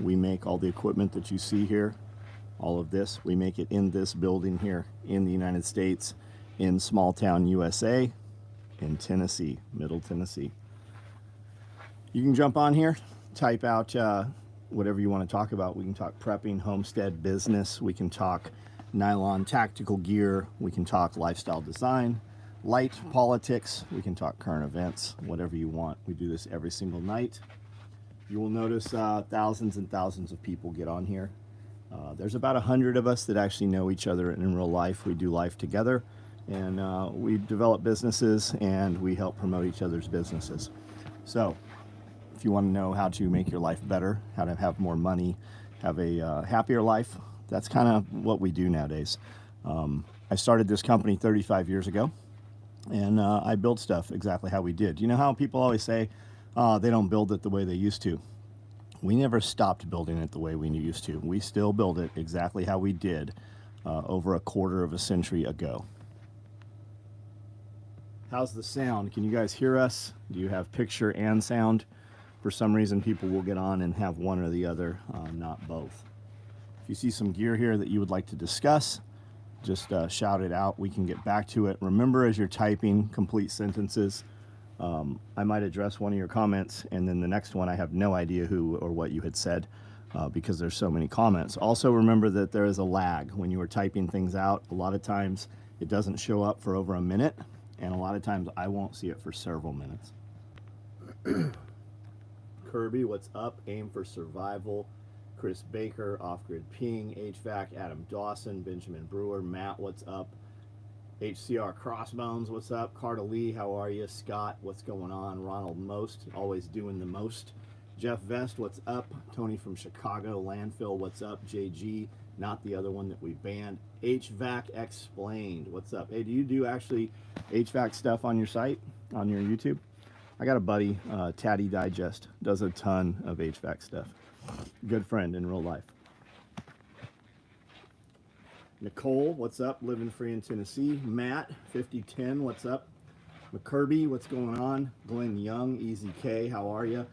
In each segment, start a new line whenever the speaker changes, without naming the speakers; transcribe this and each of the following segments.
We make all the equipment that you see here, all of this. We make it in this building here in the United States, in small town USA, in Tennessee, Middle Tennessee. You can jump on here, type out whatever you want to talk about. We can talk prepping, homestead, business. We can talk nylon tactical gear. We can talk lifestyle design, light politics. We can talk current events, whatever you want. We do this every single night. You will notice thousands and thousands of people get on here. There's about 100 of us that actually know each other in real life. We do life together, and we develop businesses, and we help promote each other's businesses. So if you want to know how to make your life better, how to have more money, have a happier life, that's kind of what we do nowadays. I started this company 35 years ago, and I built stuff exactly how we did. You know how people always say they don't build it the way they used to? We never stopped building it the way we used to. We still build it exactly how we did over a quarter of a century ago. How's the sound? Can you guys hear us? Do you have picture and sound? For some reason, people will get on and have one or the other, not both. If you see some gear here that you would like to discuss, just shout it out. We can get back to it. Remember, as you're typing complete sentences, I might address one of your comments, and then the next one I have no idea who or what you had said because there's so many comments. Also remember that there is a lag when you are typing things out. A lot of times it doesn't show up for over a minute, and a lot of times I won't see it for several minutes. Kirby, what's up? Aim for Survival. Chris Baker, Off-Grid Ping, HVAC, Adam Dawson, Benjamin Brewer, Matt, what's up? HCR Crossbones, what's up? Carter Lee, how are you? Scott, what's going on? Ronald Most, always doing the most. Jeff Vest, what's up? Tony from Chicago. Landfill, what's up? JG, not the other one that we banned. HVAC Explained, what's up? Hey, do you do actually HVAC stuff on your site, on your YouTube? I got a buddy, Tatty Digest, does a ton of HVAC stuff. Good friend in real life. Nicole, what's up? Living free in Tennessee. Matt, 5010, what's up? McKirby, what's going on? Glenn Young, Easy K, how are you?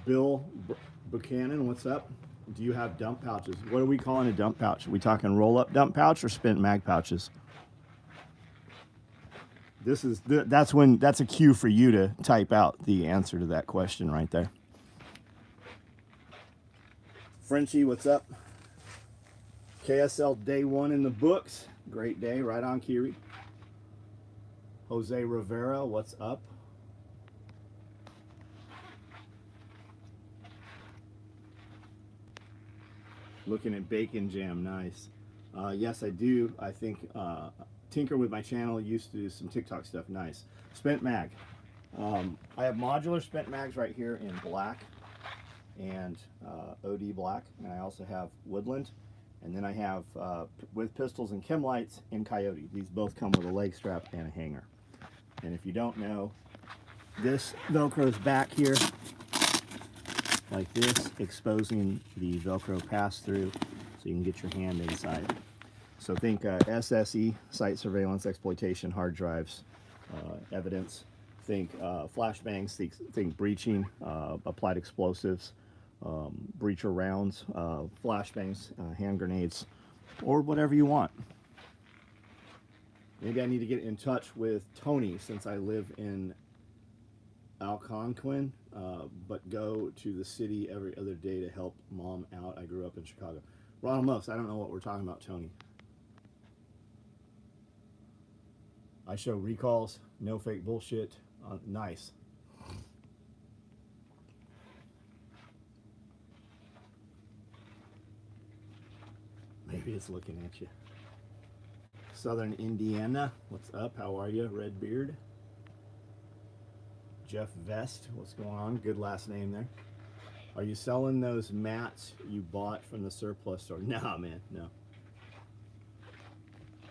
Bill Buchanan, what's up? Do you have dump pouches? What are we calling a dump pouch? Are we talking roll-up dump pouch or spent mag pouches? That's a cue for you to type out the answer to that question right there. Frenchie, what's up? KSL day one in the books. Great day, right on, Kiri. Jose Rivera, what's up? Looking at bacon jam, nice. Yes, I do. I think tinker with my channel, used to do some TikTok stuff, nice. Spent mag. I have modular spent mags right here in black and OD black, and I also have woodland. And then I have, with pistols and chem lights, in coyote. These both come with a leg strap and a hanger. And if you don't know, this Velcro's back here, like this, exposing the Velcro pass-through so you can get your hand inside. So think SSE, site surveillance, exploitation, hard drives, evidence. Think flashbangs, think breaching, applied explosives, breacher rounds, flashbangs, hand grenades, or whatever you want. Maybe I need to get in touch with Tony since I live in Algonquin, but go to the city every other day to help mom out. I grew up in Chicago. Ronald Most, I don't know what we're talking about, Tony. I show recalls, no fake bullshit. Nice. Maybe it's looking at you. Southern Indiana, what's up? How are you? Redbeard. Jeff Vest, what's going on? Good last name there. Are you selling those mats you bought from the surplus store? Nah, man, no.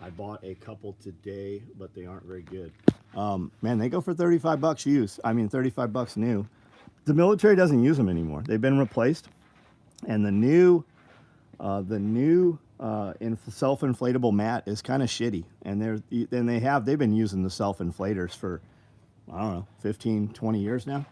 I bought a couple today, but they aren't very good. Man, they go for 35 bucks used. I mean, 35 bucks new. The military doesn't use them anymore. They've been replaced, and the new self-inflatable mat is kind of shitty. And they've been using the self-inflators for, I don't know, 15, 20 years now.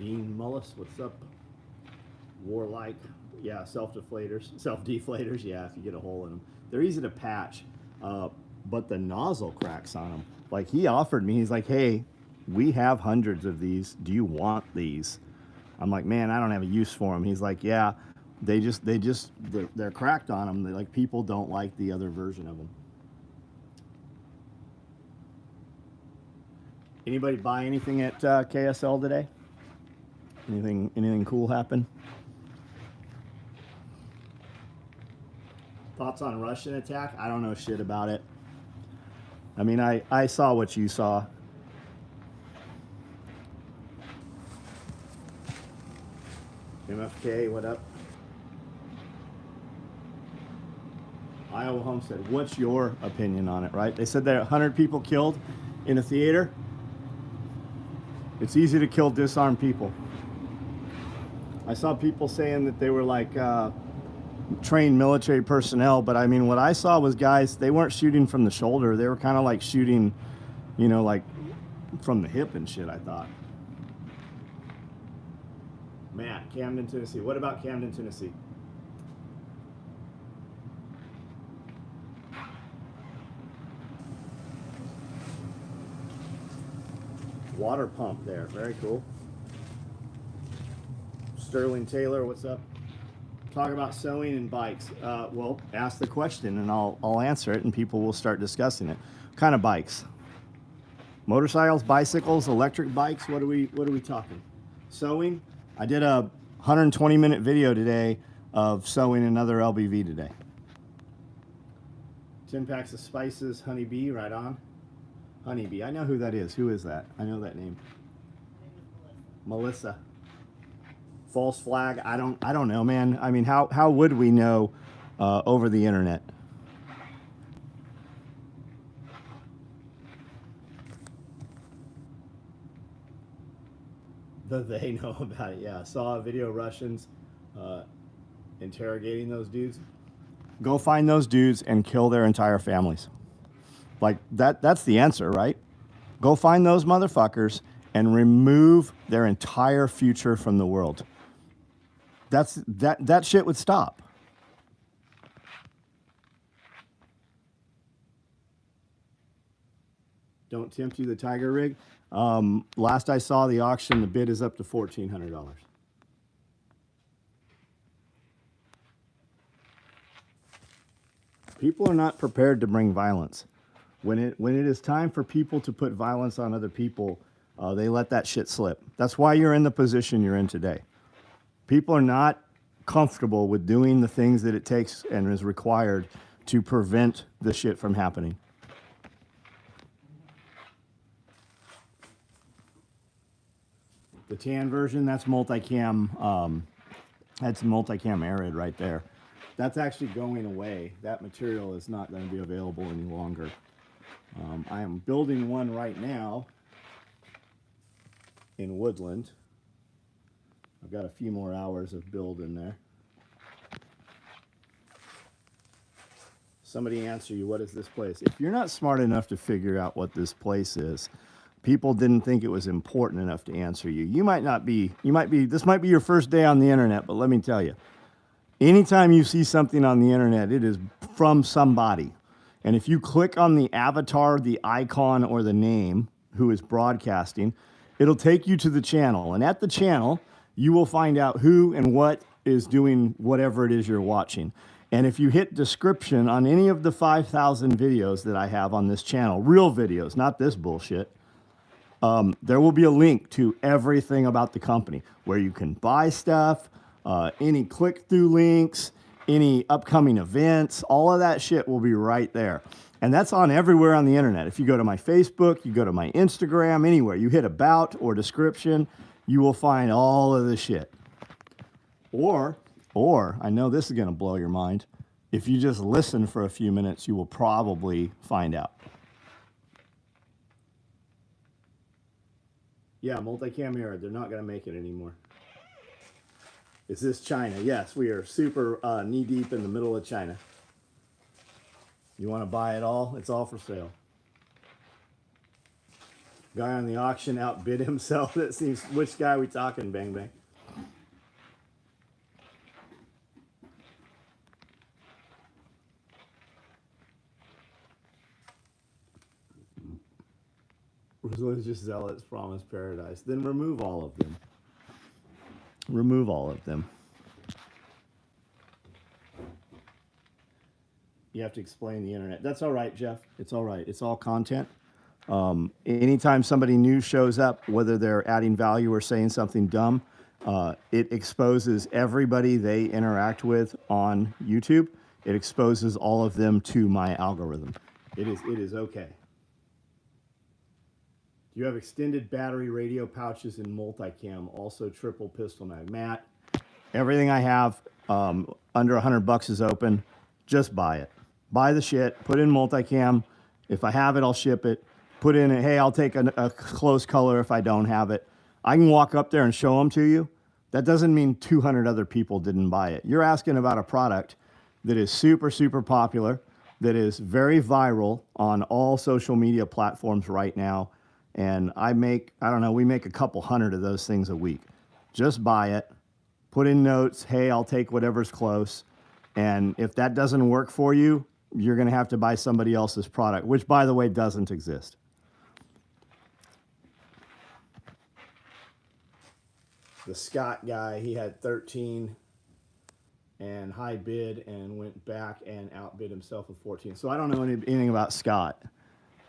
Dean Mullis, what's up? Warlike, yeah, self-deflators, yeah, if you get a hole in them. They're easy to patch, but the nozzle cracks on them. Like, he offered me, he's like, hey, we have hundreds of these. Do you want these? I'm like, man, I don't have a use for them. He's like, yeah, they're cracked on them. Like, people don't like the other version of them. Anybody buy anything at KSL today? Anything cool happen? Thoughts on Russian attack? I don't know shit about it. I mean, I saw what you saw. MFK, what up? Iowa Homestead, what's your opinion on it, right? They said there are 100 people killed in a theater. It's easy to kill disarmed people. I saw people saying that they were like trained military personnel, but I mean, what I saw was guys, they weren't shooting from the shoulder. They were kind of like shooting, you know, like from the hip and shit, I thought. Matt, Camden, Tennessee. What about Camden, Tennessee? Water pump there, very cool. Sterling Taylor, what's up? Talk about sewing and bikes. Well, ask the question and I'll answer it, and people will start discussing it. What kind of bikes? Motorcycles, bicycles, electric bikes. What are we talking? Sewing. I did a 120-minute video today of sewing another LBV today. 10 packs of spices, honeybee, right on. Honeybee. I know who that is. Who is that? I know that name. Melissa. False flag. I don't know, man. I mean, how would we know over the internet? They know about it. Yeah, I saw a video of Russians interrogating those dudes. Go find those dudes and kill their entire families. Like, that's the answer, right? Go find those motherfuckers and remove their entire future from the world. That shit would stop. Don't tempt you, the Tiger rig. Last I saw the auction, the bid is up to $1,400. People are not prepared to bring violence. When it is time for people to put violence on other people, they let that shit slip. That's why you're in the position you're in today. People are not comfortable with doing the things that it takes and is required to prevent the shit from happening. The tan version, that's multicam. That's multicam arid right there. That's actually going away. That material is not going to be available any longer. I am building one right now in Woodland. I've got a few more hours of build in there. Somebody answer you, what is this place? If you're not smart enough to figure out what this place is, people didn't think it was important enough to answer you. This might be your first day on the internet, but let me tell you, anytime you see something on the internet, it is from somebody. And if you click on the avatar, the icon, or the name who is broadcasting, it'll take you to the channel. And at the channel, you will find out who and what is doing whatever it is you're watching. And if you hit description on any of the 5,000 videos that I have on this channel, real videos, not this bullshit, there will be a link to everything about the company, where you can buy stuff, any click-through links, any upcoming events, all of that shit will be right there. And that's on everywhere on the internet. If you go to my Facebook, you go to my Instagram, anywhere, you hit about or description, you will find all of the shit. Or I know this is going to blow your mind. If you just listen for a few minutes, you will probably find out. Yeah, multicam era, they're not going to make it anymore. Is this China? Yes, we are super knee-deep in the middle of China. You want to buy it all? It's all for sale. Guy on the auction outbid himself. That seems. Which guy are we talking? Bang bang. Religious zealots promise paradise. Then remove all of them. Remove all of them. You have to explain the internet. That's all right, Jeff. It's all right. It's all content. Anytime somebody new shows up, whether they're adding value or saying something dumb, it exposes everybody they interact with on YouTube. It exposes all of them to my algorithm. It is okay. You have extended battery radio pouches and multicam, also triple pistol mag. Matt, everything I have under $100 is open. Just buy it. Buy the shit. Put in multicam. If I have it, I'll ship it. Put in, hey, I'll take a close color if I don't have it. I can walk up there and show them to you. That doesn't mean 200 other people didn't buy it. You're asking about a product that is super, super popular, that is very viral on all social media platforms right now. And I don't know, we make a couple hundred of those things a week. Just buy it. Put in notes, hey, I'll take whatever's close. And if that doesn't work for you, you're going to have to buy somebody else's product, which, by the way, doesn't exist. The Scott guy, he had 13 and high bid and went back and outbid himself with 14. So I don't know anything about Scott.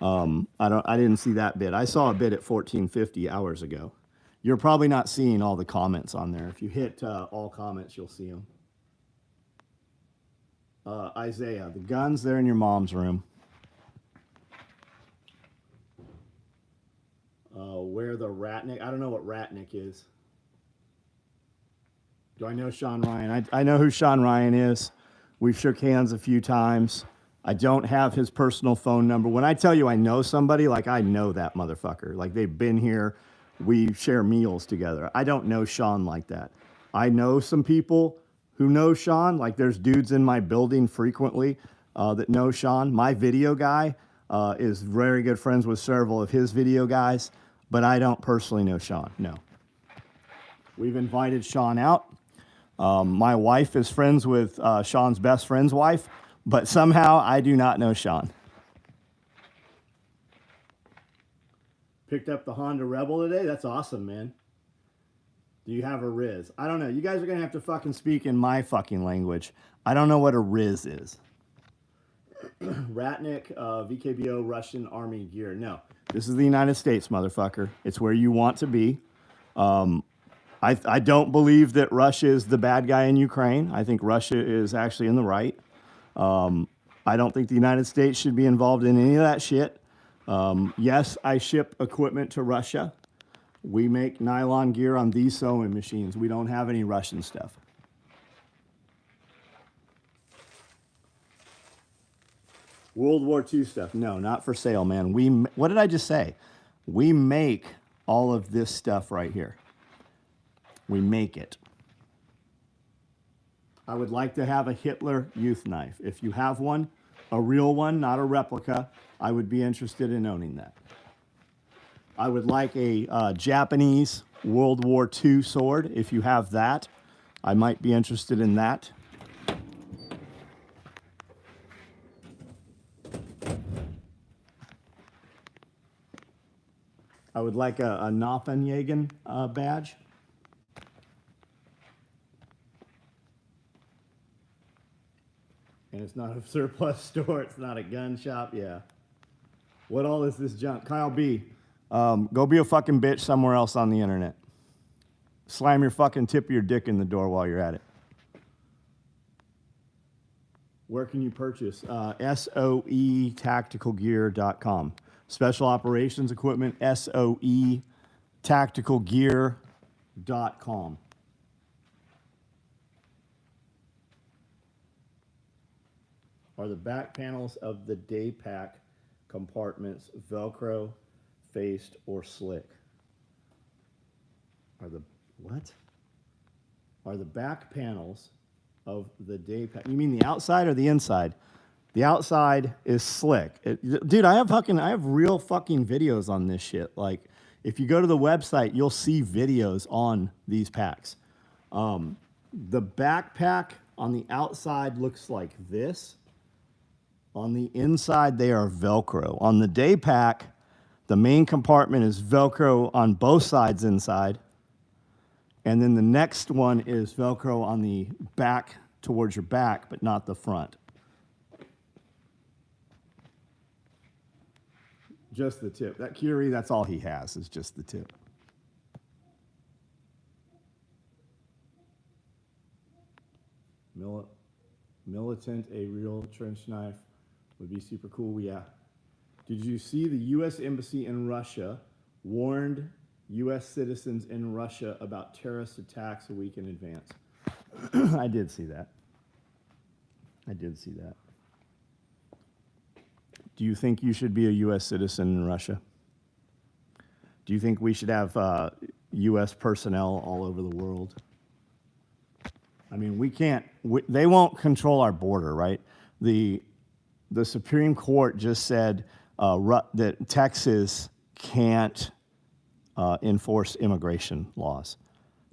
I didn't see that bid. I saw a bid at 1450 hours ago. You're probably not seeing all the comments on there. If you hit all comments, you'll see them. Isaiah, the guns, they're in your mom's room. Where the Ratnik? I don't know what Ratnik is. Do I know Sean Ryan? I know who Sean Ryan is. We've shook hands a few times. I don't have his personal phone number. When I tell you I know somebody, like I know that motherfucker. Like they've been here. We share meals together. I don't know Sean like that. I know some people who know Sean. Like there's dudes in my building frequently that know Sean. My video guy is very good friends with several of his video guys, but I don't personally know Sean, no. We've invited Sean out. My wife is friends with Sean's best friend's wife, but somehow I do not know Sean. Picked up the Honda Rebel today? That's awesome, man. Do you have a Riz? I don't know. You guys are going to have to fucking speak in my fucking language. I don't know what a Riz is. Ratnik, VKBO, Russian Army gear. No, this is the United States, motherfucker. It's where you want to be. I don't believe that Russia is the bad guy in Ukraine. I think Russia is actually in the right. I don't think the United States should be involved in any of that shit. Yes, I ship equipment to Russia. We make nylon gear on these sewing machines. We don't have any Russian stuff. World War II stuff. No, not for sale, man. What did I just say? We make all of this stuff right here. We make it. I would like to have a Hitler youth knife. If you have one, a real one, not a replica, I would be interested in owning that. I would like a Japanese World War II sword. If you have that, I might be interested in that. I would like a Knoppenjagen badge. And it's not a surplus store. It's not a gun shop. Yeah. What all is this junk? Kyle B., go be a fucking bitch somewhere else on the internet. Slam your fucking tip of your dick in the door while you're at it. Where can you purchase? SOE tacticalgear.com. Special operations equipment, SOE tacticalgear.com. Are the back panels of the day pack compartments Velcro, faced, or slick? Are the back panels of the day pack? You mean the outside or the inside? The outside is slick. Dude, I have real fucking videos on this shit. Like, if you go to the website, you'll see videos on these packs. The backpack on the outside looks like this. On the inside, they are Velcro. On the day pack, the main compartment is Velcro on both sides inside. And then the next one is Velcro on the back towards your back, but not the front. Just the tip. That Curie, that's all he has, is just the tip. Militant, a real trench knife would be super cool. Yeah. Did you see the U.S. Embassy in Russia warned U.S. citizens in Russia about terrorist attacks a week in advance? I did see that. Do you think you should be a U.S. citizen in Russia? Do you think we should have U.S. personnel all over the world? I mean, they won't control our border, right? The Supreme Court just said that Texas can't enforce immigration laws.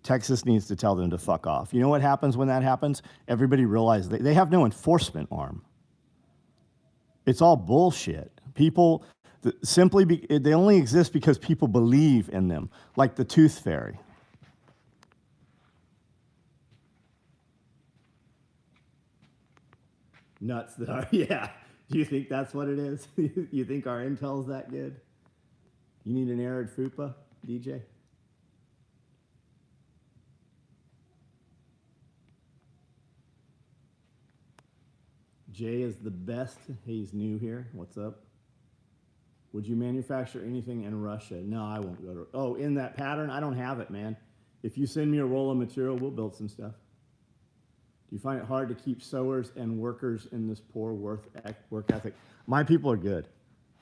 Texas needs to tell them to fuck off. You know what happens when that happens? Everybody realizes they have no enforcement arm. It's all bullshit. People they only exist because people believe in them, like the tooth fairy. Nuts that are, yeah. Do you think that's what it is? You think our intel's that good? You need an arid fupa, DJ? Jay is the best. He's new here. What's up? Would you manufacture anything in Russia? No, I won't go to. Oh, in that pattern? I don't have it, man. If you send me a roll of material, we'll build some stuff. Do you find it hard to keep sewers and workers in this poor work ethic? My people are good.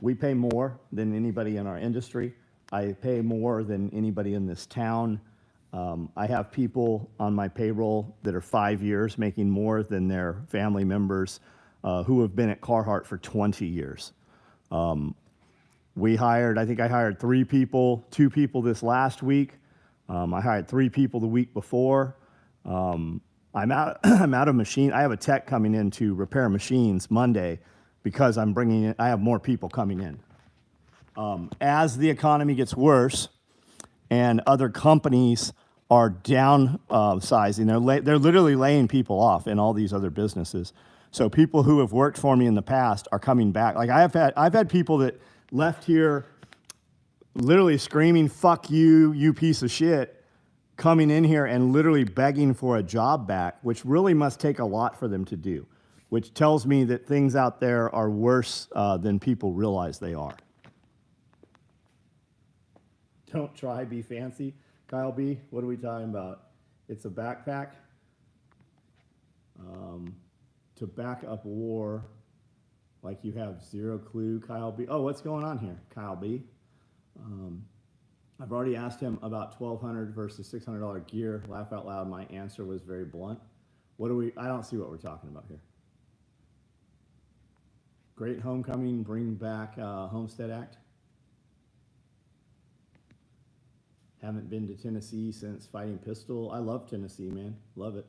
We pay more than anybody in our industry. I pay more than anybody in this town. I have people on my payroll that are 5 years making more than their family members who have been at Carhartt for 20 years. I think I hired 3 people, 2 people this last week. I hired 3 people the week before. I'm out of machine. I have a tech coming in to repair machines Monday because I have more people coming in. As the economy gets worse and other companies are downsizing, they're literally laying people off in all these other businesses. So people who have worked for me in the past are coming back. Like I've had people that left here literally screaming, "Fuck you, you piece of shit," coming in here and literally begging for a job back, which really must take a lot for them to do, which tells me that things out there are worse than people realize they are. Don't try, be fancy. Kyle B, what are we talking about? It's a backpack to back up war like you have zero clue, Kyle B. Oh, what's going on here, Kyle B? I've already asked him about $1,200 versus $600 gear. Laugh out loud, my answer was very blunt. I don't see what we're talking about here. Great homecoming, bring back Homestead Act. Haven't been to Tennessee since Fighting Pistol. I love Tennessee, man. Love it.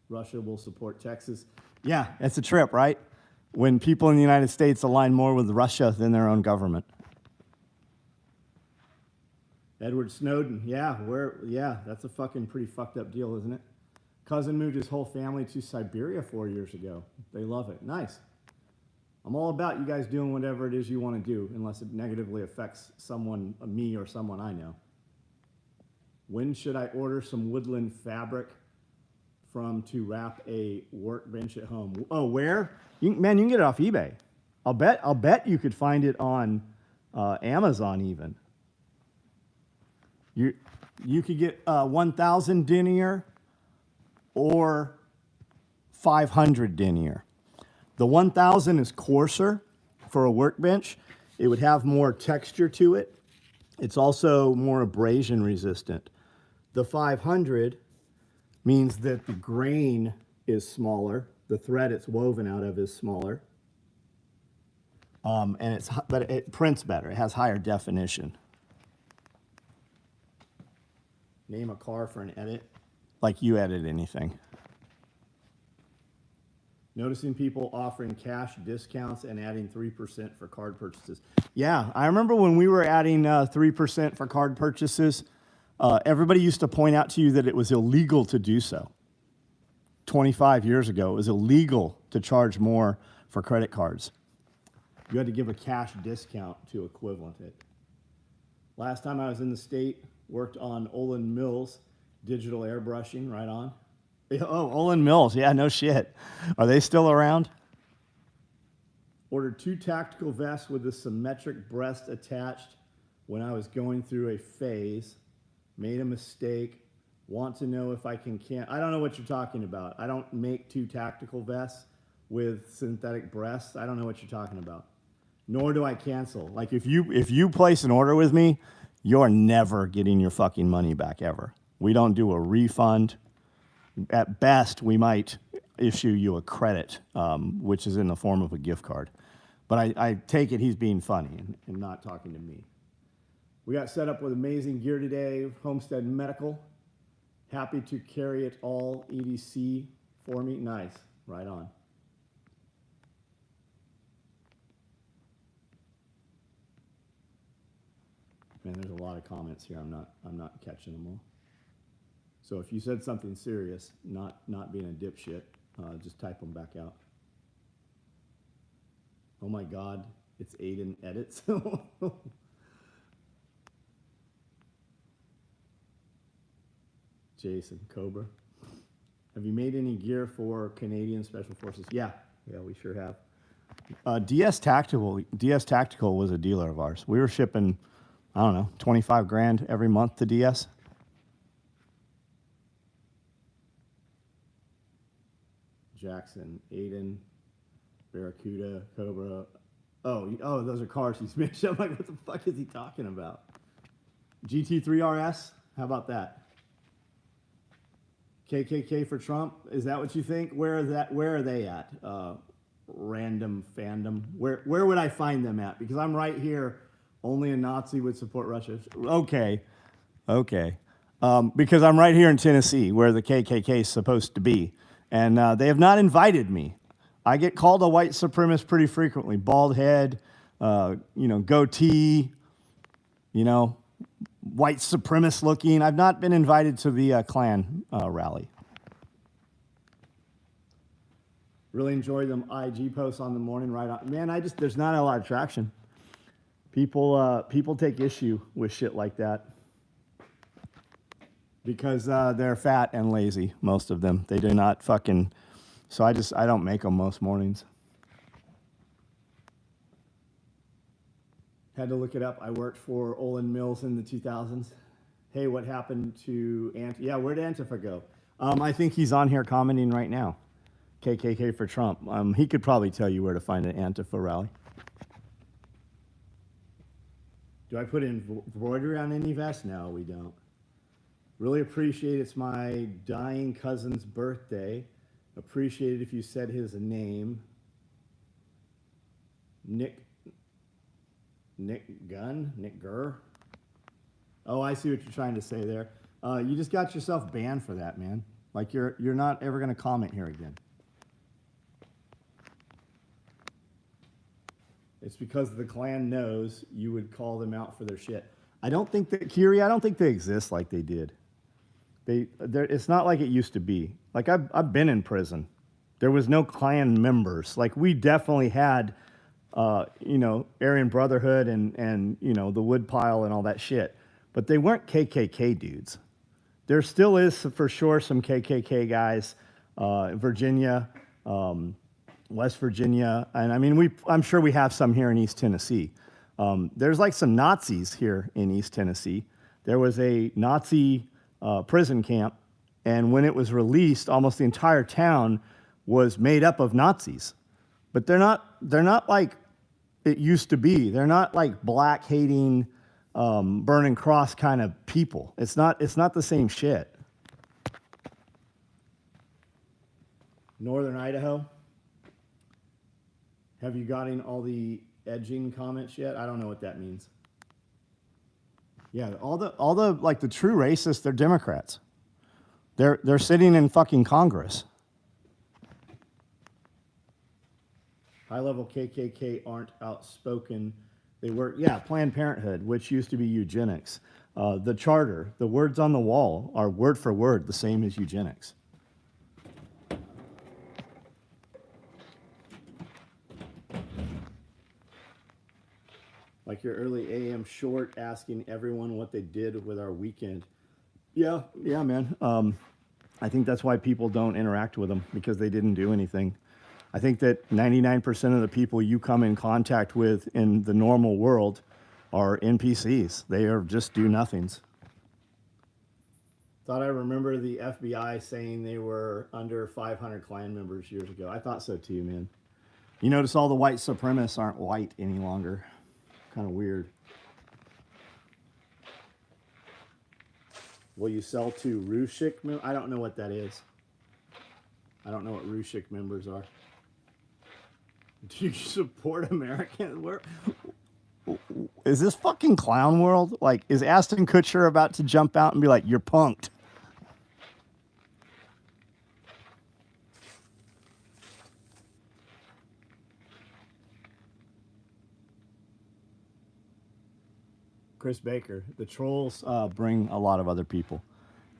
Russia will support Texas. Yeah, it's a trip, right? When people in the United States align more with Russia than their own government. Edward Snowden, yeah, that's a fucking pretty fucked up deal, isn't it? Cousin moved his whole family to Siberia 4 years ago. They love it. Nice. I'm all about you guys doing whatever it is you want to do, unless it negatively affects someone, me or someone I know. When should I order some woodland fabric to wrap a workbench at home? Oh, where? Man, you can get it off eBay. I'll bet you could find it on Amazon even. You could get 1,000 denier or 500 denier. The 1,000 is coarser for a workbench. It would have more texture to it. It's also more abrasion resistant. The 500 means that the grain is smaller The thread it's woven out of is smaller. But it prints better. It has higher definition. Name a car for an edit. Like you edit anything. Noticing people offering cash discounts and adding 3% for card purchases. Yeah, I remember when we were adding 3% for card purchases, everybody used to point out to you that it was illegal to do so. 25 years ago, it was illegal to charge more for credit cards. You had to give a cash discount to equivalent it. Last time I was in the state, worked on Olin Mills, digital airbrushing, right on. Oh, Olin Mills, yeah, no shit. Are they still around? Ordered 2 tactical vests with a symmetric breast attached when I was going through a phase. Made a mistake. Want to know if I can I don't know what you're talking about. I don't make 2 tactical vests with synthetic breasts. I don't know what you're talking about. Nor do I cancel. Like if you place an order with me, you're never getting your fucking money back ever. We don't do a refund. At best, we might issue you a credit, which is in the form of a gift card. But I take it he's being funny and not talking to me. We got set up with amazing gear today. Homestead Medical. Happy to carry it all EDC for me. Nice. Right on. Man, there's a lot of comments here. I'm not catching them all. So if you said something serious, not being a dipshit, just type them back out. Oh my God, it's Aiden edits. Jason, Cobra. Have you made any gear for Canadian Special Forces? Yeah, we sure have. DS Tactical was a dealer of ours. We were shipping, I don't know, 25 grand every month to DS. Jackson, Aiden, Barracuda, Cobra. Oh, those are cars he's made. I'm like, what the fuck is he talking about? GT3 RS? How about that? KKK for Trump? Is that what you think? Where are they at? Random fandom. Where would I find them at? Because I'm right here. Only a Nazi would support Russia. Okay. Because I'm right here in Tennessee, where the KKK is supposed to be. And they have not invited me. I get called a white supremacist pretty frequently. Bald head, goatee, white supremacist looking. I've not been invited to the Klan rally. Really enjoy them IG posts on the morning right on. Man, there's not a lot of traction. People take issue with shit like that. Because they're fat and lazy, most of them. They do not fucking... So I don't make them most mornings. Had to look it up. I worked for Olin Mills in the 2000s. Hey, what happened to Antifa? Yeah, where'd Antifa go? I think he's on here commenting right now. KKK for Trump. He could probably tell you where to find an Antifa rally. Do I put embroidery on any vest? No, we don't. Really appreciate it's my dying cousin's birthday. Appreciate it if you said his name. Nick Gurr. Oh, I see what you're trying to say there. You just got yourself banned for that, man. Like you're not ever gonna comment here again. It's because the Klan knows you would call them out for their shit. I don't think they exist like they did. It's not like it used to be. Like I've been in prison. There was no Klan members. Like we definitely had, Aryan Brotherhood and the Woodpile and all that shit. But they weren't KKK dudes. There still is for sure some KKK guys, Virginia, West Virginia, and I mean I'm sure we have some here in East Tennessee. There's like some Nazis here in East Tennessee. There was a Nazi prison camp, and when it was released, almost the entire town was made up of Nazis. But they're not like it used to be. They're not like black hating, burning cross kind of people. It's not the same shit. Northern Idaho. Have you gotten all the edging comments yet? I don't know what that means. Yeah, all the like the true racists, they're Democrats. They're sitting in fucking Congress. High level KKK aren't outspoken. They work, yeah, Planned Parenthood, which used to be eugenics. The charter, the words on the wall are word for word the same as eugenics. Like your early AM short asking everyone what they did with our weekend. Yeah, man. I think that's why people don't interact with them, because they didn't do anything. I think that 99% of the people you come in contact with in the normal world are NPCs. They are just do-nothings. Thought I remember the FBI saying they were under 500 Klan members years ago. I thought so too, man. You notice all the white supremacists aren't white any longer. Kind of weird. Will you sell to Rushik? I don't know what that is. I don't know what Rushik members are. Do you support Americans? Where is this fucking clown world? Like, is Ashton Kutcher about to jump out and be like, "You're punked"? Chris Baker, the trolls bring a lot of other people.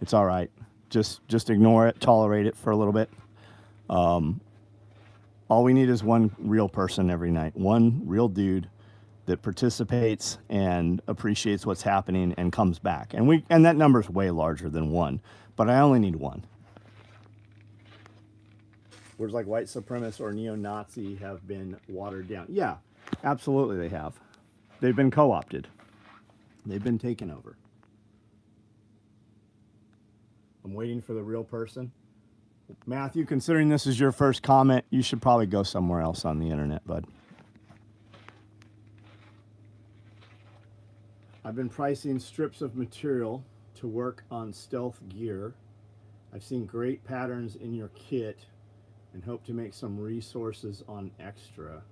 It's all right. Just ignore it, tolerate it for a little bit. All we need is one real person every night, one real dude that participates and appreciates what's happening and comes back. And that number's way larger than one, but I only need one. Words like white supremacist or neo-Nazi have been watered down. Yeah, absolutely they have. They've been co-opted. They've been taken over. I'm waiting for the real person. Matthew, considering this is your first comment, you should probably go somewhere else on the internet, bud. I've been pricing strips of material to work on stealth gear. I've seen great patterns in your kit and hope to make some resources on extra.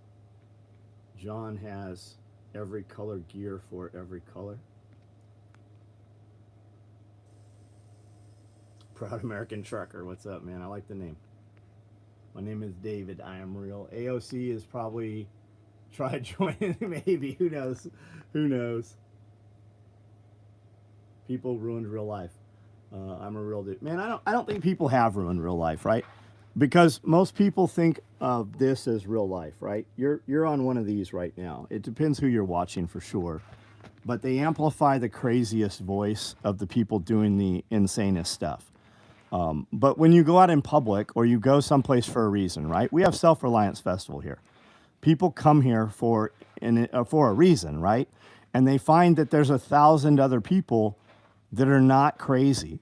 John has every color gear for every color. Proud American Trucker, what's up, man? I like the name. My name is David. I am real. AOC is probably try joining. Maybe, who knows? Who knows? People ruined real life. I'm a real dude, man. I don't think people have ruined real life, right? Because most people think of this as real life, right? You're on one of these right now. It depends who you're watching for sure, but they amplify the craziest voice of the people doing the insanest stuff. But when you go out in public or you go someplace for a reason, right? We have Self-Reliance Festival here. People come here for a reason, right? And they find that there's 1,000 other people that are not crazy.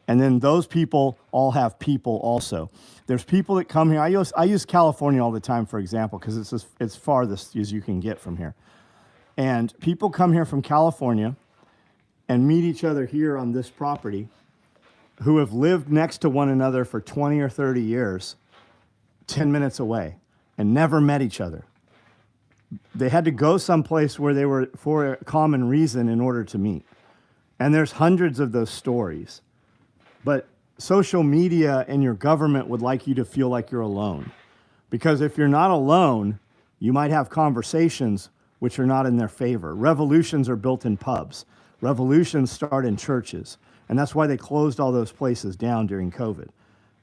And then those people all have people also. There's people that come here. I use California all the time, for example, because it's farthest as you can get from here. And people come here from California and meet each other here on this property, who have lived next to one another for 20 or 30 years, 10 minutes away, and never met each other. They had to go someplace where they were for a common reason in order to meet. And there's hundreds of those stories. But social media and your government would like you to feel like you're alone. Because if you're not alone, you might have conversations which are not in their favor. Revolutions are built in pubs. Revolutions start in churches. And that's why they closed all those places down during COVID.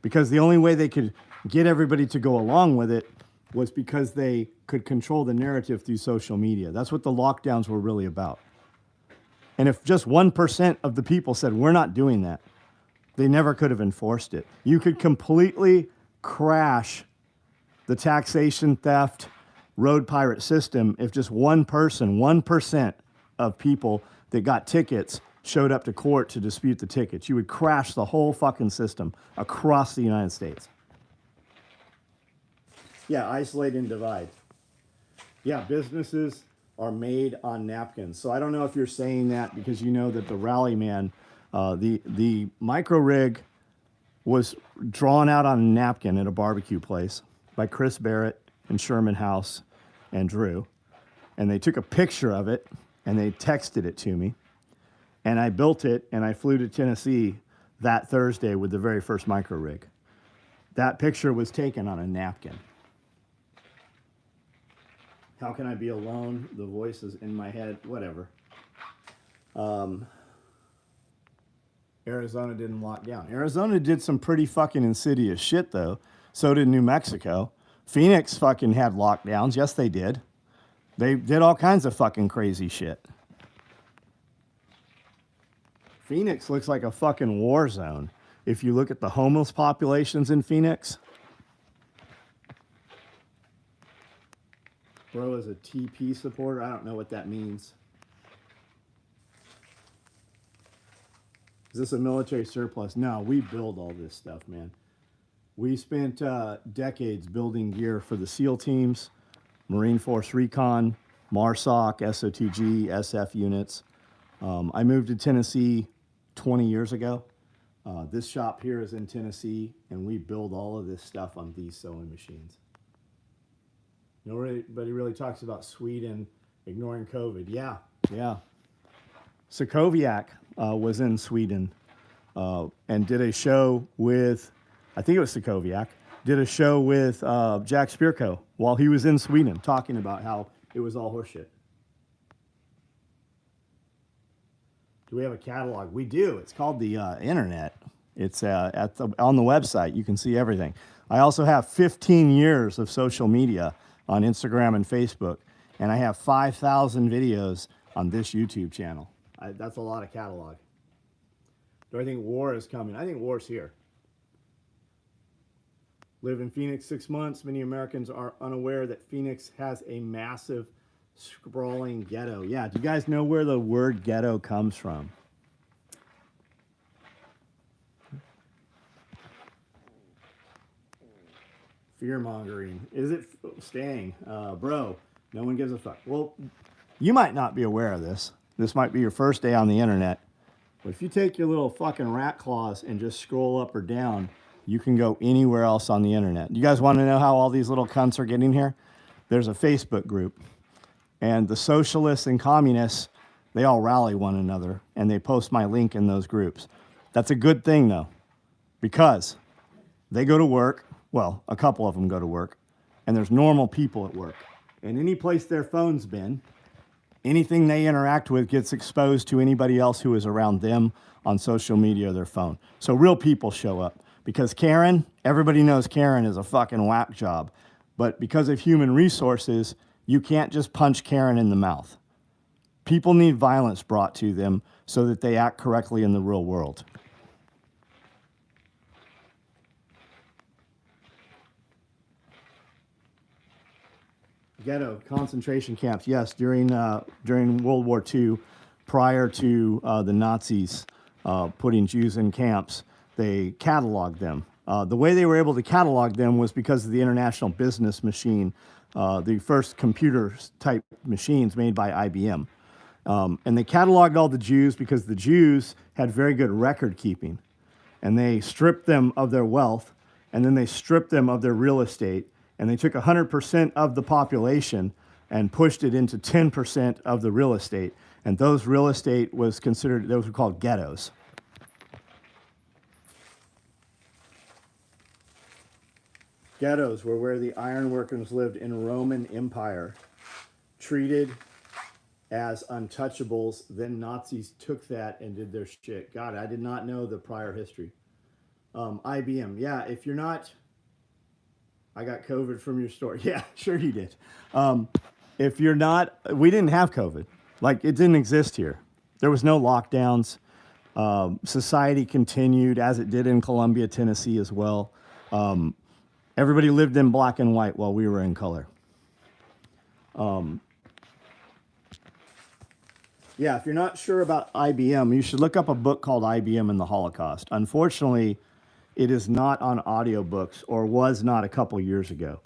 Because the only way they could get everybody to go along with it was because they could control the narrative through social media. That's what the lockdowns were really about. And if just 1% of the people said, we're not doing that, they never could have enforced it. You could completely crash the taxation theft, road pirate system if just 1% of people that got tickets showed up to court to dispute the tickets. You would crash the whole fucking system across the United States. Yeah, isolate and divide. Yeah, businesses are made on napkins. So I don't know if you're saying that because you know that the rally man, the micro rig was drawn out on a napkin at a barbecue place by Chris Barrett and Sherman House and Drew. And they took a picture of it and they texted it to me. And I built it and I flew to Tennessee that Thursday with the very first micro rig. That picture was taken on a napkin. How can I be alone? The voice is in my head, whatever. Arizona didn't lock down. Arizona did some pretty fucking insidious shit, though. So did New Mexico. Phoenix fucking had lockdowns. Yes, they did. They did all kinds of fucking crazy shit. Phoenix looks like a fucking war zone. If you look at the homeless populations in Phoenix. Bro is a TP supporter. I don't know what that means. Is this a military surplus? No, we build all this stuff, man. We spent decades building gear for the SEAL teams, Marine Force Recon, MARSOC, SOTG, SF units. I moved to Tennessee 20 years ago. This shop here is in Tennessee, and we build all of this stuff on these sewing machines. Nobody really talks about Sweden ignoring COVID. Yeah. Sokoviak was in Sweden and did a show with, I think it was Sokoviak, did a show with Jack Spirko while he was in Sweden talking about how it was all horseshit. Do we have a catalog? We do. It's called the internet. It's on the website. You can see everything. I also have 15 years of social media on Instagram and Facebook, and I have 5,000 videos on this YouTube channel. That's a lot of catalog. Do I think war is coming? I think war's here. Live in Phoenix 6 months. Many Americans are unaware that Phoenix has a massive sprawling ghetto. Yeah, do you guys know where the word ghetto comes from? Fear-mongering. Is it staying? Bro, no one gives a fuck. Well, you might not be aware of this. This might be your first day on the internet. But if you take your little fucking rat claws and just scroll up or down, you can go anywhere else on the internet. You guys want to know how all these little cunts are getting here? There's a Facebook group. And the socialists and communists, they all rally one another. And they post my link in those groups. That's a good thing, though. Because they go to work. Well, a couple of them go to work. And there's normal people at work. And any place their phone's been, anything they interact with gets exposed to anybody else who is around them on social media or their phone. So real people show up. Because Karen, everybody knows Karen is a fucking whack job. But because of human resources, you can't just punch Karen in the mouth. People need violence brought to them so that they act correctly in the real world. Ghetto concentration camps. Yes, during World War II, prior to the Nazis putting Jews in camps, they cataloged them. The way they were able to catalog them was because of the International Business Machine, the first computer-type machines made by IBM. And they cataloged all the Jews because the Jews had very good record keeping. And they stripped them of their wealth, and then they stripped them of their real estate, and they took 100% of the population and pushed it into 10% of the real estate. And those real estate was considered, those were called ghettos. Ghettos were where the ironworkers lived in Roman Empire, treated as untouchables. Then Nazis took that and did their shit. God, I did not know the prior history. IBM, yeah, if you're not... I got COVID from your story. Yeah, sure you did. If you're not, we didn't have COVID. Like, it didn't exist here. There was no lockdowns. Society continued as it did in Columbia, Tennessee as well. Everybody lived in black and white while we were in color. Yeah, if you're not sure about IBM, you should look up a book called IBM and the Holocaust. Unfortunately, it is not on audiobooks, or was not a couple years ago.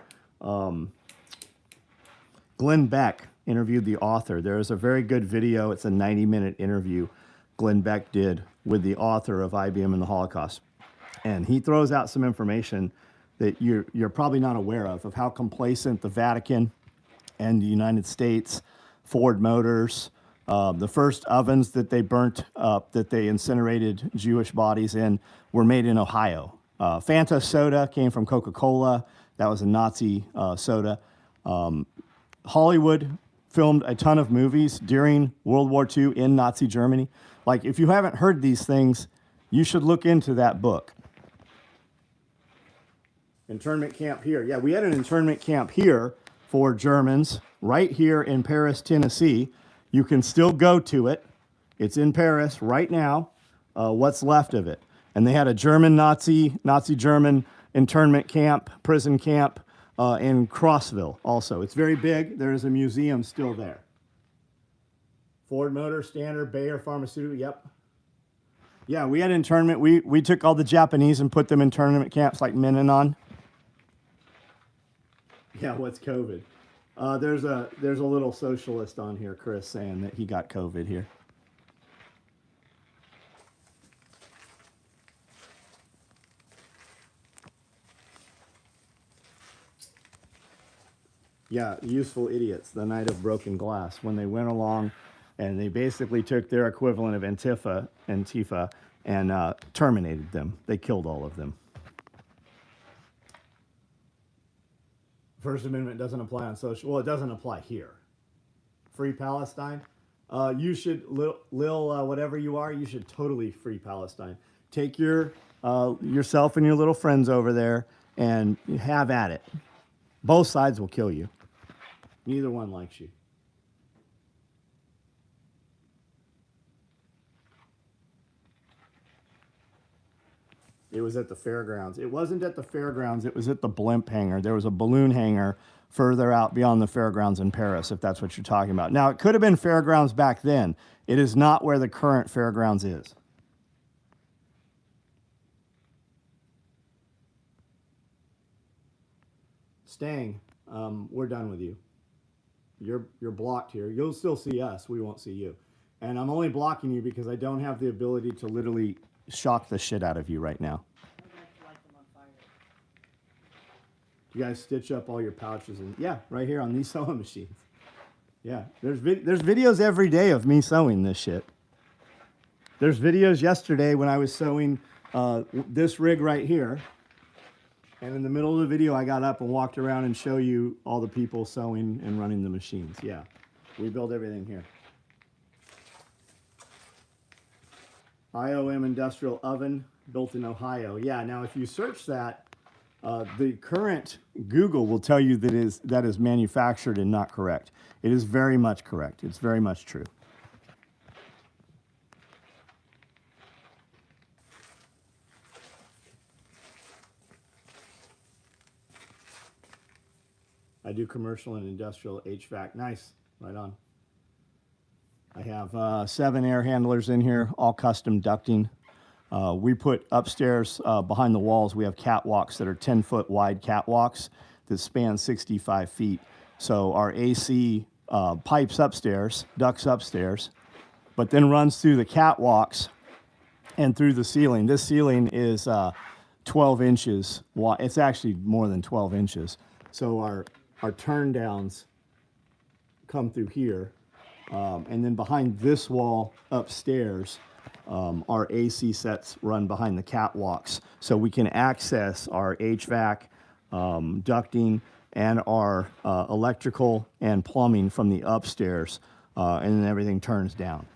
Glenn Beck interviewed the author. There is a very good video. It's a 90-minute interview Glenn Beck did with the author of IBM and the Holocaust. And he throws out some information that you're probably not aware of how complacent the Vatican and the United States, Ford Motors, the first ovens that they burnt up, that they incinerated Jewish bodies in, were made in Ohio. Fanta soda came from Coca-Cola. That was a Nazi soda. Hollywood filmed a ton of movies during World War II in Nazi Germany. Like, if you haven't heard these things, you should look into that book. Internment camp here. Yeah, we had an internment camp here for Germans right here in Paris, Tennessee. You can still go to it. It's in Paris right now, what's left of it. And they had a German Nazi-German internment camp, prison camp in Crossville also. It's very big. There is a museum still there. Ford Motor, Standard, Bayer Pharmaceutical, yep. Yeah, we had internment. We took all the Japanese and put them in internment camps like Mininon. Yeah, what's COVID? There's a little socialist on here, Chris, saying that he got COVID here. Yeah, useful idiots, the night of broken glass, when they went along and they basically took their equivalent of Antifa and terminated them. They killed all of them. First Amendment doesn't apply on social. Well, it doesn't apply here. Free Palestine. You should, whatever you are, you should totally free Palestine. Take yourself and your little friends over there and have at it. Both sides will kill you. Neither one likes you. It was at the fairgrounds. It wasn't at the fairgrounds. It was at the blimp hangar. There was a balloon hangar further out beyond the fairgrounds in Paris, if that's what you're talking about. Now, it could have been fairgrounds back then. It is not where the current fairgrounds is. Staying, we're done with you. You're blocked here. You'll still see us. We won't see you. And I'm only blocking you because I don't have the ability to literally shock the shit out of you right now. You guys stitch up all your pouches and yeah, right here on these sewing machines. Yeah, there's videos every day of me sewing this shit. There's videos yesterday when I was sewing this rig right here. And in the middle of the video, I got up and walked around and show you all the people sewing and running the machines. Yeah, we build everything here. IOM Industrial Oven, built in Ohio. Yeah, now if you search that, the current Google will tell you that is manufactured and not correct. It is very much correct. It's very much true. I do commercial and industrial HVAC. Nice, right on. I have 7 air handlers in here, all custom ducting. We put upstairs behind the walls, we have catwalks that are 10-foot wide catwalks that span 65 feet. So our AC pipes upstairs, ducts upstairs, but then runs through the catwalks and through the ceiling. This ceiling is 12 inches wide. It's actually more than 12 inches. So our turn downs come through here. And then behind this wall upstairs, our AC sets run behind the catwalks. So we can access our HVAC, ducting, and our electrical and plumbing from the upstairs, and then everything turns down.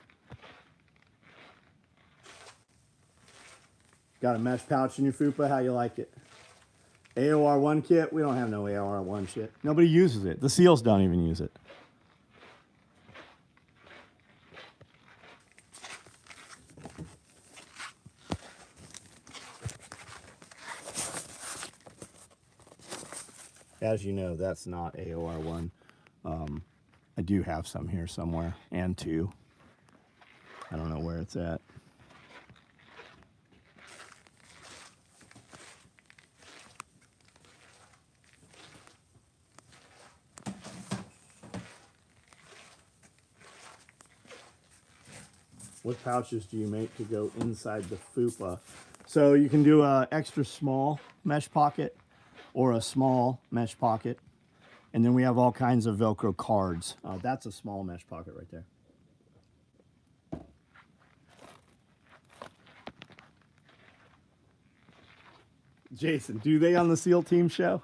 Got a mesh pouch in your fupa? How you like it? AOR1 kit? We don't have no AOR1 shit. Nobody uses it. The SEALs don't even use it. As you know, that's not AOR1. I do have some here somewhere, and 2. I don't know where it's at. What pouches do you make to go inside the fupa So you can do a extra small mesh pocket or a small mesh pocket. And then we have all kinds of Velcro cards. That's a small mesh pocket right there. Jason, do they on the SEAL Team show?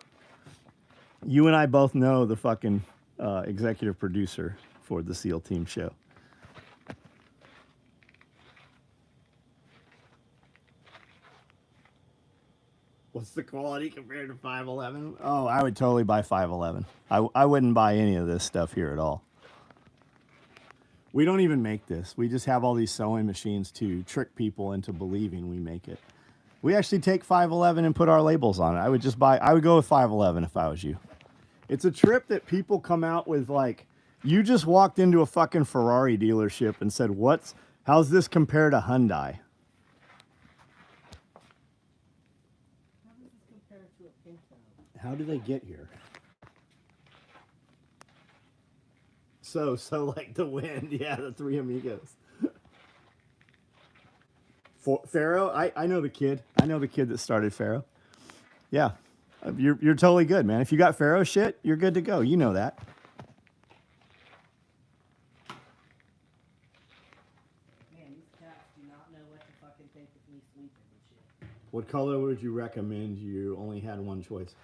You and I both know the fucking executive producer for the SEAL Team show. What's the quality compared to 511? Oh, I would totally buy 511. I wouldn't buy any of this stuff here at all. We don't even make this. We just have all these sewing machines to trick people into believing we make it. We actually take 511 and put our labels on it. I would go with 511 if I was you. It's a trip that people come out with like, you just walked into a fucking Ferrari dealership and said, how's this compare to Hyundai? How do they get here? So like the wind, yeah, the Three Amigos. Pharaoh, I know the kid. I know the kid that started Pharaoh. Yeah, you're totally good, man. If you got Pharaoh shit, you're good to go. You know that.
Man, these cats do not know what to fucking think of me sleeping and shit.
What color would you recommend you only had one choice?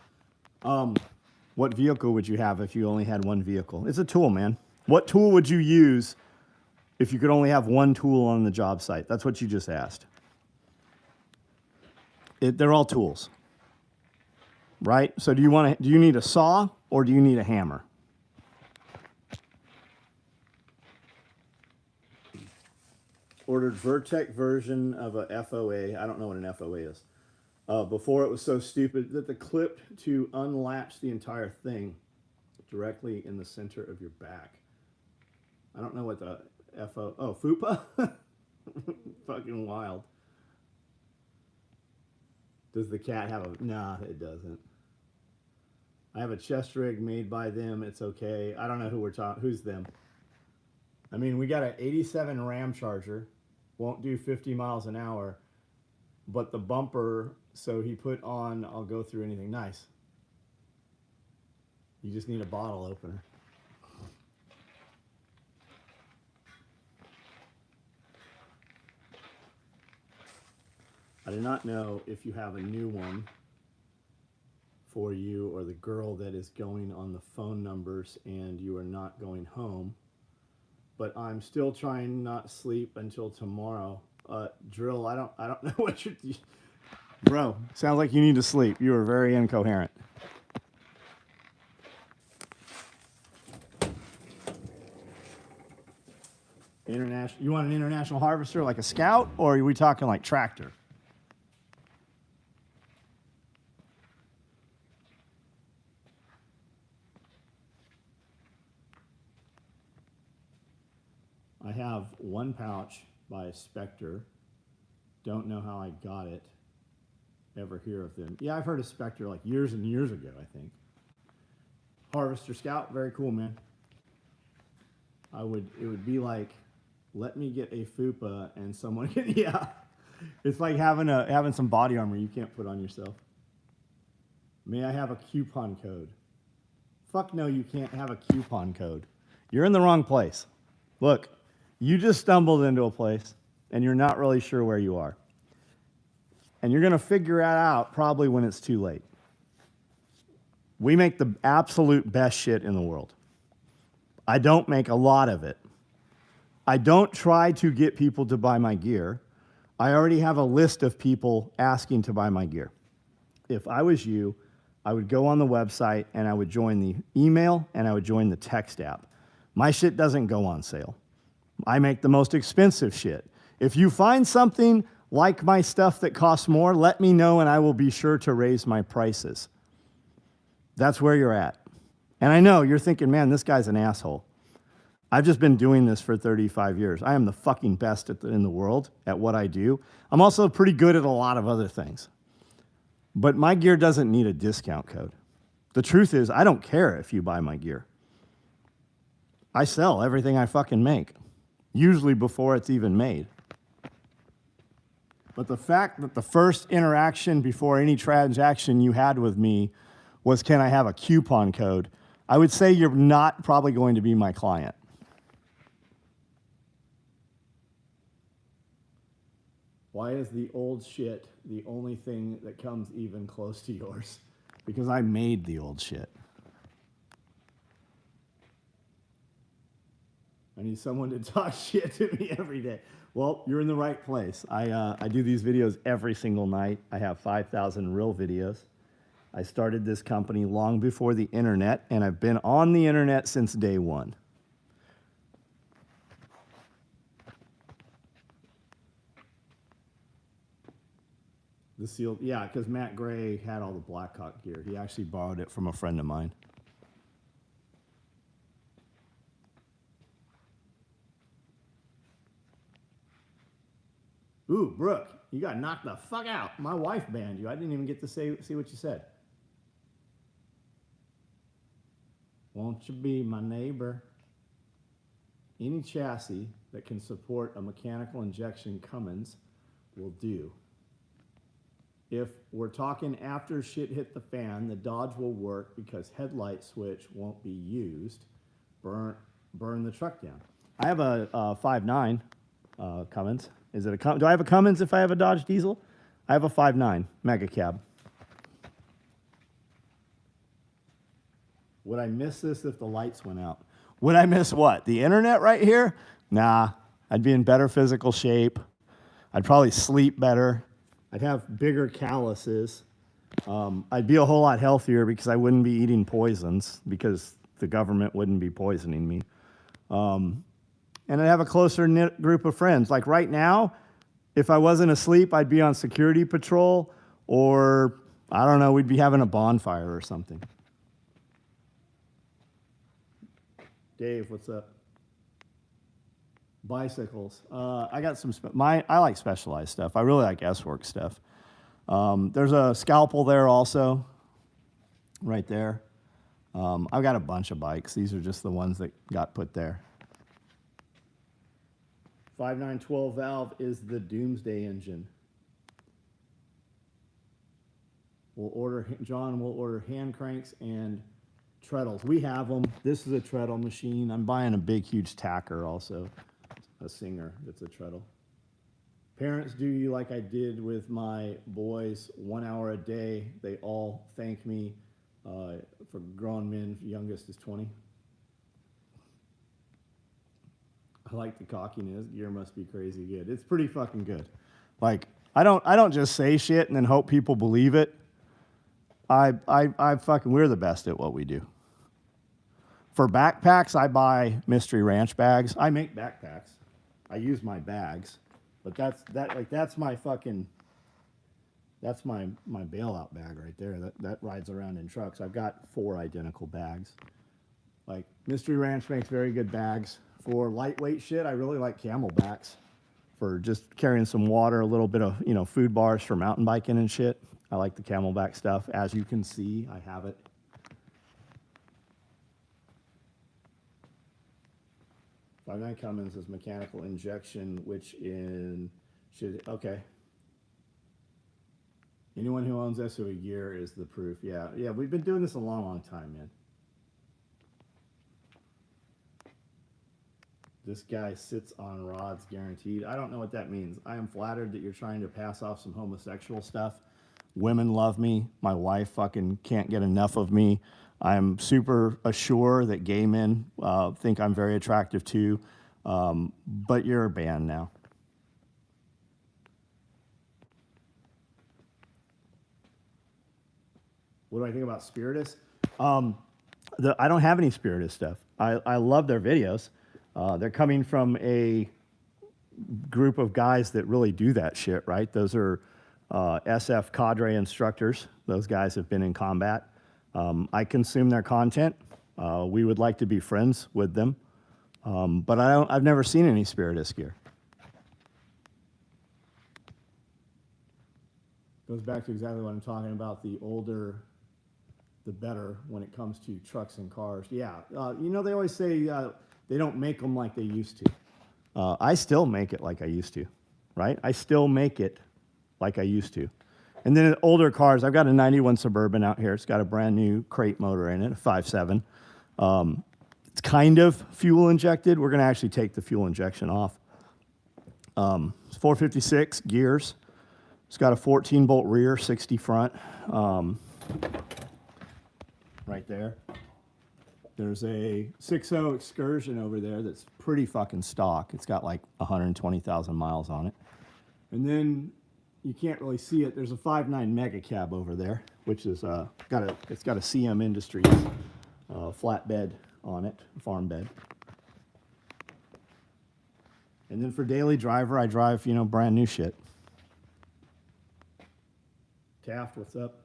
What vehicle would you have if you only had one vehicle? It's a tool, man. What tool would you use if you could only have one tool on the job site? That's what you just asked. They're all tools, right? So do you need a saw or do you need a hammer? Ordered Vertec version of a FOA. I don't know what an FOA is. Before it was so stupid that the clip to unlatch the entire thing directly in the center of your back. I don't know what the FUPA? Fucking wild. Does the cat have a... Nah, it doesn't. I have a chest rig made by them. It's okay. I don't know who we're talking... Who's them? I mean, we got an 87 Ram Charger. Won't do 50 miles an hour. But the bumper... So he put on, I'll go through anything. Nice. You just need a bottle opener. I do not know if you have a new one for you or the girl that is going on the phone numbers and you are not going home. But I'm still trying not sleep until tomorrow. Drill, I don't know what you're... Bro, sounds like you need to sleep. You are very incoherent. International. You want an international harvester like a Scout, or are we talking like tractor? I have one pouch by Spectre. Don't know how I got it. Ever hear of them? Yeah, I've heard of Spectre like years and years ago, I think. Harvester Scout, very cool, man. It would be like, let me get a FUPA and someone can, yeah. It's like having some body armor you can't put on yourself. May I have a coupon code? Fuck no, you can't have a coupon code. You're in the wrong place. Look, you just stumbled into a place and you're not really sure where you are. And you're going to figure it out probably when it's too late. We make the absolute best shit in the world. I don't make a lot of it. I don't try to get people to buy my gear. I already have a list of people asking to buy my gear. If I was you, I would go on the website and I would join the email and I would join the text app. My shit doesn't go on sale. I make the most expensive shit. If you find something like my stuff that costs more, let me know and I will be sure to raise my prices. That's where you're at. And I know you're thinking, man, this guy's an asshole. I've just been doing this for 35 years. I am the fucking best in the world at what I do. I'm also pretty good at a lot of other things. But my gear doesn't need a discount code. The truth is, I don't care if you buy my gear. I sell everything I fucking make, usually before it's even made. But the fact that the first interaction before any transaction you had with me was, can I have a coupon code? I would say you're not probably going to be my client. Why is the old shit the only thing that comes even close to yours? Because I made the old shit. I need someone to talk shit to me every day. Well, you're in the right place. I do these videos every single night. I have 5,000 real videos. I started this company long before the internet, and I've been on the internet since day one. The seal, yeah, because Matt Gray had all the Blackhawk gear. He actually borrowed it from a friend of mine. Ooh, Brooke, you got knocked the fuck out. My wife banned you. I didn't even get to see what you said. Won't you be my neighbor? Any chassis that can support a mechanical injection Cummins will do. If we're talking after shit hit the fan, the Dodge will work because headlight switch won't be used. Burn the truck down. I have a 5.9 Cummins. Is it a do I have a Cummins if I have a Dodge diesel? I have a 5.9 mega cab. Would I miss this if the lights went out? Would I miss what? The internet right here? Nah, I'd be in better physical shape. I'd probably sleep better. I'd have bigger calluses. I'd be a whole lot healthier because I wouldn't be eating poisons because the government wouldn't be poisoning me. And I'd have a closer knit group of friends. Like right now, if I wasn't asleep, I'd be on security patrol, or I don't know, we'd be having a bonfire or something. Dave, what's up? Bicycles. I got some, I like specialized stuff. I really like S-Work stuff. There's a scalpel there also, right there. I've got a bunch of bikes. These are just the ones that got put there. 5912 valve is the doomsday engine. John will order hand cranks and treadles. We have them. This is a treadle machine. I'm buying a big, huge tacker also. A Singer that's a treadle. Parents, do you like I did with my boys, 1 hour a day. They all thank me for grown men. Youngest is 20. I like the cockiness. Gear must be crazy good. It's pretty fucking good. Like I don't just say shit and then hope people believe it. We're the best at what we do. For backpacks, I buy Mystery Ranch bags. I make backpacks. I use my bags, but that's my fucking, that's my bailout bag right there. That rides around in trucks. I've got 4 identical bags. Like Mystery Ranch makes very good bags. For lightweight shit, I really like Camelbacks for just carrying some water, a little bit of, food bars for mountain biking and shit. I like the Camelback stuff. As you can see, I have it. My Cummins is mechanical injection, which okay. Anyone who owns SOE gear is the proof. Yeah, we've been doing this a long, long time, man. This guy sits on rods guaranteed. I don't know what that means. I am flattered that you're trying to pass off some homosexual stuff. Women love me. My wife fucking can't get enough of me. I'm super assured that gay men think I'm very attractive too. But you're banned now. What do I think about Spiritus? I don't have any Spiritus stuff. I love their videos. They're coming from a group of guys that really do that shit, right? Those are SF cadre instructors. Those guys have been in combat. I consume their content. We would like to be friends with them. But I've never seen any Spiritus gear. Goes back to exactly what I'm talking about. The older, the better when it comes to trucks and cars. Yeah, they always say they don't make them like they used to. I still make it like I used to, right? I still make it like I used to. And then older cars, I've got a 91 Suburban out here. It's got a brand new crate motor in it, a 5.7. It's kind of fuel injected. We're going to actually take the fuel injection off. It's 456 gears. It's got a 14-bolt rear, 60 front. Right there. There's a 6.0 Excursion over there that's pretty fucking stock. It's got like 120,000 miles on it. And then you can't really see it. There's a 5.9 Mega Cab over there, which is it's got a CM Industries flatbed on it, farm bed. And then for daily driver, I drive, brand new shit. Taft, what's up?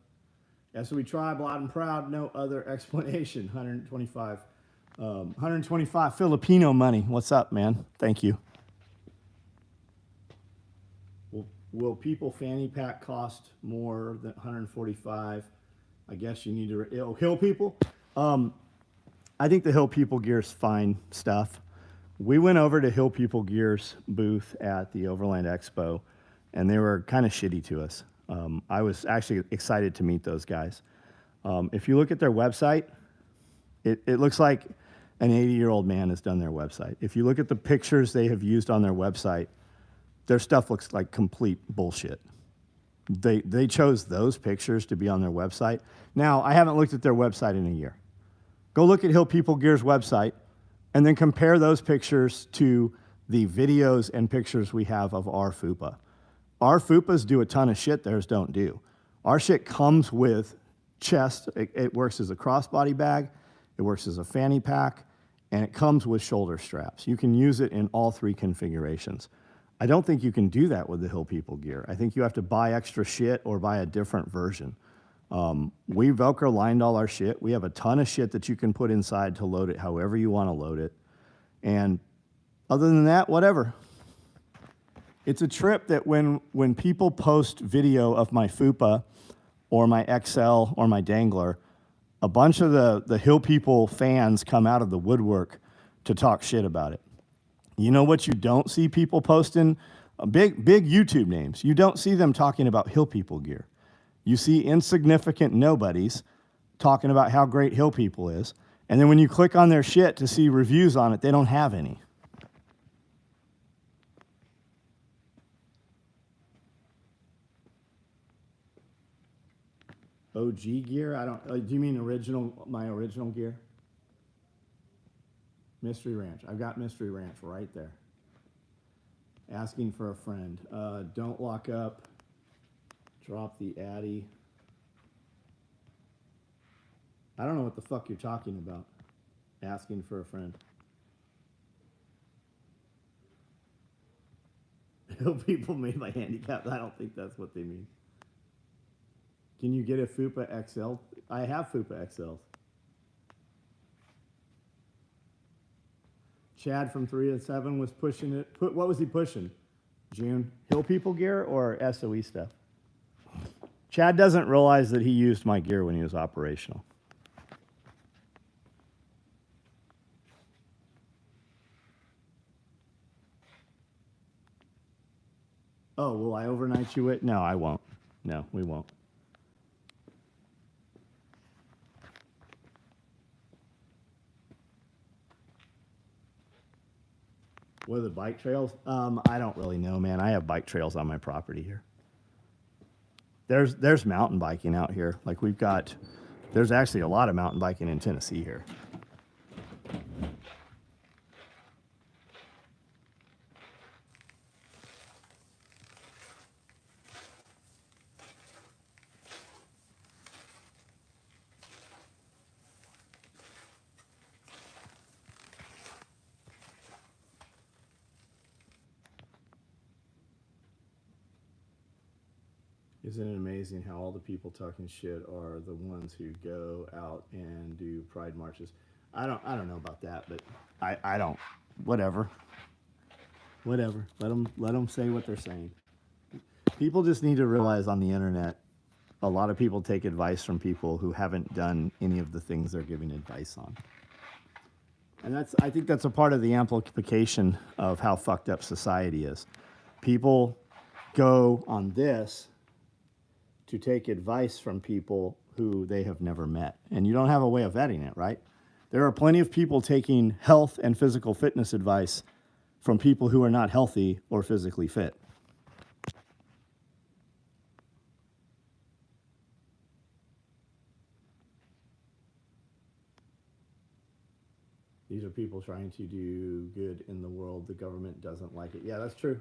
SOE Tribe, loud and proud, no other explanation. 125 Filipino money. What's up, man? Thank you. Will people fanny pack cost more than 145? I guess you need to Hill people. I think the Hill People Gear's fine stuff. We went over to Hill People Gear's booth at the Overland Expo, and they were kind of shitty to us. I was actually excited to meet those guys. If you look at their website, it looks like an 80-year-old man has done their website. If you look at the pictures they have used on their website, their stuff looks like complete bullshit. They chose those pictures to be on their website. Now, I haven't looked at their website in a year. Go look at Hill People Gear's website and then compare those pictures to the videos and pictures we have of our FUPA. Our FUPAs do a ton of shit theirs don't do. Our shit comes with chest. It works as a crossbody bag, it works as a fanny pack, and it comes with shoulder straps. You can use it in all three configurations. I don't think you can do that with the Hill People Gear. I think you have to buy extra shit or buy a different version. We Velcro lined all our shit. We have a ton of shit that you can put inside to load it however you want to load it. And other than that, whatever. It's a trip that when people post video of my FUPA or my XL or my Dangler, a bunch of the Hill People fans come out of the woodwork to talk shit about it. You know what you don't see people posting? Big YouTube names. You don't see them talking about Hill People Gear. You see insignificant nobodies talking about how great Hill People is. And then when you click on their shit to see reviews on it, they don't have any. OG gear? Do you mean my original gear? Mystery Ranch. I've got Mystery Ranch right there. Asking for a friend. Don't lock up. Drop the Addy. I don't know what the fuck you're talking about. Asking for a friend. People made my handicap. I don't think that's what they mean. Can you get a FUPA XL? I have FUPA XLs. Chad from 3 to 7 was pushing it. What was he pushing? June? Hill People Gear or SOE stuff? Chad doesn't realize that he used my gear when he was operational. Oh, will I overnight you it? No, I won't. No, we won't. What are the bike trails? I don't really know, man. I have bike trails on my property here. There's mountain biking out here. Like there's actually a lot of mountain biking in Tennessee here. Isn't it amazing how all the people talking shit are the ones who go out and do pride marches? I don't know about that, but I don't. Whatever. Let them say what they're saying. People just need to realize on the internet, a lot of people take advice from people who haven't done any of the things they're giving advice on. And I think that's a part of the amplification of how fucked up society is. People, go on this to take advice from people who they have never met. And you don't have a way of vetting it, right? There are plenty of people taking health and physical fitness advice from people who are not healthy or physically fit. These are people trying to do good in the world. The government doesn't like it. Yeah, that's true.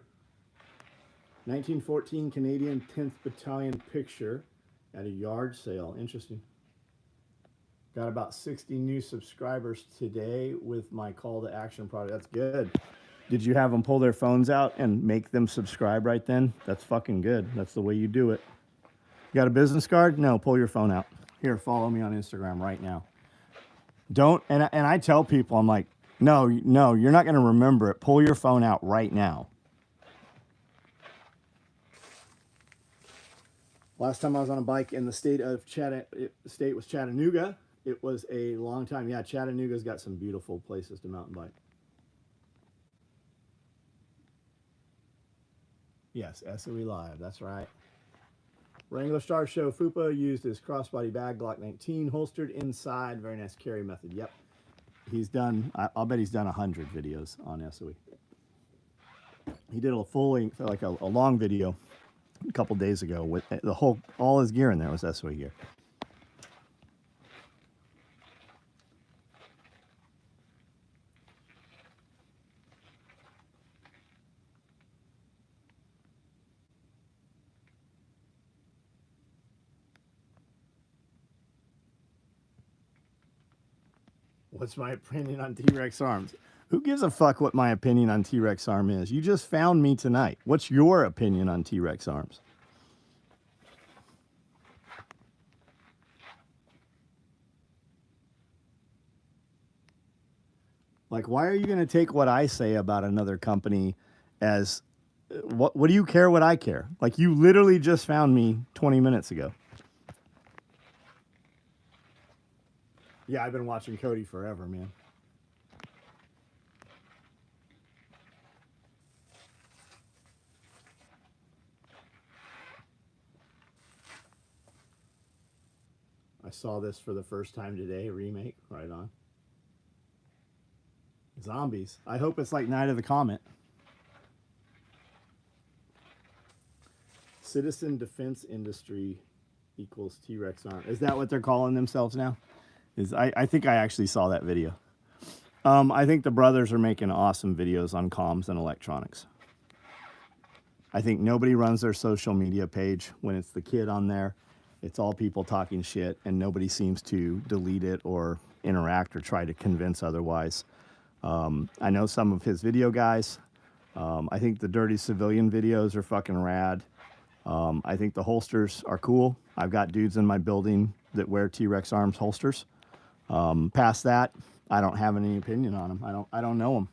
1914 Canadian 10th Battalion picture at a yard sale. Interesting. Got about 60 new subscribers today with my call to action product. That's good. Did you have them pull their phones out and make them subscribe right then? That's fucking good. That's the way you do it. You got a business card? No, pull your phone out. Here, follow me on Instagram right now. Don't, and I tell people, I'm like, no, you're not going to remember it. Pull your phone out right now. Last time I was on a bike in the state of state was Chattanooga. It was a long time. Yeah, Chattanooga's got some beautiful places to mountain bike. Yes, SOE Live, that's right. Wrangler Star Show FUPA used his crossbody bag, Glock 19, holstered inside. Very nice carry method. Yep. He's done, I'll bet he's done 100 videos on SOE. He did a full length, like a long video a couple days ago with the whole, all his gear in there was SOE gear. What's my opinion on T-Rex arms? Who gives a fuck what my opinion on T-Rex arm is? You just found me tonight. What's your opinion on T-Rex arms? Like, why are you going to take what I say about another company as, what do you care what I care? Like, you literally just found me 20 minutes ago. Yeah, I've been watching Cody forever, man. I saw this for the first time today, remake, right on. Zombies. I hope it's like Night of the Comet. Citizen Defense Industry equals T-Rex arm. Is that what they're calling themselves now? I think I actually saw that video. I think the brothers are making awesome videos on comms and electronics. I think nobody runs their social media page when it's the kid on there. It's all people talking shit, and nobody seems to delete it or interact or try to convince otherwise. I know some of his video guys. I think the Dirty Civilian videos are fucking rad. I think the holsters are cool. I've got dudes in my building that wear T-Rex arms holsters. Past that, I don't have any opinion on them. I don't know them.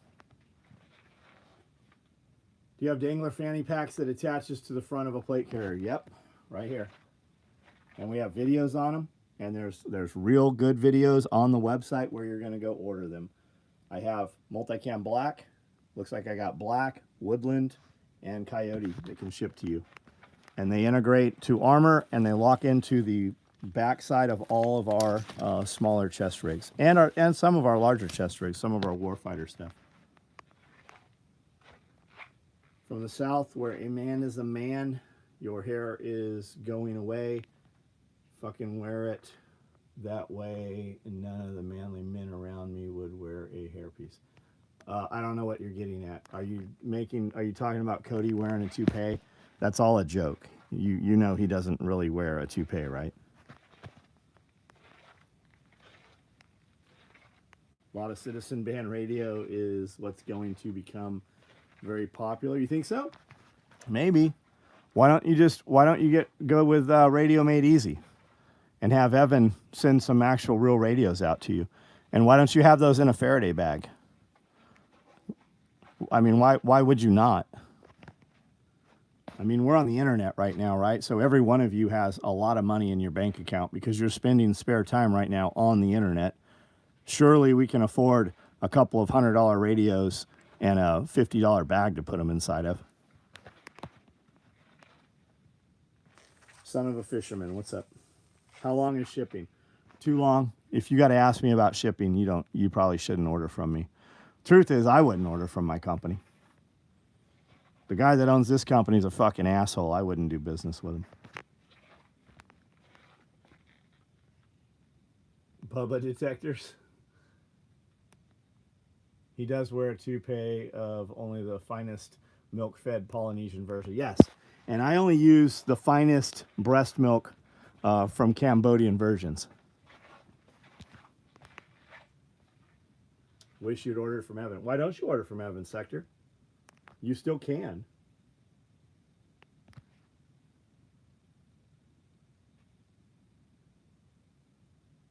Do you have dangler fanny packs that attaches to the front of a plate carrier? Yep, right here. And we have videos on them, and there's real good videos on the website where you're going to go order them. I have multicam black. Looks like I got black, woodland, and coyote that can ship to you. And they integrate to armor, and they lock into the backside of all of our smaller chest rigs and some of our larger chest rigs, some of our warfighter stuff. From the South, where a man is a man, your hair is going away. Fucking wear it that way, and none of the manly men around me would wear a hairpiece. I don't know what you're getting at. Are you talking about Cody wearing a toupee? That's all a joke. You know he doesn't really wear a toupee, right? A lot of citizen band radio is what's going to become very popular. You think so? Maybe. Why don't you go with Radio Made Easy and have Evan send some actual real radios out to you? And why don't you have those in a Faraday bag? I mean, why would you not? I mean, we're on the internet right now, right? So every one of you has a lot of money in your bank account because you're spending spare time right now on the internet. Surely we can afford a couple of $100 radios and a $50 bag to put them inside of. Son of a fisherman, what's up? How long is shipping? Too long. If you got to ask me about shipping, you probably shouldn't order from me. Truth is, I wouldn't order from my company. The guy that owns this company is a fucking asshole. I wouldn't do business with him. Bubba detectors. He does wear a toupee of only the finest milk-fed Polynesian version. Yes, and I only use the finest breast milk from Cambodian versions. Wish you'd ordered from Evan. Why don't you order from Evan, Sector? You still can.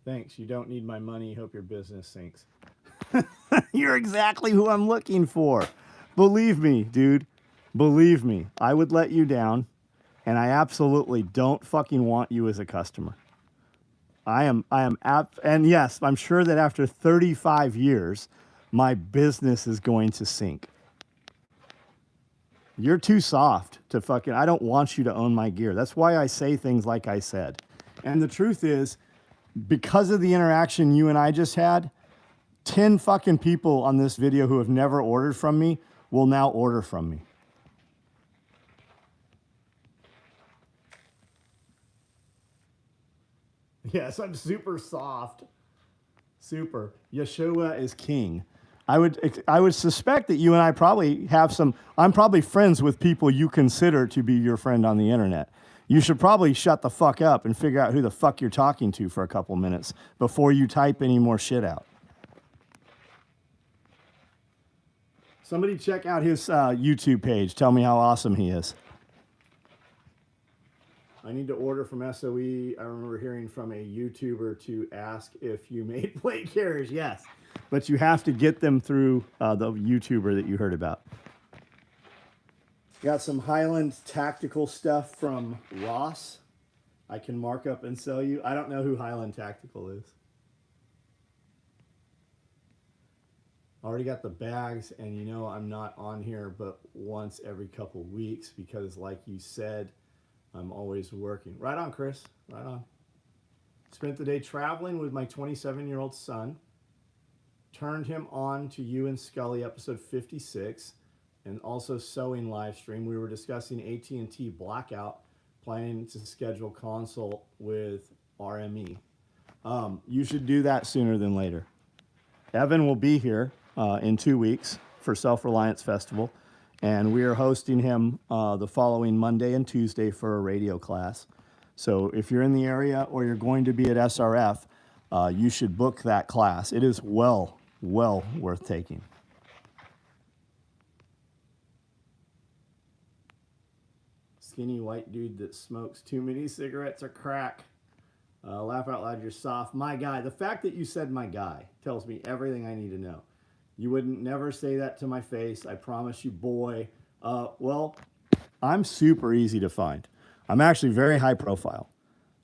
Thanks. You don't need my money. Hope your business sinks. You're exactly who I'm looking for. Believe me, dude. Believe me. I would let you down, and I absolutely don't fucking want you as a customer. And yes, I'm sure that after 35 years, my business is going to sink. You're too soft to fucking, I don't want you to own my gear. That's why I say things like I said. And the truth is, because of the interaction you and I just had, 10 fucking people on this video who have never ordered from me will now order from me. Yes, I'm super soft. Super. Yeshua is king. I would suspect that you and I probably have some, I'm probably friends with people you consider to be your friend on the internet. You should probably shut the fuck up and figure out who the fuck you're talking to for a couple minutes before you type any more shit out. Somebody check out his YouTube page. Tell me how awesome he is. I need to order from SOE. I remember hearing from a YouTuber to ask if you made plate carriers. Yes, but you have to get them through the YouTuber that you heard about. Got some Highland tactical stuff from Ross. I can mark up and sell you. I don't know who Highland Tactical is. Already got the bags, and you know I'm not on here but once every couple weeks because, like you said, I'm always working. Right on, Chris. Right on. Spent the day traveling with my 27-year-old son. Turned him on to You and Scully, episode 56, and also sewing live stream. We were discussing AT&T blackout, planning to schedule consult with RME. You should do that sooner than later. Evan will be here in 2 weeks for Self-Reliance Festival, and we are hosting him the following Monday and Tuesday for a radio class. So if you're in the area or you're going to be at SRF, you should book that class. It is well worth taking. Skinny white dude that smokes too many cigarettes or crack. Laugh out loud, you're soft. My guy. The fact that you said my guy tells me everything I need to know. You wouldn't never say that to my face. I promise you, boy. Well, I'm super easy to find. I'm actually very high profile.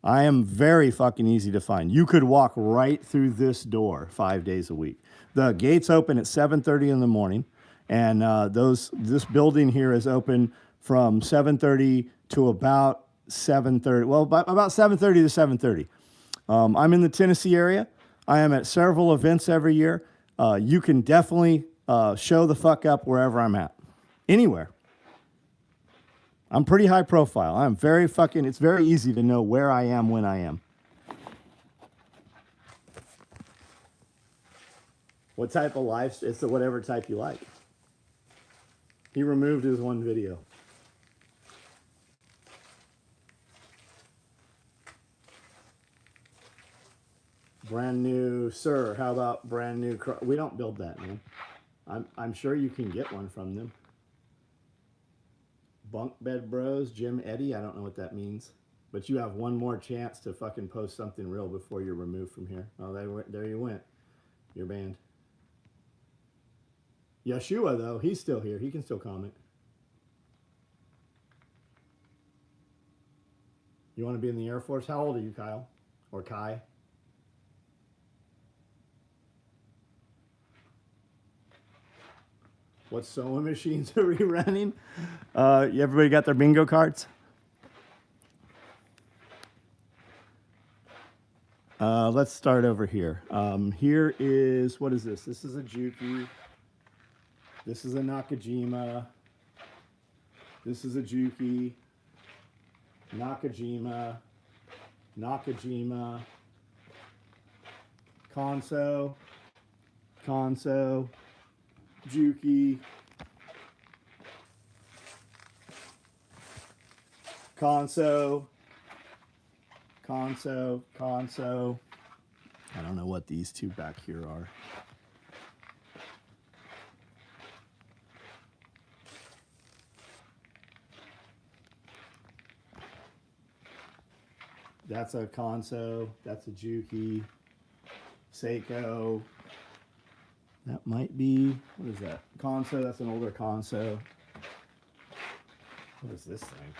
I am very fucking easy to find. You could walk right through this door 5 days a week. The gates open at 7:30 in the morning, and this building here is open from 7:30 to about 7:30. Well, about 7:30 to 7:30. I'm in the Tennessee area. I am at several events every year. You can definitely show the fuck up wherever I'm at. Anywhere. I'm pretty high profile. I'm very fucking, it's very easy to know where I am when I am. What type of life? It's whatever type you like. He removed his one video. Brand new, sir. How about brand new? We don't build that, man. I'm sure you can get one from them. Bunk bed bros, Jim Eddy. I don't know what that means, but you have one more chance to fucking post something real before you're removed from here. Oh, there you went. You're banned. Yeshua, though, he's still here. He can still comment. You want to be in the Air Force? How old are you, Kyle? Or Kai? What sewing machines are we running? Everybody got their bingo cards? Let's start over here. Here is, what is this? This is a Juki. This is a Nakajima. This is a Juki. Nakajima. Nakajima. Konso. Konso. Juki. Konso. Konso. Konso. I don't know what these two back here are. That's a Konso. That's a Juki. Seiko. That might be, what is that? Konso, that's an older Konso. What is this thing?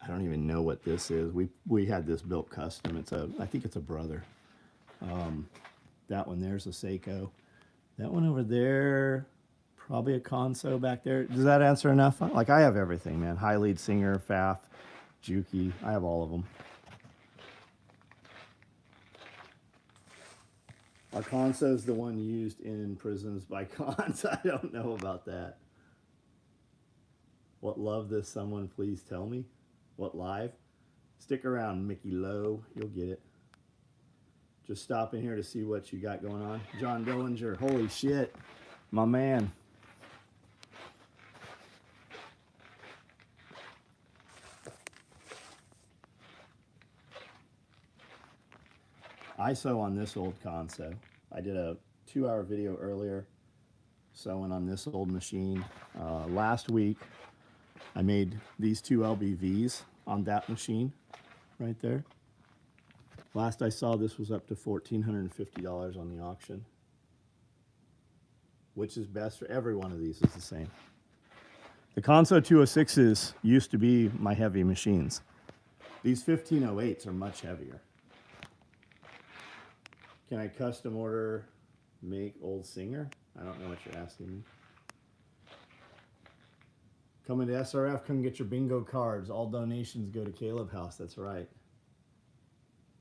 I don't even know what this is. We had this built custom. I think it's a brother. That one there's a Seiko. That one over there, probably a Konso back there. Does that answer enough? Like, I have everything, man. High lead singer, Pfaff, Juki. I have all of them. Our Konso is the one used in prisons by cons. I don't know about that. What love does someone please tell me? What live? Stick around, Mickey Lowe. You'll get it. Just stop in here to see what you got going on. John Dillinger. Holy shit. My man. I sew on this old Konso. I did a 2-hour video earlier sewing on this old machine. Last week, I made these 2 LBVs on that machine right there. Last I saw, this was up to $1,450 on the auction. Which is best for every one of these is the same. The Konso 206s used to be my heavy machines. These 1508s are much heavier. Can I custom order, make old Singer? I don't know what you're asking me. Coming to SRF, come get your bingo cards. All donations go to Caleb House. That's right.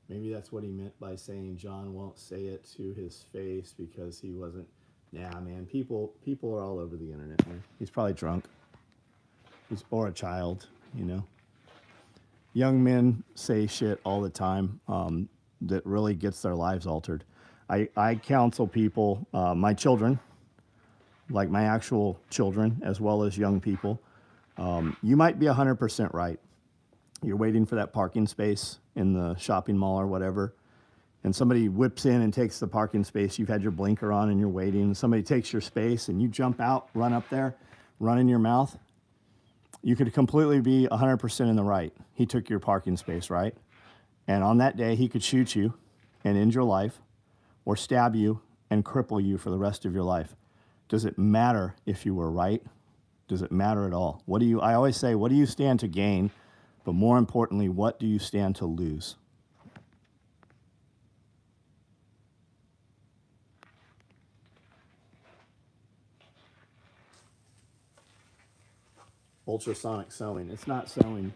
Maybe that's what he meant by saying John won't say it to his face because he wasn't. Nah, man, people are all over the internet, man. He's probably drunk. Or a child, you know. Young men say shit all the time that really gets their lives altered. I counsel people, my children, like my actual children, as well as young people. You might be 100% right. You're waiting for that parking space in the shopping mall or whatever, and somebody whips in and takes the parking space. You've had your blinker on and you're waiting, and somebody takes your space and you jump out, run up there, run in your mouth. You could completely be 100% in the right. He took your parking space, right? And on that day, he could shoot you and end your life, or stab you and cripple you for the rest of your life. Does it matter if you were right? Does it matter at all? I always say, what do you stand to gain? But more importantly, what do you stand to lose? Ultrasonic sewing. It's not sewing.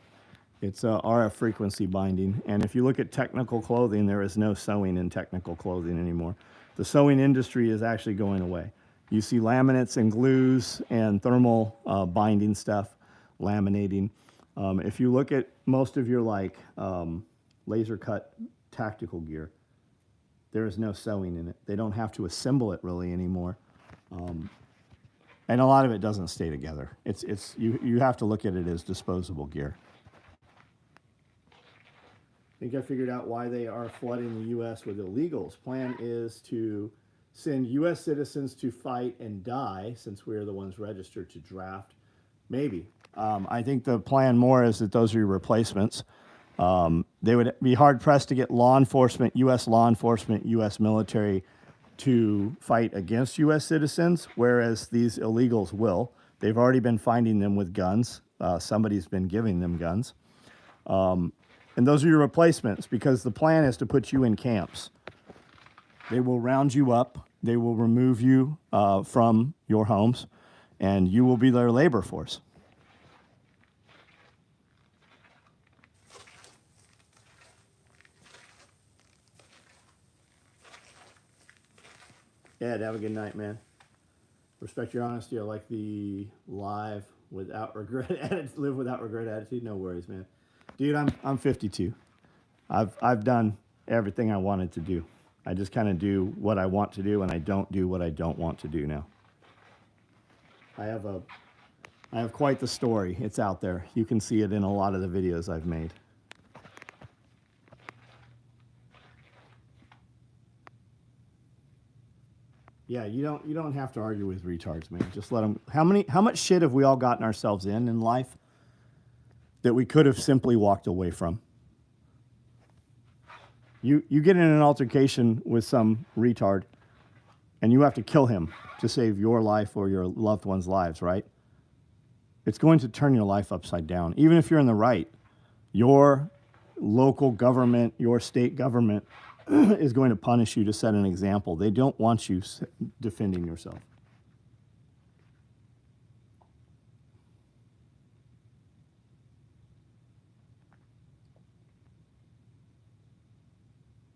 It's RF frequency binding. And if you look at technical clothing, there is no sewing in technical clothing anymore. The sewing industry is actually going away. You see laminates and glues and thermal binding stuff, laminating. If you look at most of your laser cut tactical gear, there is no sewing in it. They don't have to assemble it really anymore. And a lot of it doesn't stay together. You have to look at it as disposable gear. I think I figured out why they are flooding the U.S. with illegals. Plan is to send U.S. citizens to fight and die, since we're the ones registered to draft. Maybe. I think the plan more is that those are your replacements. They would be hard-pressed to get law enforcement, U.S. military, to fight against U.S. citizens, whereas these illegals will. They've already been finding them with guns. Somebody's been giving them guns. And those are your replacements, because the plan is to put you in camps. They will round you up. They will remove you from your homes, and you will be their labor force. Ed, have a good night, man. Respect your honesty. I like the live without regret attitude, live without regret attitude. No worries, man. Dude, I'm 52. I've done everything I wanted to do. I just kind of do what I want to do, and I don't do what I don't want to do now. I have quite the story. It's out there. You can see it in a lot of the videos I've made. Yeah, you don't have to argue with retards, man. Just let them. How much shit have we all gotten ourselves in life that we could have simply walked away from? You get in an altercation with some retard, and you have to kill him to save your life or your loved one's lives, right? It's going to turn your life upside down. Even if you're in the right, your local government, your state government is going to punish you to set an example. They don't want you defending yourself.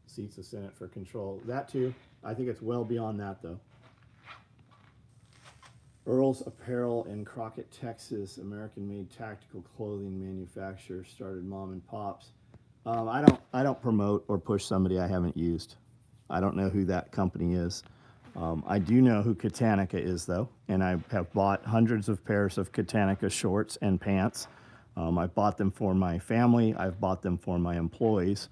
Seats the Senate for control. That too. I think it's well beyond that, though. Earl's Apparel in Crockett, Texas, American-made tactical clothing manufacturer, started mom and pops. I don't promote or push somebody I haven't used. I don't know who that company is. I do know who Katanica is, though, and I have bought hundreds of pairs of Katanica shorts and pants. I've bought them for my family. I've bought them for my employees.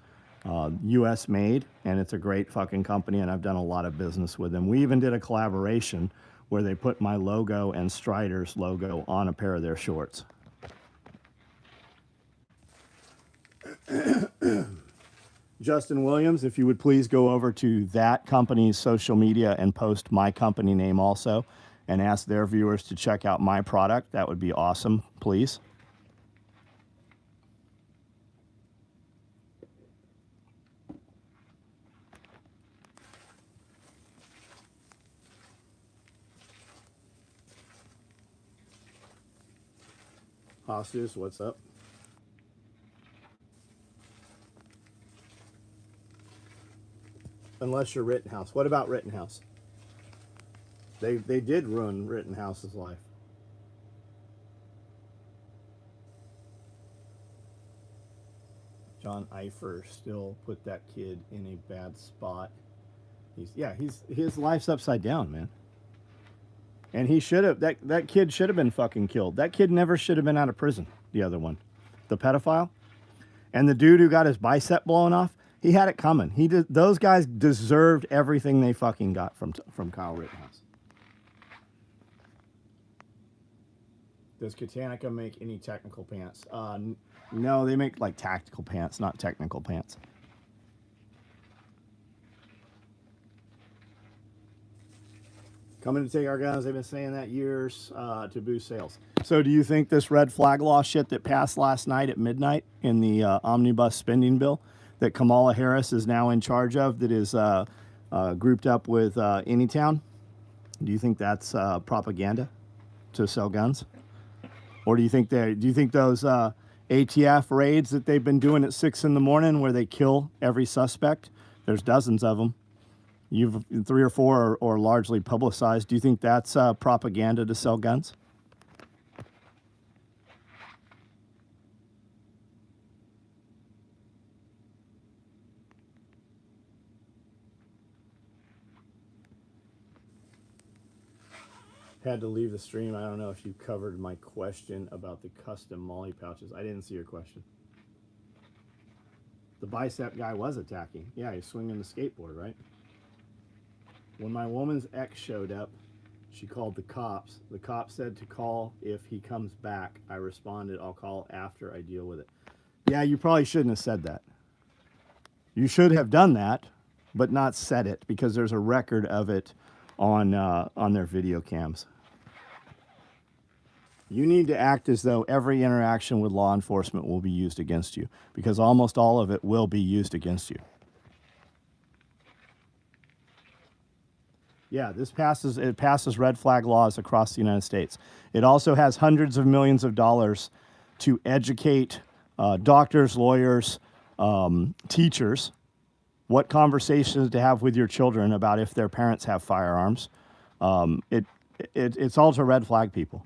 U.S. made, and it's a great fucking company, and I've done a lot of business with them. We even did a collaboration where they put my logo and Strider's logo on a pair of their shorts. Justin Williams, if you would please go over to that company's social media and post my company name also and ask their viewers to check out my product, that would be awesome, please. Hostas, what's up? Unless you're Rittenhouse. What about Rittenhouse? They did ruin Rittenhouse's life. John Eifer still put that kid in a bad spot. His life's upside down, man. And he should have, that kid should have been fucking killed. That kid never should have been out of prison, the other one. The pedophile. And the dude who got his bicep blown off, he had it coming. Those guys deserved everything they fucking got from Kyle Rittenhouse. Does Katanica make any technical pants? No, they make like tactical pants, not technical pants. Coming to take our guns. They've been saying that years to boost sales. So do you think this red flag law shit that passed last night at midnight in the omnibus spending bill that Kamala Harris is now in charge of, that is grouped up with Anytown, do you think that's propaganda to sell guns? Or do you think those ATF raids that they've been doing at 6 in the morning where they kill every suspect, there's dozens of them, you've 3 or 4 are largely publicized. Do you think that's propaganda to sell guns? Had to leave the stream. I don't know if you covered my question about the custom Molly pouches. I didn't see your question. The bicep guy was attacking. Yeah, he's swinging the skateboard, right? When my woman's ex showed up, she called the cops. The cop said to call if he comes back. I responded, I'll call after I deal with it. Yeah, you probably shouldn't have said that. You should have done that, but not said it, because there's a record of it on their video cams. You need to act as though every interaction with law enforcement will be used against you, because almost all of it will be used against you. Yeah, it passes red flag laws across the United States. It also has hundreds of millions of dollars to educate doctors, lawyers, teachers what conversations to have with your children about if their parents have firearms. It's all to red flag people.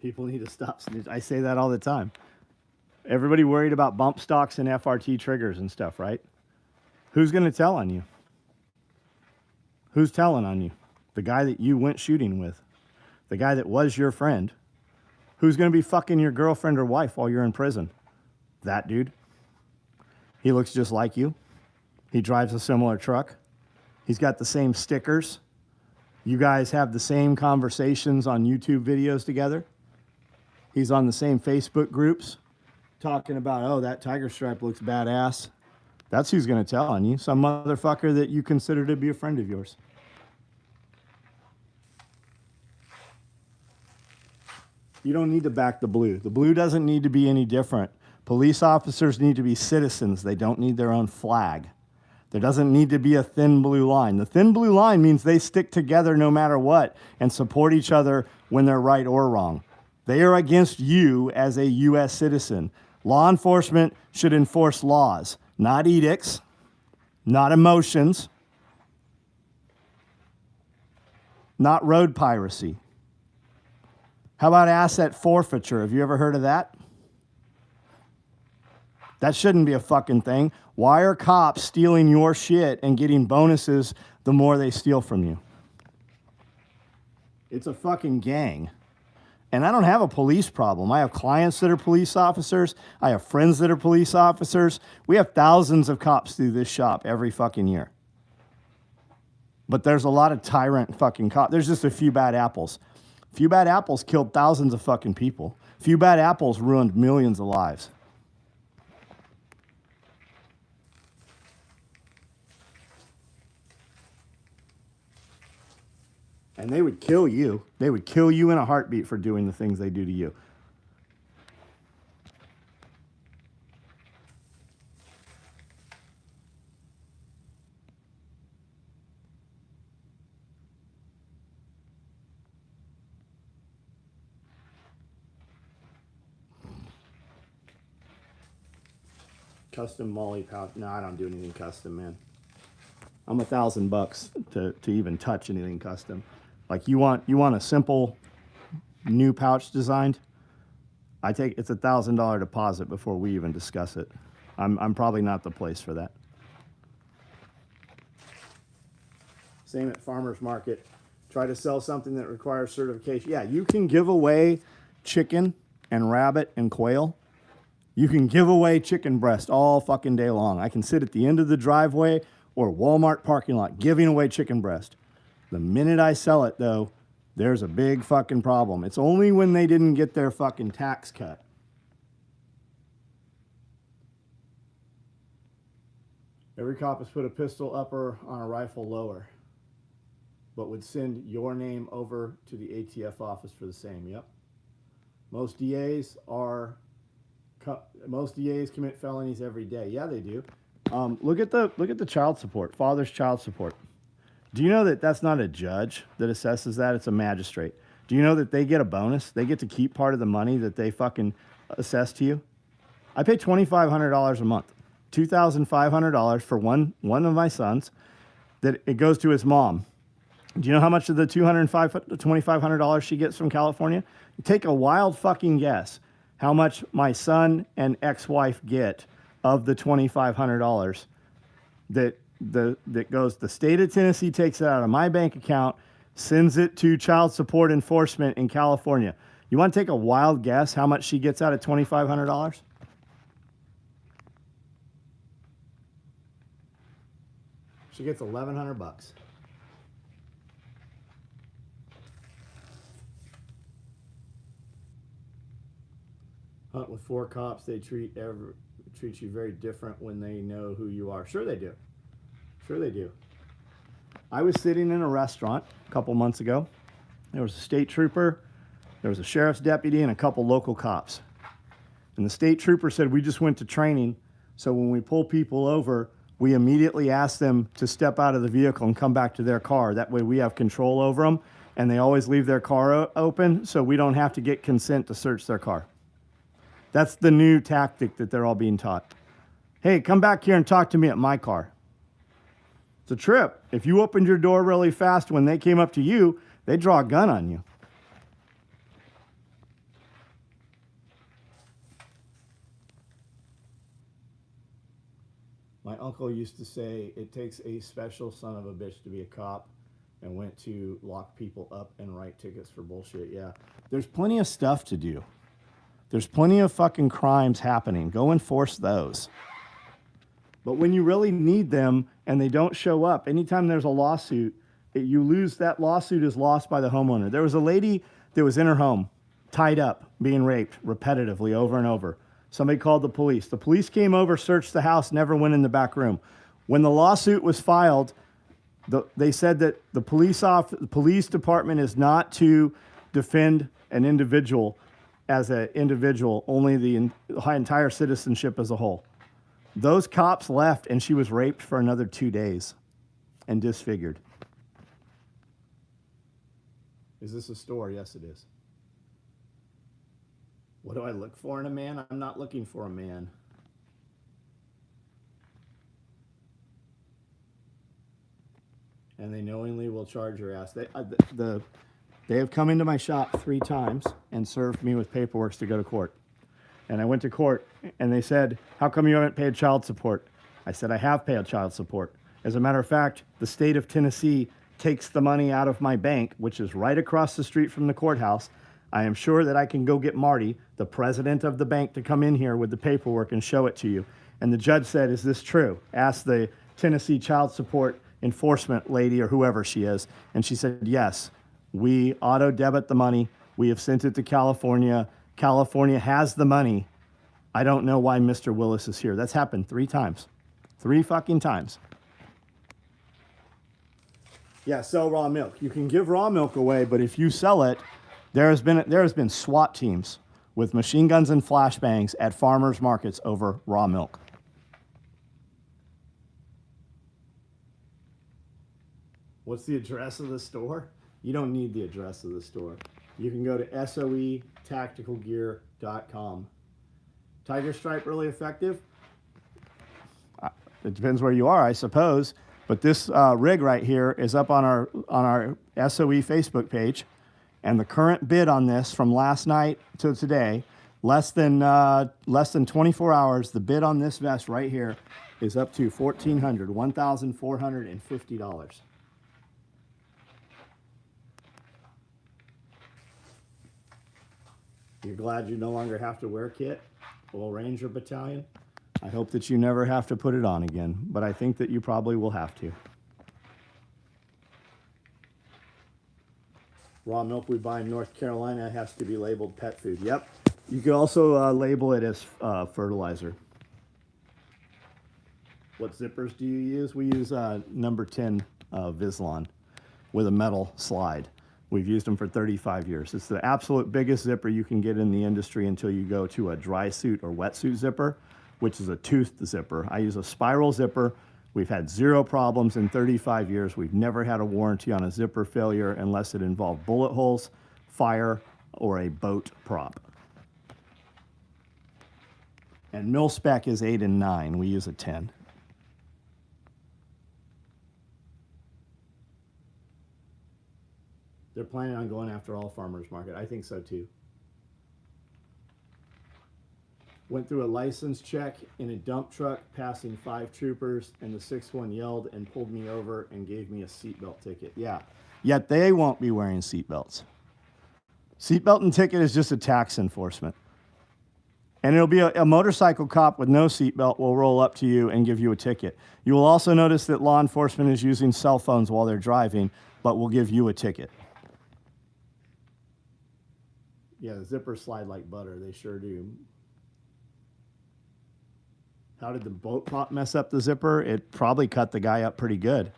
People need to stop. I say that all the time. Everybody worried about bump stocks and FRT triggers and stuff, right? Who's going to tell on you? Who's telling on you? The guy that you went shooting with, the guy that was your friend. Who's going to be fucking your girlfriend or wife while you're in prison? That dude. He looks just like you. He drives a similar truck. He's got the same stickers. You guys have the same conversations on YouTube videos together. He's on the same Facebook groups talking about, oh, that tiger stripe looks badass. That's who's going to tell on you. Some motherfucker that you consider to be a friend of yours. You don't need to back the blue. The blue doesn't need to be any different. Police officers need to be citizens. They don't need their own flag. There doesn't need to be a thin blue line. The thin blue line means they stick together no matter what and support each other when they're right or wrong. They are against you as a U.S. citizen. Law enforcement should enforce laws, not edicts, not emotions, not road piracy. How about asset forfeiture? Have you ever heard of that? That shouldn't be a fucking thing. Why are cops stealing your shit and getting bonuses the more they steal from you? It's a fucking gang. And I don't have a police problem. I have clients that are police officers. I have friends that are police officers. We have thousands of cops through this shop every fucking year. But there's a lot of tyrant fucking cops. There's just a few bad apples. A few bad apples killed thousands of fucking people. A few bad apples ruined millions of lives. And they would kill you. They would kill you in a heartbeat for doing the things they do to you. Custom Molly pouch. No, I don't do anything custom, man. I'm $1,000 to even touch anything custom. Like you want a simple new pouch designed. It's $1,000 deposit before we even discuss it. I'm probably not the place for that. Same at farmers market. Try to sell something that requires certification. Yeah, you can give away chicken and rabbit and quail. You can give away chicken breast all fucking day long. I can sit at the end of the driveway or Walmart parking lot giving away chicken breast. The minute I sell it, though, there's a big fucking problem. It's only when they didn't get their fucking tax cut. Every cop has put a pistol upper on a rifle lower, but would send your name over to the ATF office for the same. Yep. Most DAs commit felonies every day. Yeah, they do. Look at the child support, father's child support. Do you know that that's not a judge that assesses that? It's a magistrate. Do you know that they get a bonus? They get to keep part of the money that they fucking assess to you. I pay $2,500 a month, $2,500 for one of my sons. That it goes to his mom. Do you know how much of the $2,500 she gets from California? Take a wild fucking guess how much my son and ex-wife get of the $2,500 that goes. The state of Tennessee takes it out of my bank account, sends it to child support enforcement in California. You want to take a wild guess how much she gets out of $2,500? She gets $1,100. Hunt with 4 cops. They treat you very different when they know who you are. Sure they do. Sure they do. I was sitting in a restaurant a couple months ago. There was a state trooper, there was a sheriff's deputy, and a couple local cops. And the state trooper said, we just went to training, so when we pull people over, we immediately ask them to step out of the vehicle and come back to their car. That way we have control over them, and they always leave their car open, so we don't have to get consent to search their car. That's the new tactic that they're all being taught. Hey, come back here and talk to me at my car. It's a trip. If you opened your door really fast when they came up to you, they draw a gun on you. My uncle used to say it takes a special son of a bitch to be a cop, and went to lock people up and write tickets for bullshit. Yeah. There's plenty of stuff to do. There's plenty of fucking crimes happening. Go enforce those. But when you really need them and they don't show up, anytime there's a lawsuit, you lose. That lawsuit is lost by the homeowner. There was a lady that was in her home, tied up, being raped repetitively over and over. Somebody called the police. The police came over, searched the house, never went in the back room. When the lawsuit was filed, they said that the police department is not to defend an individual as an individual, only the entire citizenship as a whole. Those cops left, and she was raped for another 2 days and disfigured. Is this a store? Yes, it is. What do I look for in a man? I'm not looking for a man. And they knowingly will charge your ass. They have come into my shop 3 times and served me with paperwork to go to court. And I went to court, and they said, how come you haven't paid child support? I said, I have paid child support. As a matter of fact, the state of Tennessee takes the money out of my bank, which is right across the street from the courthouse. I am sure that I can go get Marty, the president of the bank, to come in here with the paperwork and show it to you. And the judge said, is this true? Ask the Tennessee child support enforcement lady or whoever she is. And she said, yes, we auto debit the money. We have sent it to California. California has the money. I don't know why Mr. Willis is here. That's happened 3 times. 3 fucking times. Yeah, sell raw milk. You can give raw milk away, but if you sell it, there has been SWAT teams with machine guns and flashbangs at farmers markets over raw milk. What's the address of the store? You don't need the address of the store. You can go to SOEtacticalgear.com. Tiger Stripe really effective? It depends where you are, I suppose. But this rig right here is up on our SOE Facebook page, and the current bid on this from last night to today, less than 24 hours. The bid on this vest right here is up to $1,450. You're glad you no longer have to wear kit, Oil Ranger Battalion? I hope that you never have to put it on again, but I think that you probably will have to. Raw milk we buy in North Carolina has to be labeled pet food. Yep. You can also label it as fertilizer. What zippers do you use? We use number 10 Vislon with a metal slide. We've used them for 35 years. It's the absolute biggest zipper you can get in the industry until you go to a dry suit or wetsuit zipper, which is a toothed zipper. I use a spiral zipper. We've had 0 problems in 35 years. We've never had a warranty on a zipper failure unless it involved bullet holes, fire, or a boat prop. And mil spec is 8 and 9. We use a 10. They're planning on going after all farmers market. I think so too. Went through a license check in a dump truck, passing 5 troopers, and the 6th one yelled and pulled me over and gave me a seatbelt ticket. Yeah, yet they won't be wearing seatbelts. Seatbelt and ticket is just a tax enforcement. And it'll be a motorcycle cop with no seatbelt will roll up to you and give you a ticket. You will also notice that law enforcement is using cell phones while they're driving, but will give you a ticket. Yeah, the zippers slide like butter. They sure do. How did the boat prop mess up the zipper? It probably cut the guy up pretty good.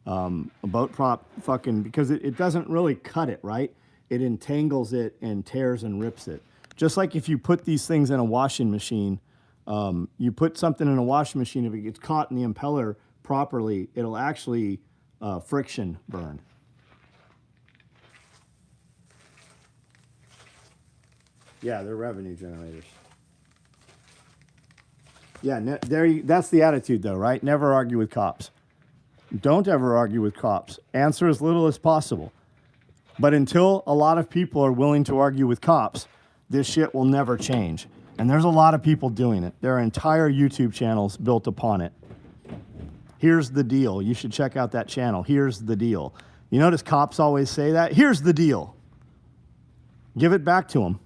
A boat prop fucking, because it doesn't really cut it, right? It entangles it and tears and rips it. Just like if you put these things in a washing machine, you put something in a washing machine, if it gets caught in the impeller properly, it'll actually friction burn. Yeah, they're revenue generators. Yeah, that's the attitude, though, right? Never argue with cops. Don't ever argue with cops. Answer as little as possible. But until a lot of people are willing to argue with cops, this shit will never change. And there's a lot of people doing it. There are entire YouTube channels built upon it. Here's the deal. You should check out that channel. Here's the deal. You notice cops always say that? Here's the deal. Give it back to them.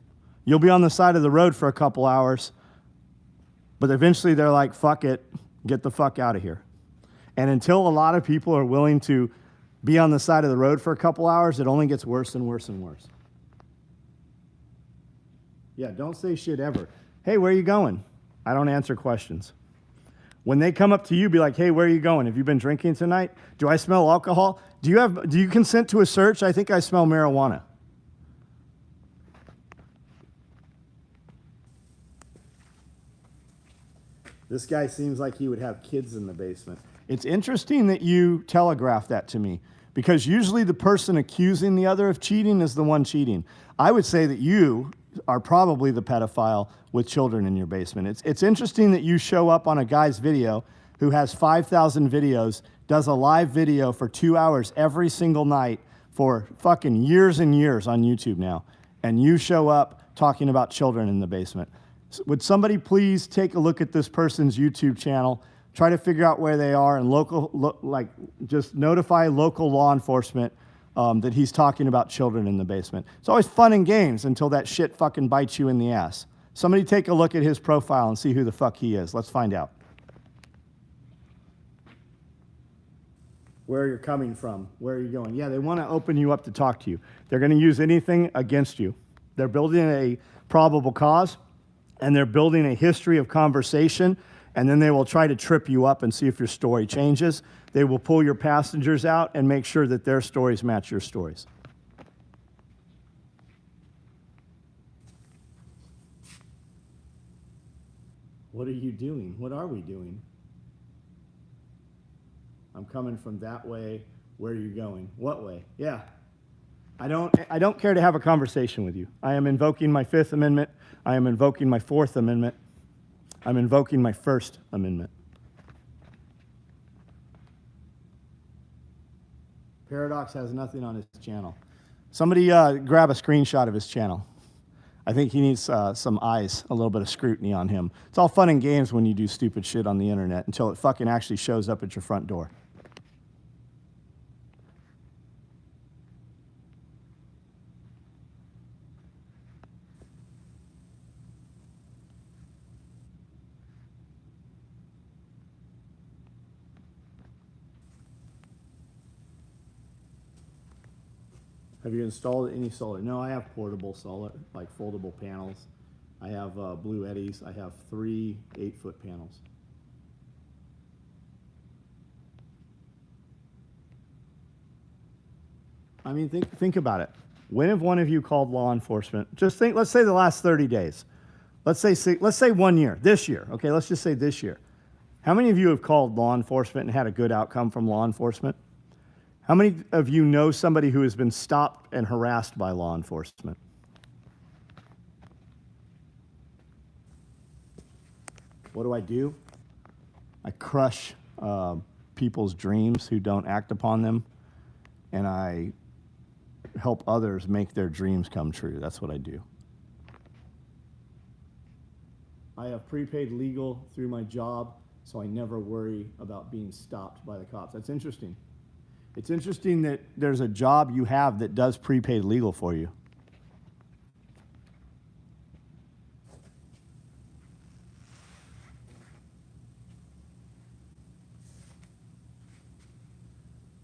You'll be on the side of the road for a couple hours, but eventually they're like, fuck it, get the fuck out of here. And until a lot of people are willing to be on the side of the road for a couple hours, it only gets worse and worse and worse. Yeah, don't say shit ever. Hey, where are you going? I don't answer questions. When they come up to you, be like, hey, where are you going? Have you been drinking tonight? Do I smell alcohol? Do you consent to a search? I think I smell marijuana. This guy seems like he would have kids in the basement. It's interesting that you telegraph that to me, because usually the person accusing the other of cheating is the one cheating. I would say that you are probably the pedophile with children in your basement. It's interesting that you show up on a guy's video who has 5,000 videos, does a live video for 2 hours every single night for fucking years and years on YouTube now, and you show up talking about children in the basement. Would somebody please take a look at this person's YouTube channel, try to figure out where they are, and just notify local law enforcement that he's talking about children in the basement. It's always fun and games until that shit fucking bites you in the ass. Somebody take a look at his profile and see who the fuck he is. Let's find out. Where you're coming from, where are you going? Yeah, they want to open you up to talk to you. They're going to use anything against you. They're building a probable cause, and they're building a history of conversation, and then they will try to trip you up and see if your story changes. They will pull your passengers out and make sure that their stories match your stories. What are you doing? What are we doing? I'm coming from that way. Where are you going? What way? Yeah. I don't care to have a conversation with you. I am invoking my Fifth Amendment. I am invoking my Fourth Amendment. I'm invoking my First Amendment. Paradox has nothing on his channel. Somebody grab a screenshot of his channel. I think he needs some eyes, a little bit of scrutiny on him. It's all fun and games when you do stupid shit on the internet until it fucking actually shows up at your front door. Have you installed any solar? No, I have portable solar, like foldable panels. I have Blue Eddies. I have 3 8-foot panels. I mean, think about it. When have one of you called law enforcement? Just think, let's say the last 30 days. Let's say 1 year, this year. Okay, let's just say this year. How many of you have called law enforcement and had a good outcome from law enforcement? How many of you know somebody who has been stopped and harassed by law enforcement? What do? I crush people's dreams who don't act upon them, and I help others make their dreams come true. That's what I do. I have prepaid legal through my job, so I never worry about being stopped by the cops. That's interesting. It's interesting that there's a job you have that does prepaid legal for you.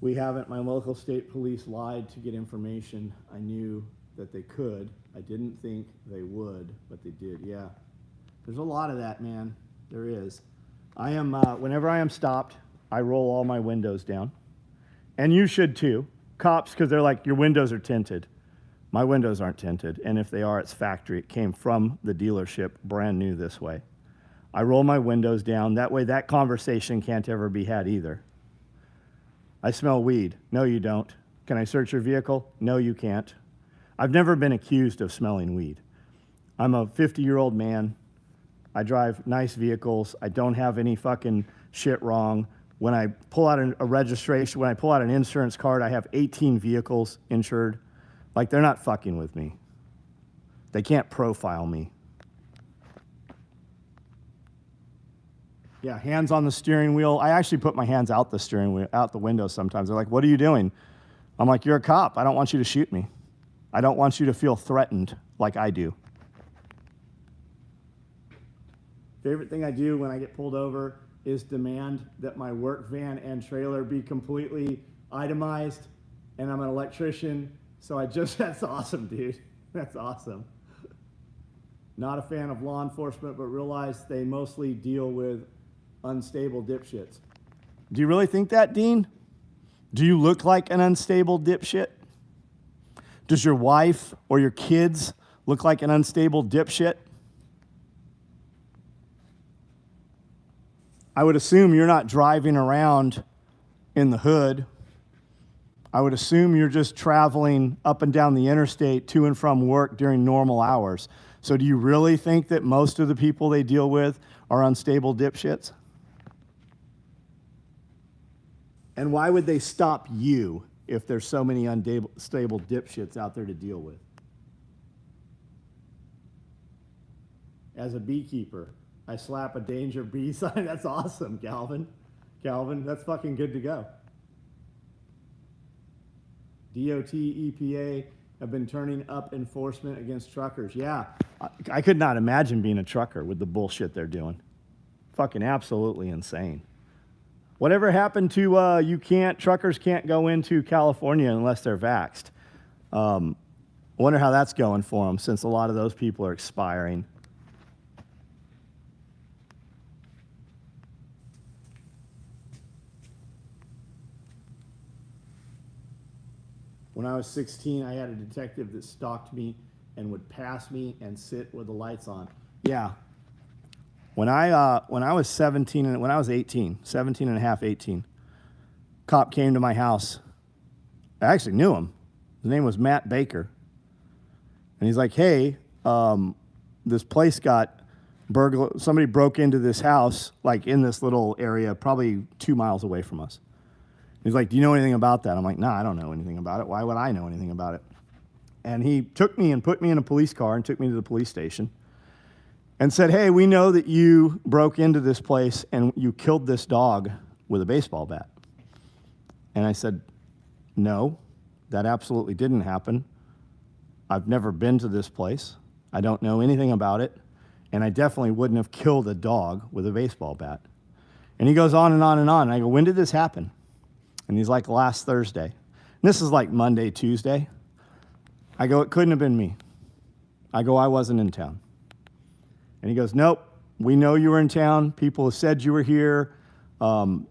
We haven't. My local state police lied to get information. I knew that they could. I didn't think they would, but they did. Yeah. There's a lot of that, man. There is. I am, whenever I am stopped, I roll all my windows down. And you should too. Cops, because they're like, your windows are tinted. My windows aren't tinted, and if they are, it's factory. It came from the dealership, brand new this way. I roll my windows down. That way that conversation can't ever be had either. I smell weed. No, you don't. Can I search your vehicle? No, you can't. I've never been accused of smelling weed. I'm a 50-year-old man. I drive nice vehicles. I don't have any fucking shit wrong. When I pull out a registration, when I pull out an insurance card, I have 18 vehicles insured. Like, they're not fucking with me. They can't profile me. Yeah, hands on the steering wheel. I actually put my hands out the steering wheel, out the window sometimes. They're like, what are you doing? I'm like, you're a cop. I don't want you to shoot me. I don't want you to feel threatened like I do. Favorite thing I do when I get pulled over is demand that my work van and trailer be completely itemized, and I'm an electrician, so that's awesome, dude. That's awesome. Not a fan of law enforcement, but realize they mostly deal with unstable dipshits. Do you really think that, Dean? Do you look like an unstable dipshit? Does your wife or your kids look like an unstable dipshit? I would assume you're not driving around in the hood. I would assume you're just traveling up and down the interstate to and from work during normal hours. So do you really think that most of the people they deal with are unstable dipshits? And why would they stop you if there's so many unstable dipshits out there to deal with? As a beekeeper, I slap a danger bee sign. That's awesome, Calvin. Calvin, that's fucking good to go. DOT, EPA have been turning up enforcement against truckers. Yeah, I could not imagine being a trucker with the bullshit they're doing. Fucking absolutely insane. Whatever happened to truckers can't go into California unless they're vaxxed? I wonder how that's going for them, since a lot of those people are expiring. When I was 16, I had a detective that stalked me and would pass me and sit with the lights on. Yeah. When I was 17 and when I was 18, 17 and a half, 18, cop came to my house. I actually knew him. His name was Matt Baker. And he's like, hey, this place got burgled. Somebody broke into this house, like in this little area, probably 2 miles away from us. He's like, do you know anything about that? I'm like, nah, I don't know anything about it. Why would I know anything about it? And he took me and put me in a police car and took me to the police station and said, hey, we know that you broke into this place and you killed this dog with a baseball bat. And I said, no, that absolutely didn't happen. I've never been to this place. I don't know anything about it. And I definitely wouldn't have killed a dog with a baseball bat. And he goes on and on and on. And I go, when did this happen? And he's like, last Thursday. And this is like Monday, Tuesday. I go, it couldn't have been me. I go, I wasn't in town. And he goes, nope, we know you were in town. People have said you were here.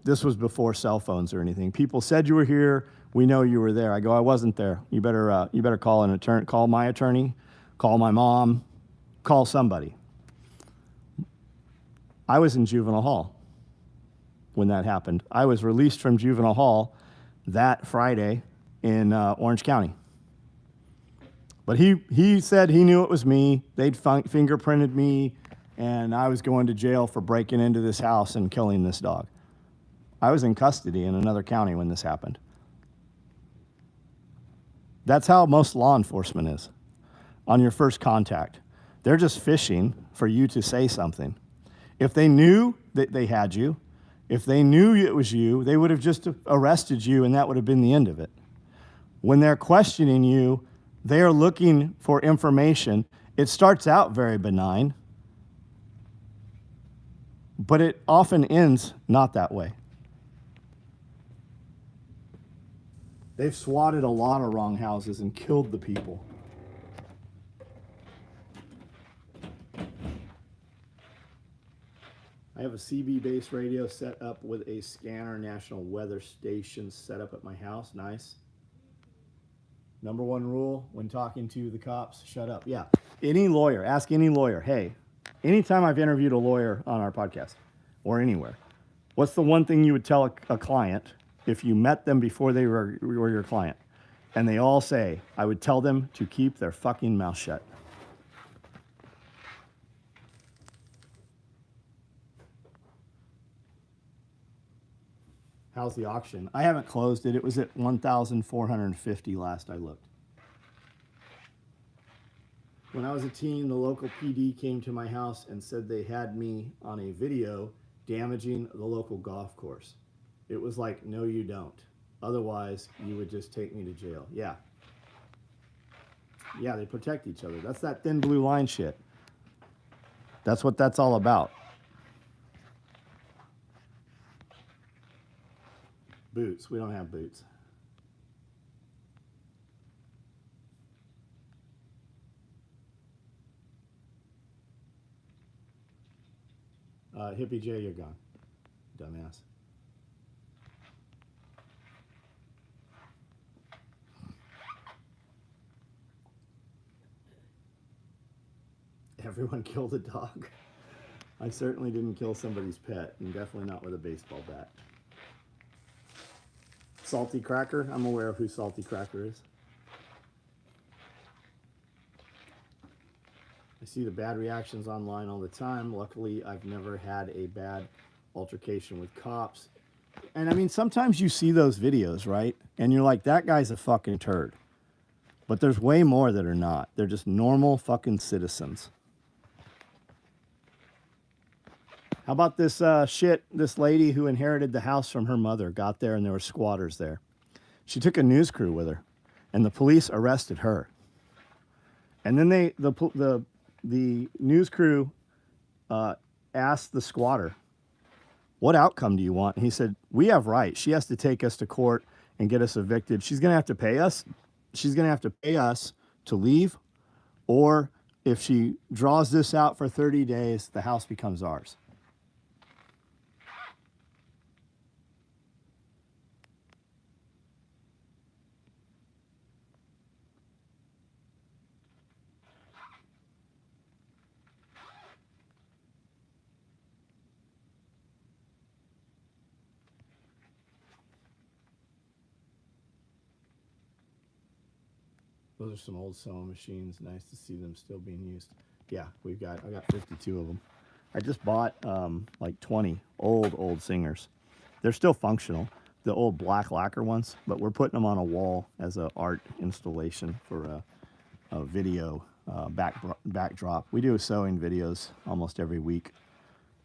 This was before cell phones or anything. People said you were here. We know you were there. I go, I wasn't there. You better call an attorney, call my attorney, call my mom, call somebody. I was in juvenile hall when that happened. I was released from juvenile hall that Friday in Orange County. But he said he knew it was me. They'd fingerprinted me, and I was going to jail for breaking into this house and killing this dog. I was in custody in another county when this happened. That's how most law enforcement is on your first contact. They're just fishing for you to say something. If they knew that they had you, if they knew it was you, they would have just arrested you, and that would have been the end of it. When they're questioning you, they are looking for information. It starts out very benign, but it often ends not that way. They've swatted a lot of wrong houses and killed the people. I have a CB-based radio set up with a scanner national weather station set up at my house. Nice. Number one rule when talking to the cops, shut up. Yeah. Any lawyer, ask any lawyer, hey, anytime I've interviewed a lawyer on our podcast or anywhere, what's the one thing you would tell a client if you met them before they were your client? And they all say, I would tell them to keep their fucking mouth shut. how's the auction? I haven't closed it. It was at 1,450 last I looked. When I was a teen, the local PD came to my house and said they had me on a video damaging the local golf course. It was like, no, you don't. Otherwise, you would just take me to jail. Yeah. Yeah, they protect each other. That's that thin blue line shit. That's what that's all about. Boots. We don't have boots. Hippie J, you're gone. Dumbass. Everyone killed a dog. I certainly didn't kill somebody's pet, and definitely not with a baseball bat. Salty Cracker. I'm aware of who Salty Cracker is. I see the bad reactions online all the time. Luckily, I've never had a bad altercation with cops. And I mean, sometimes you see those videos, right? And you're like, that guy's a fucking turd. But there's way more that are not. They're just normal fucking citizens. How about this this lady who inherited the house from her mother, got there and there were squatters there. She took a news crew with her, and the police arrested her. And then the news crew asked the squatter, what outcome do you want? And he said, we have rights. She has to take us to court and get us evicted. She's going to have to pay us. She's going to have to pay us to leave, or if she draws this out for 30 days, the house becomes ours. Those are some old sewing machines. Nice to see them still being used. Yeah, I got 52 of them. I just bought like 20 old Singers. They're still functional, the old black lacquer ones, but we're putting them on a wall as an art installation for a video backdrop. We do sewing videos almost every week,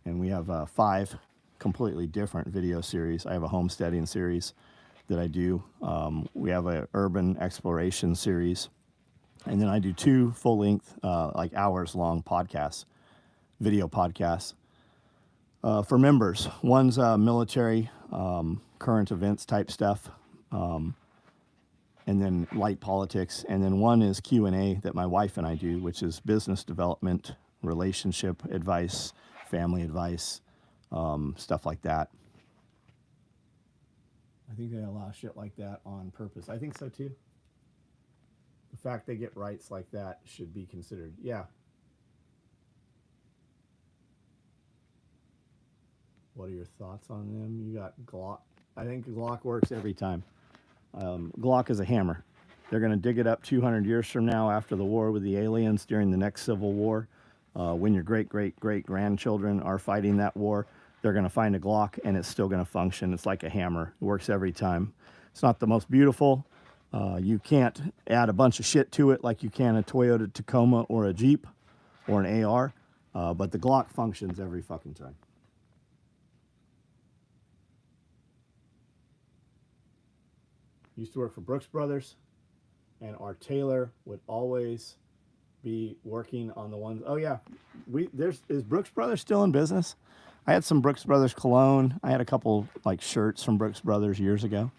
and we have 5 completely different video series. I have a homesteading series that I do. We have an urban exploration series, and then I do 2 full-length, like hours-long podcasts, video podcasts for members. One's military, current events type stuff, and then light politics, and then one is Q&A that my wife and I do, which is business development, relationship advice, family advice, stuff like that. I think they allow shit like that on purpose. I think so too. The fact they get rights like that should be considered. Yeah. What are your thoughts on them? You got Glock. I think Glock works every time. Glock is a hammer. They're going to dig it up 200 years from now after the war with the aliens during the next Civil War. When your great-great-great-grandchildren are fighting that war, they're going to find a Glock, and it's still going to function. It's like a hammer. It works every time. It's not the most beautiful. You can't add a bunch of shit to it like you can a Toyota Tacoma or a Jeep or an AR, but the Glock functions every fucking time. Used to work for Brooks Brothers, and our tailor would always be working on the ones. Oh yeah, is Brooks Brothers still in business? I had some Brooks Brothers cologne. I had a couple like shirts from Brooks Brothers years ago.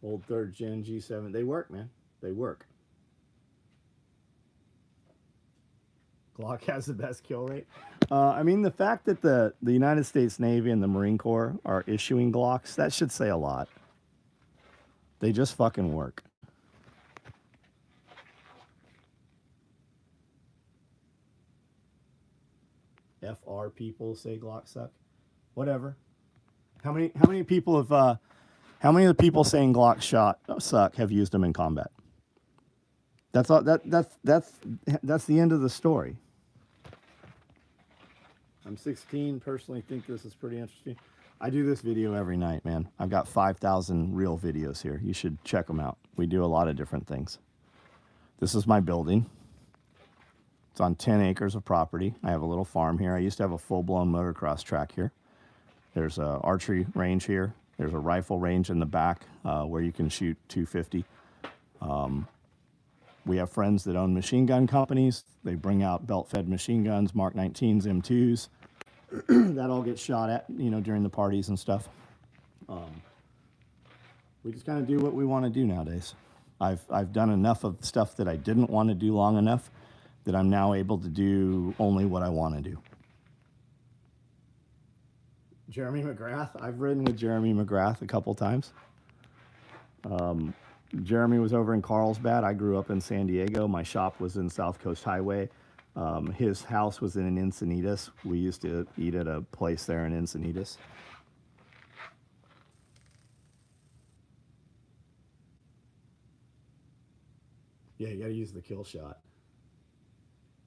Old 3rd gen G7. They work, man. They work. Glock has the best kill rate. I mean, the fact that the United States Navy and the Marine Corps are issuing Glocks, that should say a lot. They just fucking work. FR people say Glocks suck. Whatever. How many people have how many of the people saying Glocks suck have used them in combat? That's all. That's the end of the story. I'm 16, personally think this is pretty interesting. I do this video every night, man. I've got 5,000 real videos here. You should check them out. We do a lot of different things. This is my building. It's on 10 acres of property. I have a little farm here. I used to have a full-blown motocross track here. There's an archery range here. There's a rifle range in the back where you can shoot 250. We have friends that own machine gun companies. They bring out belt-fed machine guns, Mark 19s, M2s. That all gets shot at, you know, during the parties and stuff. We just kind of do what we want to do nowadays. I've done enough of stuff that I didn't want to do long enough that I'm now able to do only what I want to do. Jeremy McGrath. I've ridden with Jeremy McGrath a couple times. Jeremy was over in Carlsbad. I grew up in San Diego. My shop was in South Coast Highway. His house was in Encinitas. We used to eat at a place there in Encinitas. Yeah, you got to use the kill shot.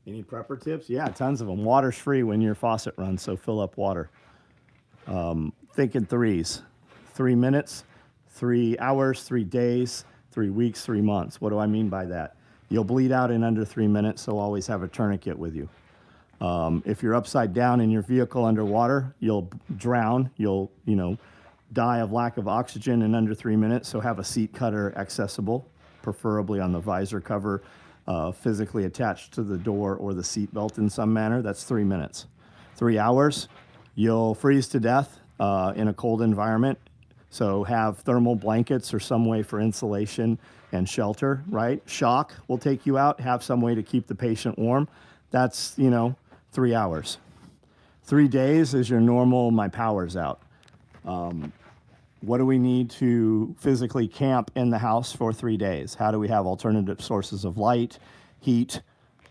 Any prepper tips? Yeah, tons of them. Water's free when your faucet runs, so fill up water. Think in threes. 3 minutes, 3 hours, 3 days, 3 weeks, 3 months. What do I mean by that? You'll bleed out in under 3 minutes, so always have a tourniquet with you. If you're upside down in your vehicle underwater, you'll drown. You'll, die of lack of oxygen in under 3 minutes, so have a seat cutter accessible, preferably on the visor cover, physically attached to the door or the seat belt in some manner. That's 3 minutes. 3 hours, you'll freeze to death in a cold environment. So have thermal blankets or some way for insulation and shelter, right? Shock will take you out. Have some way to keep the patient warm. That's, 3 hours. 3 days is your normal, my power's out. What do we need to physically camp in the house for 3 days? How do we have alternative sources of light, heat?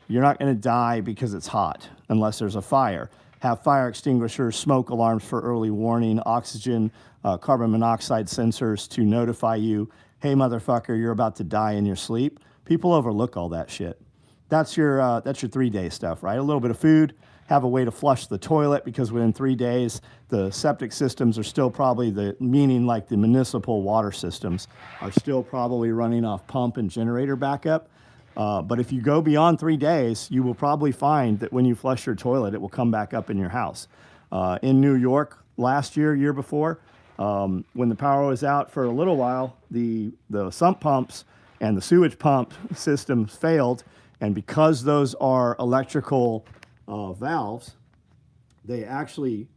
You're not going to die because it's hot unless there's a fire. Have fire extinguishers, smoke alarms for early warning, oxygen, carbon monoxide sensors to notify you, hey, motherfucker, you're about to die in your sleep. People overlook all that shit. That's your 3 day stuff, right? A little bit of food, have a way to flush the toilet because within 3 days, the septic systems are still probably meaning like the municipal water systems are still probably running off pump and generator backup. But if you go beyond 3 days, you will probably find that when you flush your toilet, it will come back up in your house. In New York last year before, when the power was out for a little while, the sump pumps and the sewage pump systems failed. And because those are electrical valves, they actually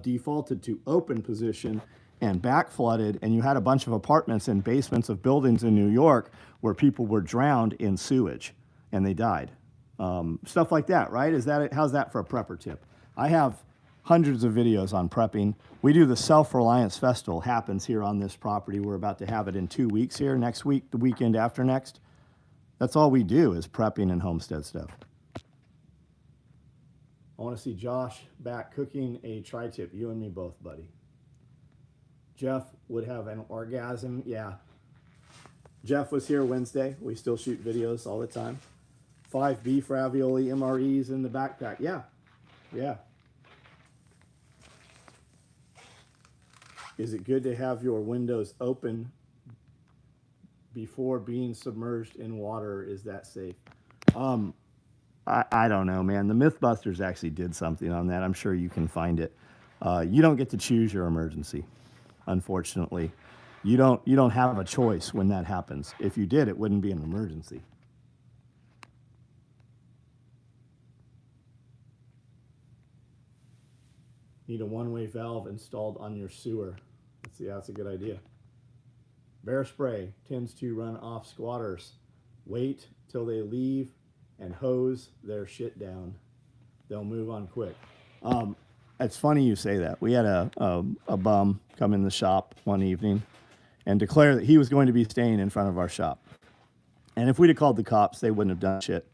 defaulted to open position and back flooded, and you had a bunch of apartments in basements of buildings in New York where people were drowned in sewage and they died. Stuff like that, right? How's that for a prepper tip? I have hundreds of videos on prepping. We do the Self-Reliance Festival, happens here on this property. We're about to have it in 2 weeks here, next week, the weekend after next. That's all we do is prepping and homestead stuff. I want to see Josh back cooking a tri-tip. You and me both, buddy. Jeff would have an orgasm. Yeah. Jeff was here Wednesday. We still shoot videos all the time. 5 beef ravioli MREs in the backpack. Yeah. Yeah. Is it good to have your windows open before being submerged in water? Is that safe? I don't know, man. The Mythbusters actually did something on that. I'm sure you can find it. You don't get to choose your emergency, unfortunately. You don't have a choice when that happens. If you did, it wouldn't be an emergency. Need a one-way valve installed on your sewer. That's a good idea. Bear spray tends to run off squatters. Wait till they leave and hose their shit down. They'll move on quick. It's funny you say that. We had a bum come in the shop one evening and declare that he was going to be staying in front of our shop. And if we'd have called the cops, they wouldn't have done shit.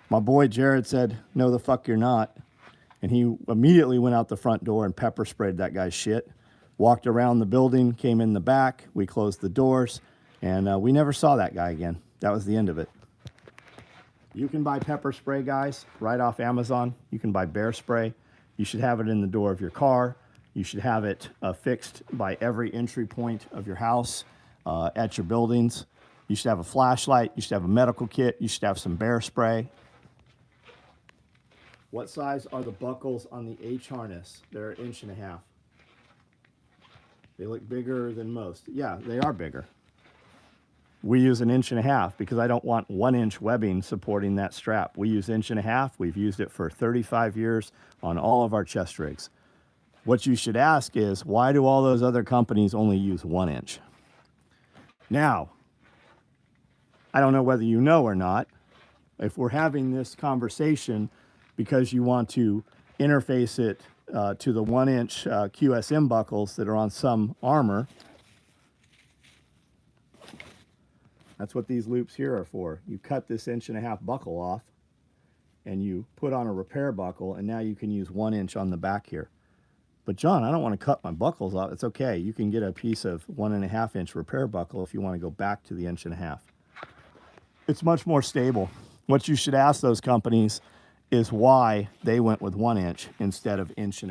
My boy Jared said, "No, the fuck you're not." And he immediately went out the front door and pepper sprayed that guy's shit. Walked around the building, came in the back. We closed the doors, and we never saw that guy again. That was the end of it. You can buy pepper spray, guys, right off Amazon. You can buy bear spray. You should have it in the door of your car. You should have it fixed by every entry point of your house, at your buildings. You should have a flashlight. You should have a medical kit. You should have some bear spray. What size are the buckles on the H harness? They're 1.5 inches. They look bigger than most. Yeah, they are bigger. We use 1.5 inches because I don't want 1-inch webbing supporting that strap. We use 1.5 inches. We've used it for 35 years on all of our chest rigs. What you should ask is, why do all those other companies only use 1 inch? Now, I don't know whether you know or not, if we're having this conversation because you want to interface it to the 1-inch QSM buckles that are on some armor, that's what these loops here are for. You cut this 1.5 inch buckle off and you put on a repair buckle, and now you can use 1 inch on the back here. But John, I don't want to cut my buckles off. It's okay. You can get a piece of 1.5 inch repair buckle if you want to go back to the 1.5 inch. It's much more stable. What you should ask those companies is why they went with 1 inch instead of 1.5 inches.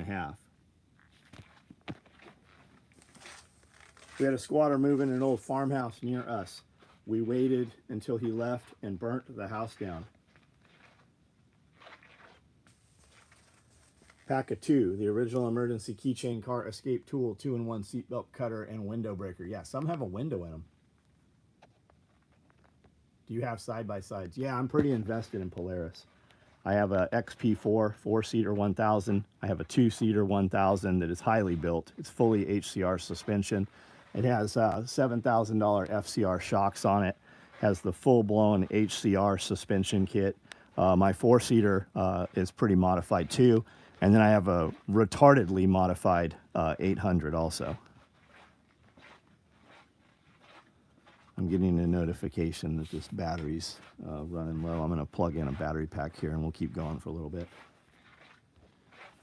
We had a squatter move in an old farmhouse near us. We waited until he left and burnt the house down. Pack of 2, the original emergency keychain car escape tool, 2-in-1 seatbelt cutter and window breaker. Yeah, some have a window in them. Do you have side-by-sides? Yeah, I'm pretty invested in Polaris. I have a XP4 4-seater 1000. I have a 2-seater 1000 that is highly built. It's fully HCR suspension. It has $7,000 FCR shocks on it. Has the full-blown HCR suspension kit. My 4-seater is pretty modified too. And then I have a retardedly modified 800 also. I'm getting a notification that this battery's running low. I'm going to plug in a battery pack here and we'll keep going for a little bit.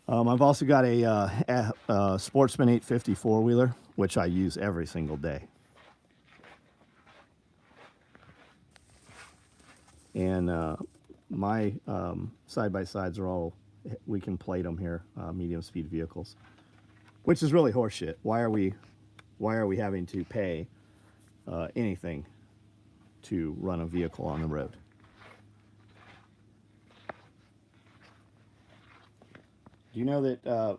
I've also got a Sportsman 850 four-wheeler, which I use every single day. And my side-by-sides are all, we can plate them here, medium speed vehicles, which is really horseshit. Why are we having to pay anything to run a vehicle on the road? Do you know that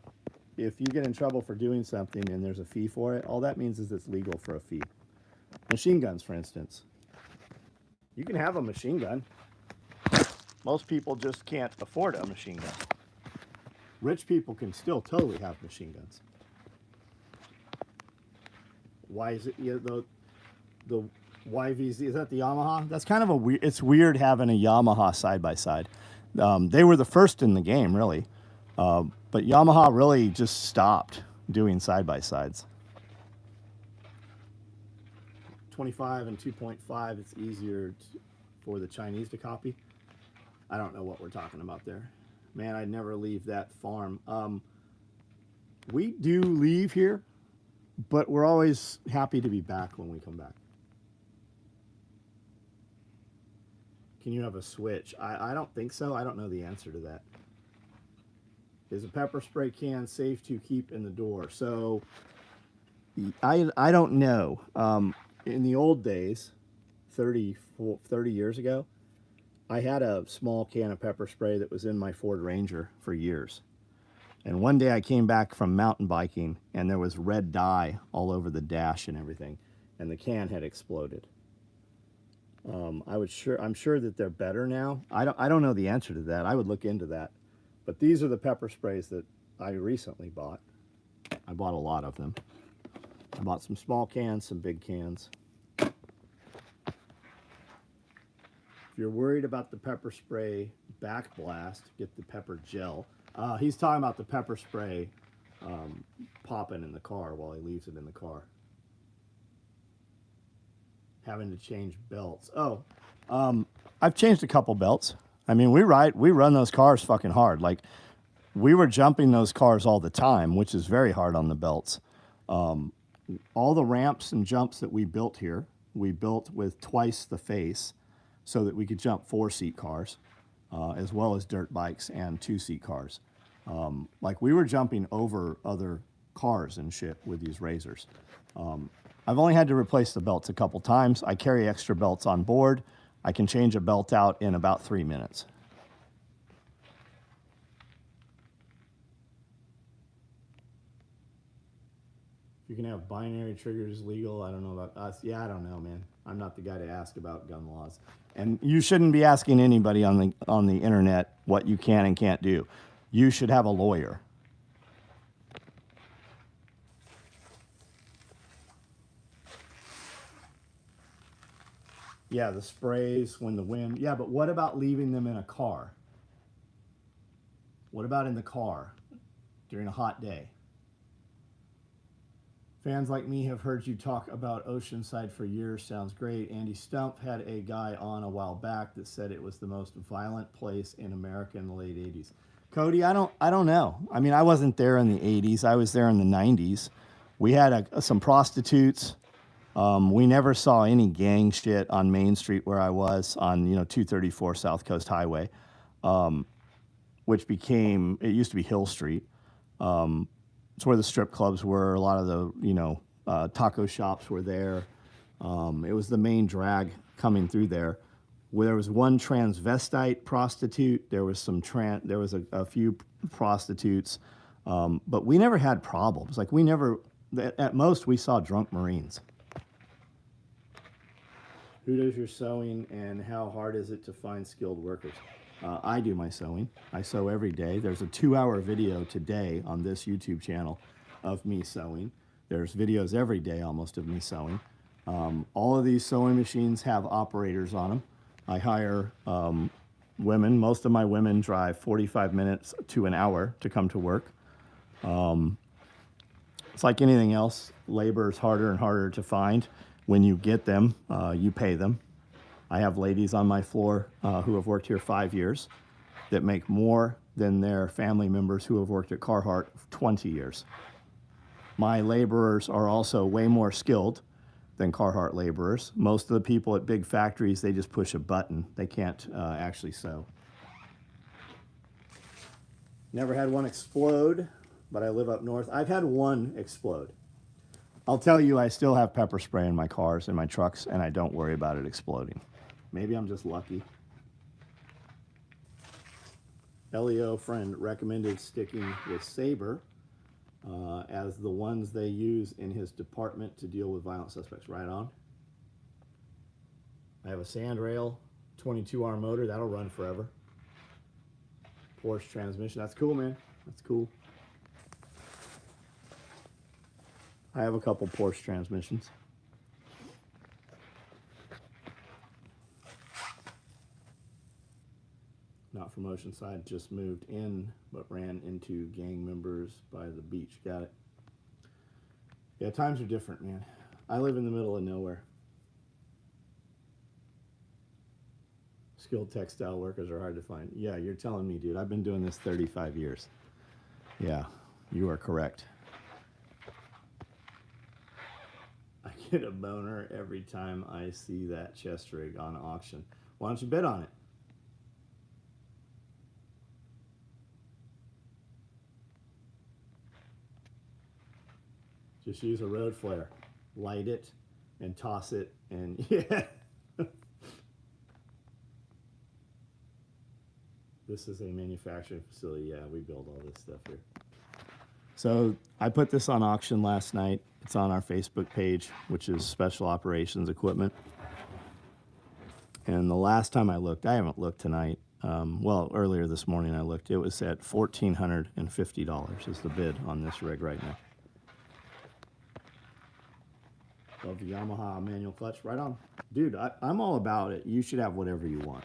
if you get in trouble for doing something and there's a fee for it, all that means is it's legal for a fee? Machine guns, for instance. You can have a machine gun. Most people just can't afford a machine gun. Rich people can still totally have machine guns. Why is it, the YVZ, is that the Yamaha? That's kind of a weird, it's weird having a Yamaha side-by-side. They were the first in the game, really. But Yamaha really just stopped doing side-by-sides. 25 and 2.5, it's easier for the Chinese to copy. I don't know what we're talking about there. Man, I'd never leave that farm. We do leave here, but we're always happy to be back when we come back. Can you have a switch? I don't think so. I don't know the answer to that. Is a pepper spray can safe to keep in the door? So I don't know. In the old days, 30 years ago, I had a small can of pepper spray that was in my Ford Ranger for years. And one day I came back from mountain biking and there was red dye all over the dash and everything, and the can had exploded. I'm sure that they're better now. I don't know the answer to that. I would look into that. But these are the pepper sprays that I recently bought. I bought a lot of them. I bought some small cans, some big cans. If you're worried about the pepper spray backblast, get the pepper gel. He's talking about the pepper spray popping in the car while he leaves it in the car. Having to change belts. Oh, I've changed a couple belts. I mean, we run those cars fucking hard. Like, we were jumping those cars all the time, which is very hard on the belts. All the ramps and jumps that we built here, we built with twice the face so that we could jump 4-seat cars, as well as dirt bikes and 2-seat cars. Like we were jumping over other cars and shit with these razors. I've only had to replace the belts a couple times. I carry extra belts on board. I can change a belt out in about 3 minutes. You can have binary triggers legal. I don't know about us. Yeah, I don't know, man. I'm not the guy to ask about gun laws. And you shouldn't be asking anybody on the internet what you can and can't do. You should have a lawyer. Yeah, the sprays when the wind. Yeah, but what about leaving them in a car? What about in the car during a hot day? Fans like me have heard you talk about Oceanside for years. Sounds great. Andy Stump had a guy on a while back that said it was the most violent place in America in the late 80s. Cody, I don't know. I mean, I wasn't there in the 80s. I was there in the 90s. We had some prostitutes. We never saw any gang shit on Main Street where I was on, 234 South Coast Highway, which it used to be Hill Street. It's where the strip clubs were. A lot of the, taco shops were there. It was the main drag coming through there. Where there was one transvestite prostitute. There was a few prostitutes, but we never had problems. Like at most we saw drunk Marines. Who does your sewing and how hard is it to find skilled workers? I do my sewing. I sew every day. There's a 2-hour video today on this YouTube channel of me sewing. There's videos every day almost of me sewing. All of these sewing machines have operators on them. I hire women. Most of my women drive 45 minutes to an hour to come to work. It's like anything else. Labor is harder and harder to find. When you get them, you pay them. I have ladies on my floor who have worked here 5 years that make more than their family members who have worked at Carhartt 20 years. My laborers are also way more skilled than Carhartt laborers. Most of the people at big factories, they just push a button. They can't actually sew. Never had one explode, but I live up north. I've had one explode. I'll tell you, I still have pepper spray in my cars and my trucks, and I don't worry about it exploding. Maybe I'm just lucky. LEO friend recommended sticking with Sabre as the ones they use in his department to deal with violent suspects. Right on. I have a sandrail, 22R motor. That'll run forever. Porsche transmission. That's cool, man. That's cool. I have a couple Porsche transmissions. Not from Oceanside, just moved in, but ran into gang members by the beach. Got it. Yeah, times are different, man. I live in the middle of nowhere. Skilled textile workers are hard to find. Yeah, you're telling me, dude. I've been doing this 35 years. Yeah, you are correct. I get a boner every time I see that chest rig on auction. Why don't you bid on it? Just use a road flare, light it, and toss it, and yeah. This is a manufacturing facility. Yeah, we build all this stuff here. So I put this on auction last night. It's on our Facebook page, which is Special Operations Equipment. And the last time I looked, I haven't looked tonight. Well, earlier this morning I looked. It was at $1,450 is the bid on this rig right now. Love the Yamaha manual clutch. Right on. Dude, I'm all about it. You should have whatever you want.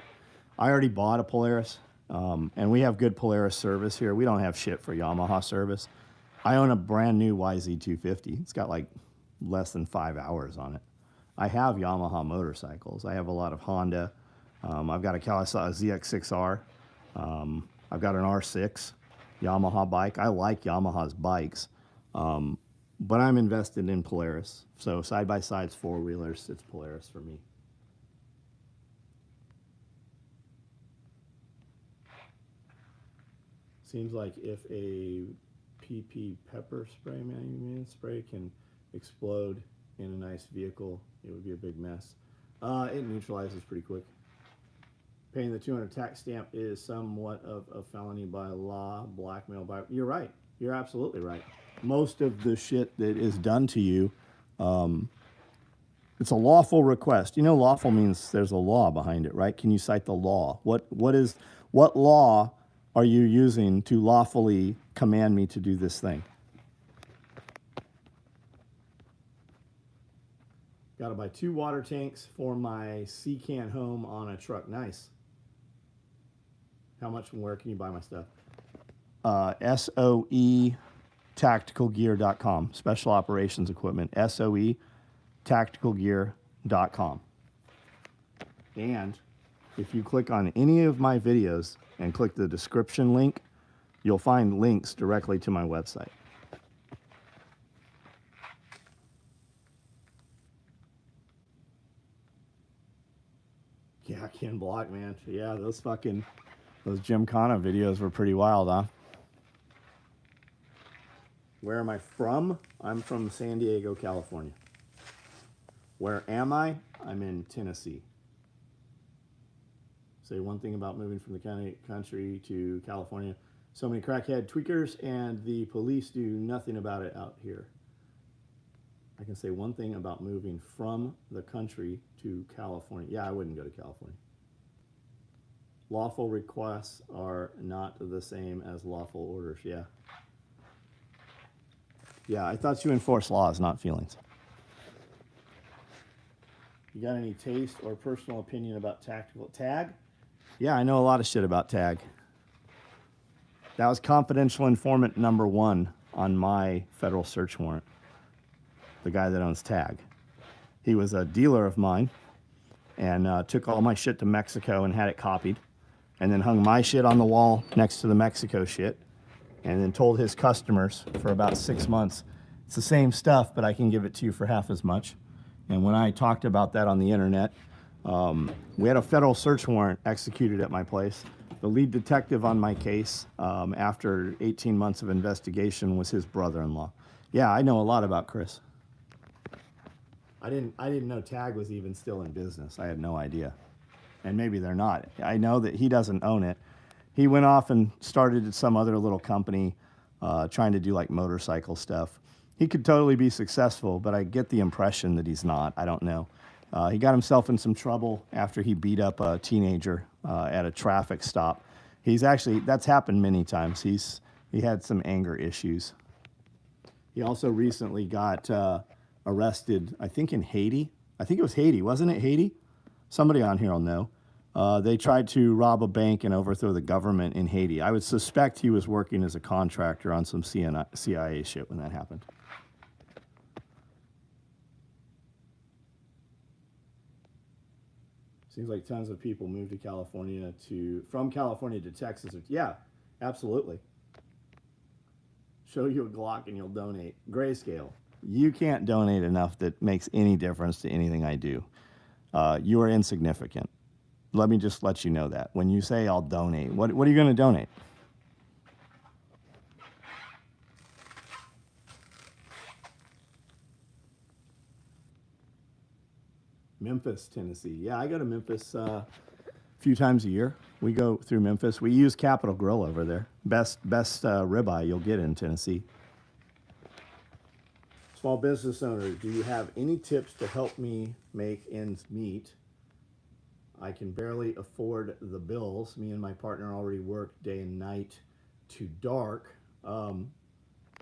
I already bought a Polaris, and we have good Polaris service here. We don't have shit for Yamaha service. I own a brand new YZ250. It's got like less than 5 hours on it. I have Yamaha motorcycles. I have a lot of Honda. I've got a Kawasaki ZX6R. I've got an R6 Yamaha bike. I like Yamaha's bikes. But I'm invested in Polaris. So side-by-sides, four-wheelers, it's Polaris for me. Seems like if a PP pepper spray can explode in a nice vehicle, it would be a big mess. It neutralizes pretty quick. Paying the $200 tax stamp is somewhat of a felony by law. Blackmail by... You're right. You're absolutely right. Most of the shit that is done to you, it's a lawful request. You know, lawful means there's a law behind it, right? Can you cite the law? What law are you using to lawfully command me to do this thing? Got to buy 2 water tanks for my C-can home on a truck. Nice. How much and where can you buy my stuff? SOE tacticalgear.com. Special operations equipment. SOE tacticalgear.com. And if you click on any of my videos and click the description link, you'll find links directly to my website. Yeah, Ken Block, man. Yeah, those Gymkhana videos were pretty wild, huh? Where am I from? I'm from San Diego, California. Where am I? I'm in Tennessee. Say one thing about moving from the country to California. So many crackhead tweakers, and the police do nothing about it out here. I can say one thing about moving from the country to California. Yeah, I wouldn't go to California. Lawful requests are not the same as lawful orders. Yeah. Yeah, I thought you enforce laws, not feelings. You got any taste or personal opinion about tactical tag? Yeah, I know a lot of shit about tag. That was confidential informant number 1 on my federal search warrant. The guy that owns tag. He was a dealer of mine and took all my shit to Mexico and had it copied, and then hung my shit on the wall next to the Mexico shit, and then told his customers for about 6 months, it's the same stuff, but I can give it to you for half as much. And when I talked about that on the internet, we had a federal search warrant executed at my place. The lead detective on my case, after 18 months of investigation, was his brother-in-law. Yeah, I know a lot about Chris. I didn't know Tag was even still in business. I had no idea. And maybe they're not. I know that he doesn't own it. He went off and started some other little company trying to do like motorcycle stuff. He could totally be successful, but I get the impression that he's not. I don't know. He got himself in some trouble after he beat up a teenager at a traffic stop. That's happened many times. He had some anger issues. He also recently got arrested, I think in Haiti. I think it was Haiti, wasn't it Haiti? Somebody on here will know. They tried to rob a bank and overthrow the government in Haiti. I would suspect he was working as a contractor on some CIA shit when that happened. Seems like tons of people move to California from California to Texas. Yeah, absolutely. Show you a Glock and you'll donate. Grayscale. You can't donate enough that makes any difference to anything I do. You are insignificant. Let me just let you know that. When you say I'll donate, what are you going to donate? Memphis, Tennessee. Yeah, I go to Memphis a few times a year. We go through Memphis. We use Capitol Grill over there. Best ribeye you'll get in Tennessee. Small business owner, do you have any tips to help me make ends meet? I can barely afford the bills. Me and my partner already work day and night to dark.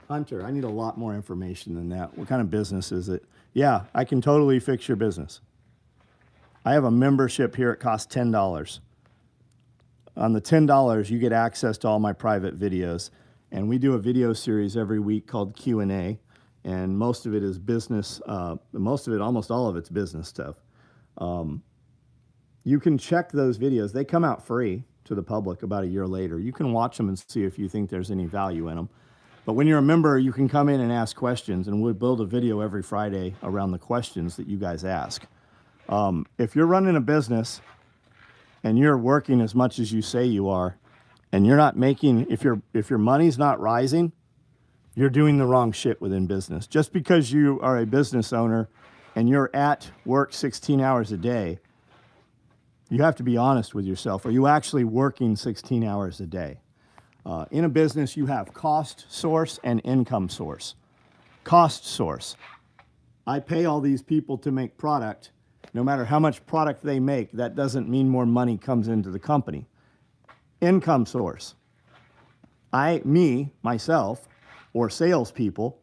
Hunter, I need a lot more information than that. What kind of business is it? Yeah, I can totally fix your business. I have a membership here. It costs $10. On the $10, you get access to all my private videos. And we do a video series every week called Q&A. And most of it is business. Almost all of it's business stuff. You can check those videos. They come out free to the public about a year later. You can watch them and see if you think there's any value in them. But when you're a member, you can come in and ask questions, and we'll build a video every Friday around the questions that you guys ask. If you're running a business and you're working as much as you say you are, and you're not making, if your money's not rising, you're doing the wrong shit within business. Just because you are a business owner and you're at work 16 hours a day, you have to be honest with yourself. Are you actually working 16 hours a day? In a business, you have cost source and income source. Cost source. I pay all these people to make product. No matter how much product they make, that doesn't mean more money comes into the company. Income source. Myself, or salespeople,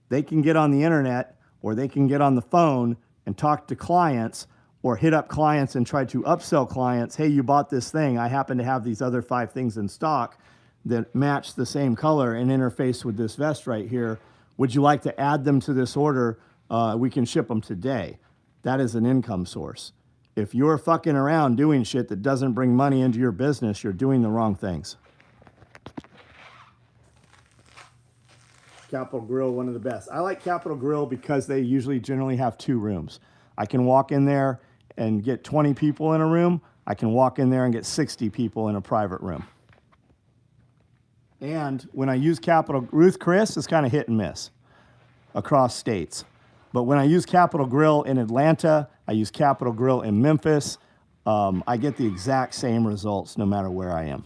they can get on the internet or they can get on the phone and talk to clients or hit up clients and try to upsell clients. Hey, you bought this thing. I happen to have these other 5 things in stock that match the same color and interface with this vest right here. Would you like to add them to this order? We can ship them today. That is an income source. If you're fucking around doing shit that doesn't bring money into your business, you're doing the wrong things. Capital Grill, one of the best. I like Capital Grill because they usually generally have 2 rooms. I can walk in there and get 20 people in a room. I can walk in there and get 60 people in a private room. And when I use Ruth Chris is kind of hit and miss across states. But when I use Capital Grill in Atlanta, I use Capital Grill in Memphis, I get the exact same results no matter where I am.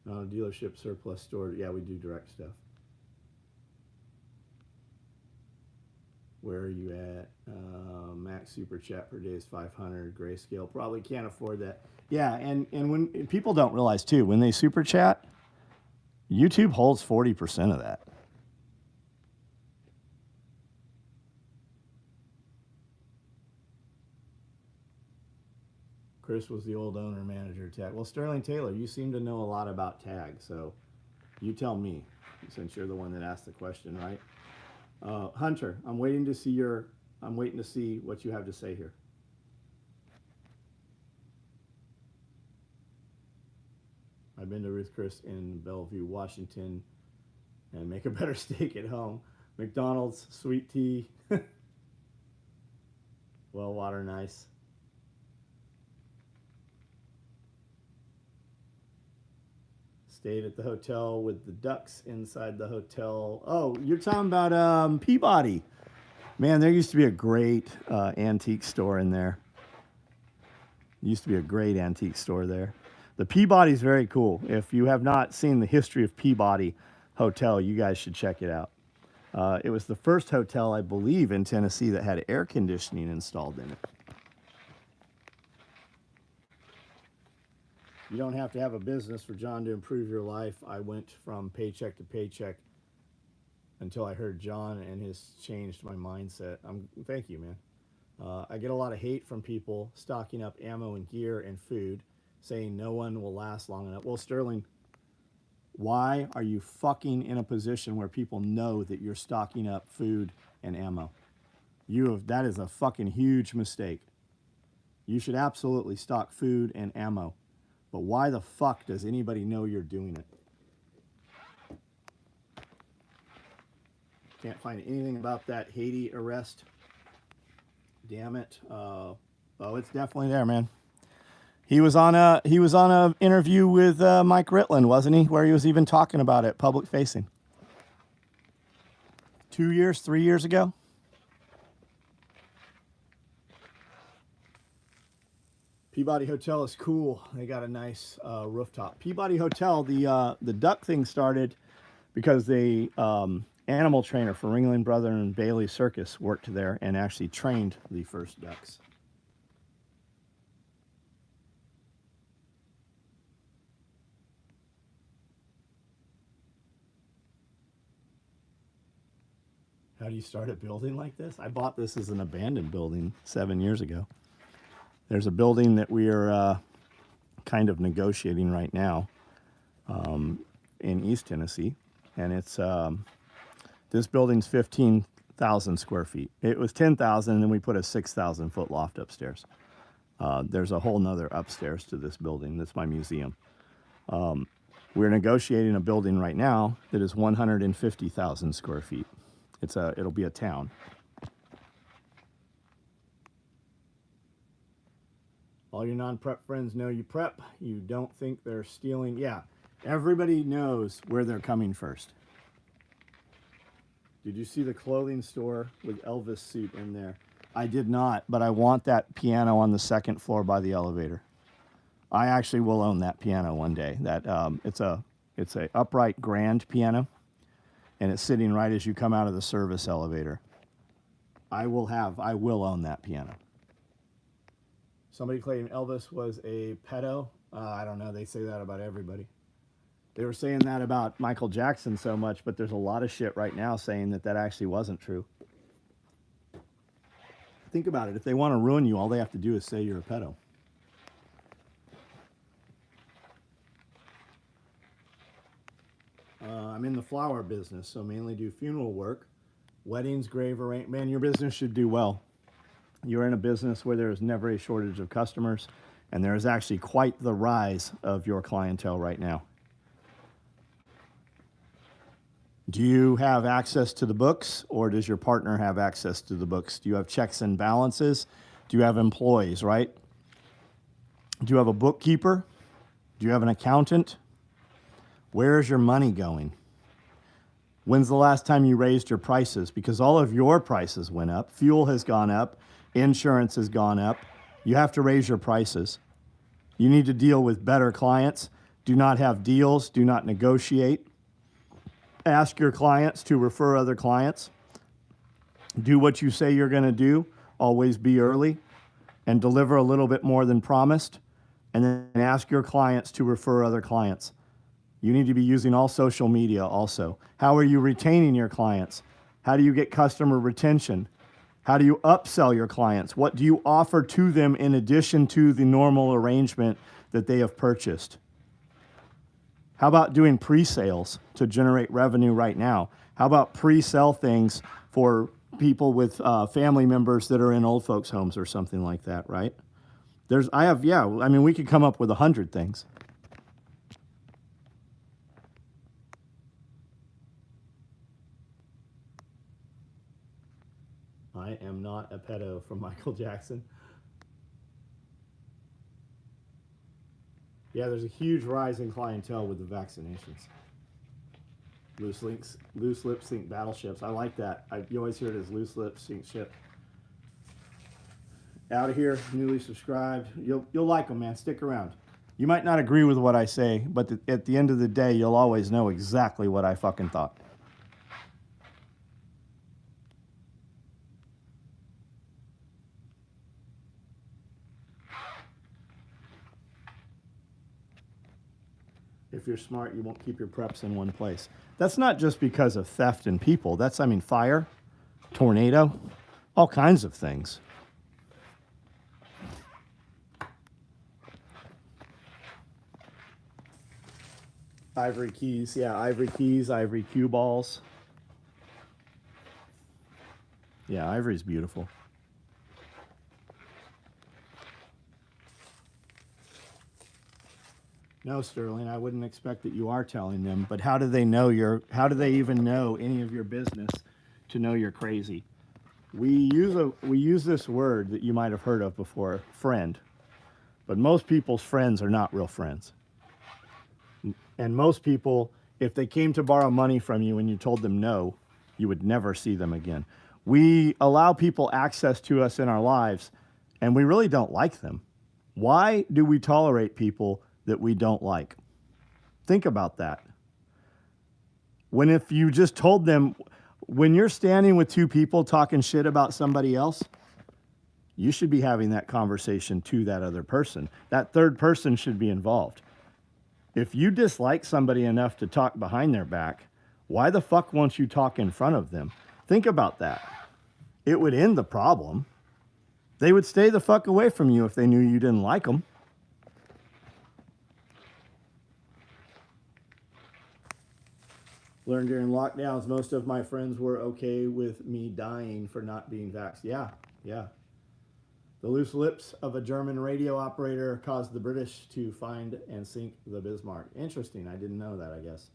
Dealership surplus store. Yeah, we do direct stuff. Where are you at? Max super chat per day is 500. Grayscale probably can't afford that. Yeah, and when people don't realize too, when they super chat, YouTube holds 40% of that. Chris was the old owner manager tag. Well, Sterling Taylor, you seem to know a lot about tag, so you tell me, since you're the one that asked the question, right? Hunter, I'm waiting to see what you have to say here. I've been to Ruth Chris in Bellevue, Washington, and make a better steak at home. McDonald's, sweet tea, well water, nice. Stayed at the hotel with the ducks inside the hotel. Oh, you're talking about Peabody. Man, there used to be a great antique store in there. Used to be a great antique store there. The Peabody's very cool. If you have not seen the history of Peabody Hotel, you guys should check it out. It was the first hotel, I believe, in Tennessee that had air conditioning installed in it. You don't have to have a business for John to improve your life. I went from paycheck to paycheck until I heard John, and his changed my mindset. Thank you, man. I get a lot of hate from people stocking up ammo and gear and food, saying no one will last long enough. Well, Sterling, why are you fucking in a position where people know that you're stocking up food and ammo? That is a fucking huge mistake. You should absolutely stock food and ammo. But why the fuck does anybody know you're doing it? Can't find anything about that Haiti arrest. Damn it. Oh, it's definitely there, man. He was on a interview with Mike Ritland, wasn't he? Where he was even talking about it, public facing. 3 years ago. Peabody Hotel is cool. They got a nice rooftop. Peabody Hotel, the duck thing started because the animal trainer for Ringling Brother and Bailey Circus worked there and actually trained the first ducks. How do you start a building like this? I bought this as an abandoned building 7 years ago. There's a building that we are kind of negotiating right now in East Tennessee, and it's this building's 15,000 square feet. It was 10,000, and then we put a 6,000 foot loft upstairs. There's a whole nother upstairs to this building. That's my museum. We're negotiating a building right now that is 150,000 square feet. It'll be a town. All your non-prep friends know you prep. You don't think they're stealing. Yeah, everybody knows where they're coming first. Did you see the clothing store with Elvis suit in there? I did not, but I want that piano on the second floor by the elevator. I actually will own that piano one day. That it's a upright grand piano, and it's sitting right as you come out of the service elevator. I will own that piano. Somebody claimed Elvis was a pedo. I don't know. They say that about everybody. They were saying that about Michael Jackson so much, but there's a lot of shit right now saying that that actually wasn't true. Think about it. If they want to ruin you, all they have to do is say you're a pedo. I'm in the flower business, so mainly do funeral work, weddings, grave arrangement. Man, your business should do well. You're in a business where there is never a shortage of customers, and there is actually quite the rise of your clientele right now. Do you have access to the books, or does your partner have access to the books? Do you have checks and balances? Do you have employees, right? Do you have a bookkeeper? Do you have an accountant? Where is your money going? When's the last time you raised your prices? Because all of your prices went up. Fuel has gone up. Insurance has gone up. You have to raise your prices. You need to deal with better clients. Do not have deals. Do not negotiate. Ask your clients to refer other clients. Do what you say you're going to do. Always be early and deliver a little bit more than promised. And then ask your clients to refer other clients. You need to be using all social media also. How are you retaining your clients? How do you get customer retention? How do you upsell your clients? What do you offer to them in addition to the normal arrangement that they have purchased? How about doing pre-sales to generate revenue right now? How about pre-sell things for people with family members that are in old folks' homes or something like that, right? We could come up with 100 things. I am not a pedo from Michael Jackson. Yeah, there's a huge rise in clientele with the vaccinations. Loose lips sink battleships. I like that. You always hear it as loose lips sink ship. Out of here, newly subscribed. You'll like them, man. Stick around. You might not agree with what I say, but at the end of the day, you'll always know exactly what I fucking thought. If you're smart, you won't keep your preps in one place. That's not just because of theft and people. That's, fire, tornado, all kinds of things. Ivory keys, ivory cue balls. Yeah, ivory's beautiful. No, Sterling, I wouldn't expect that you are telling them, but how do they even know any of your business to know you're crazy? We use this word that you might have heard of before, friend. But most people's friends are not real friends. And most people, if they came to borrow money from you and you told them no, you would never see them again. We allow people access to us in our lives, and we really don't like them. Why do we tolerate people that we don't like? Think about that. If you just told them, when you're standing with two people talking shit about somebody else, you should be having that conversation to that other person. That third person should be involved. If you dislike somebody enough to talk behind their back, why the fuck won't you talk in front of them? Think about that. It would end the problem. They would stay the fuck away from you if they knew you didn't like them. Learned during lockdowns, most of my friends were okay with me dying for not being vaxxed. Yeah. The loose lips of a German radio operator caused the British to find and sink the Bismarck. Interesting. I didn't know that, I guess.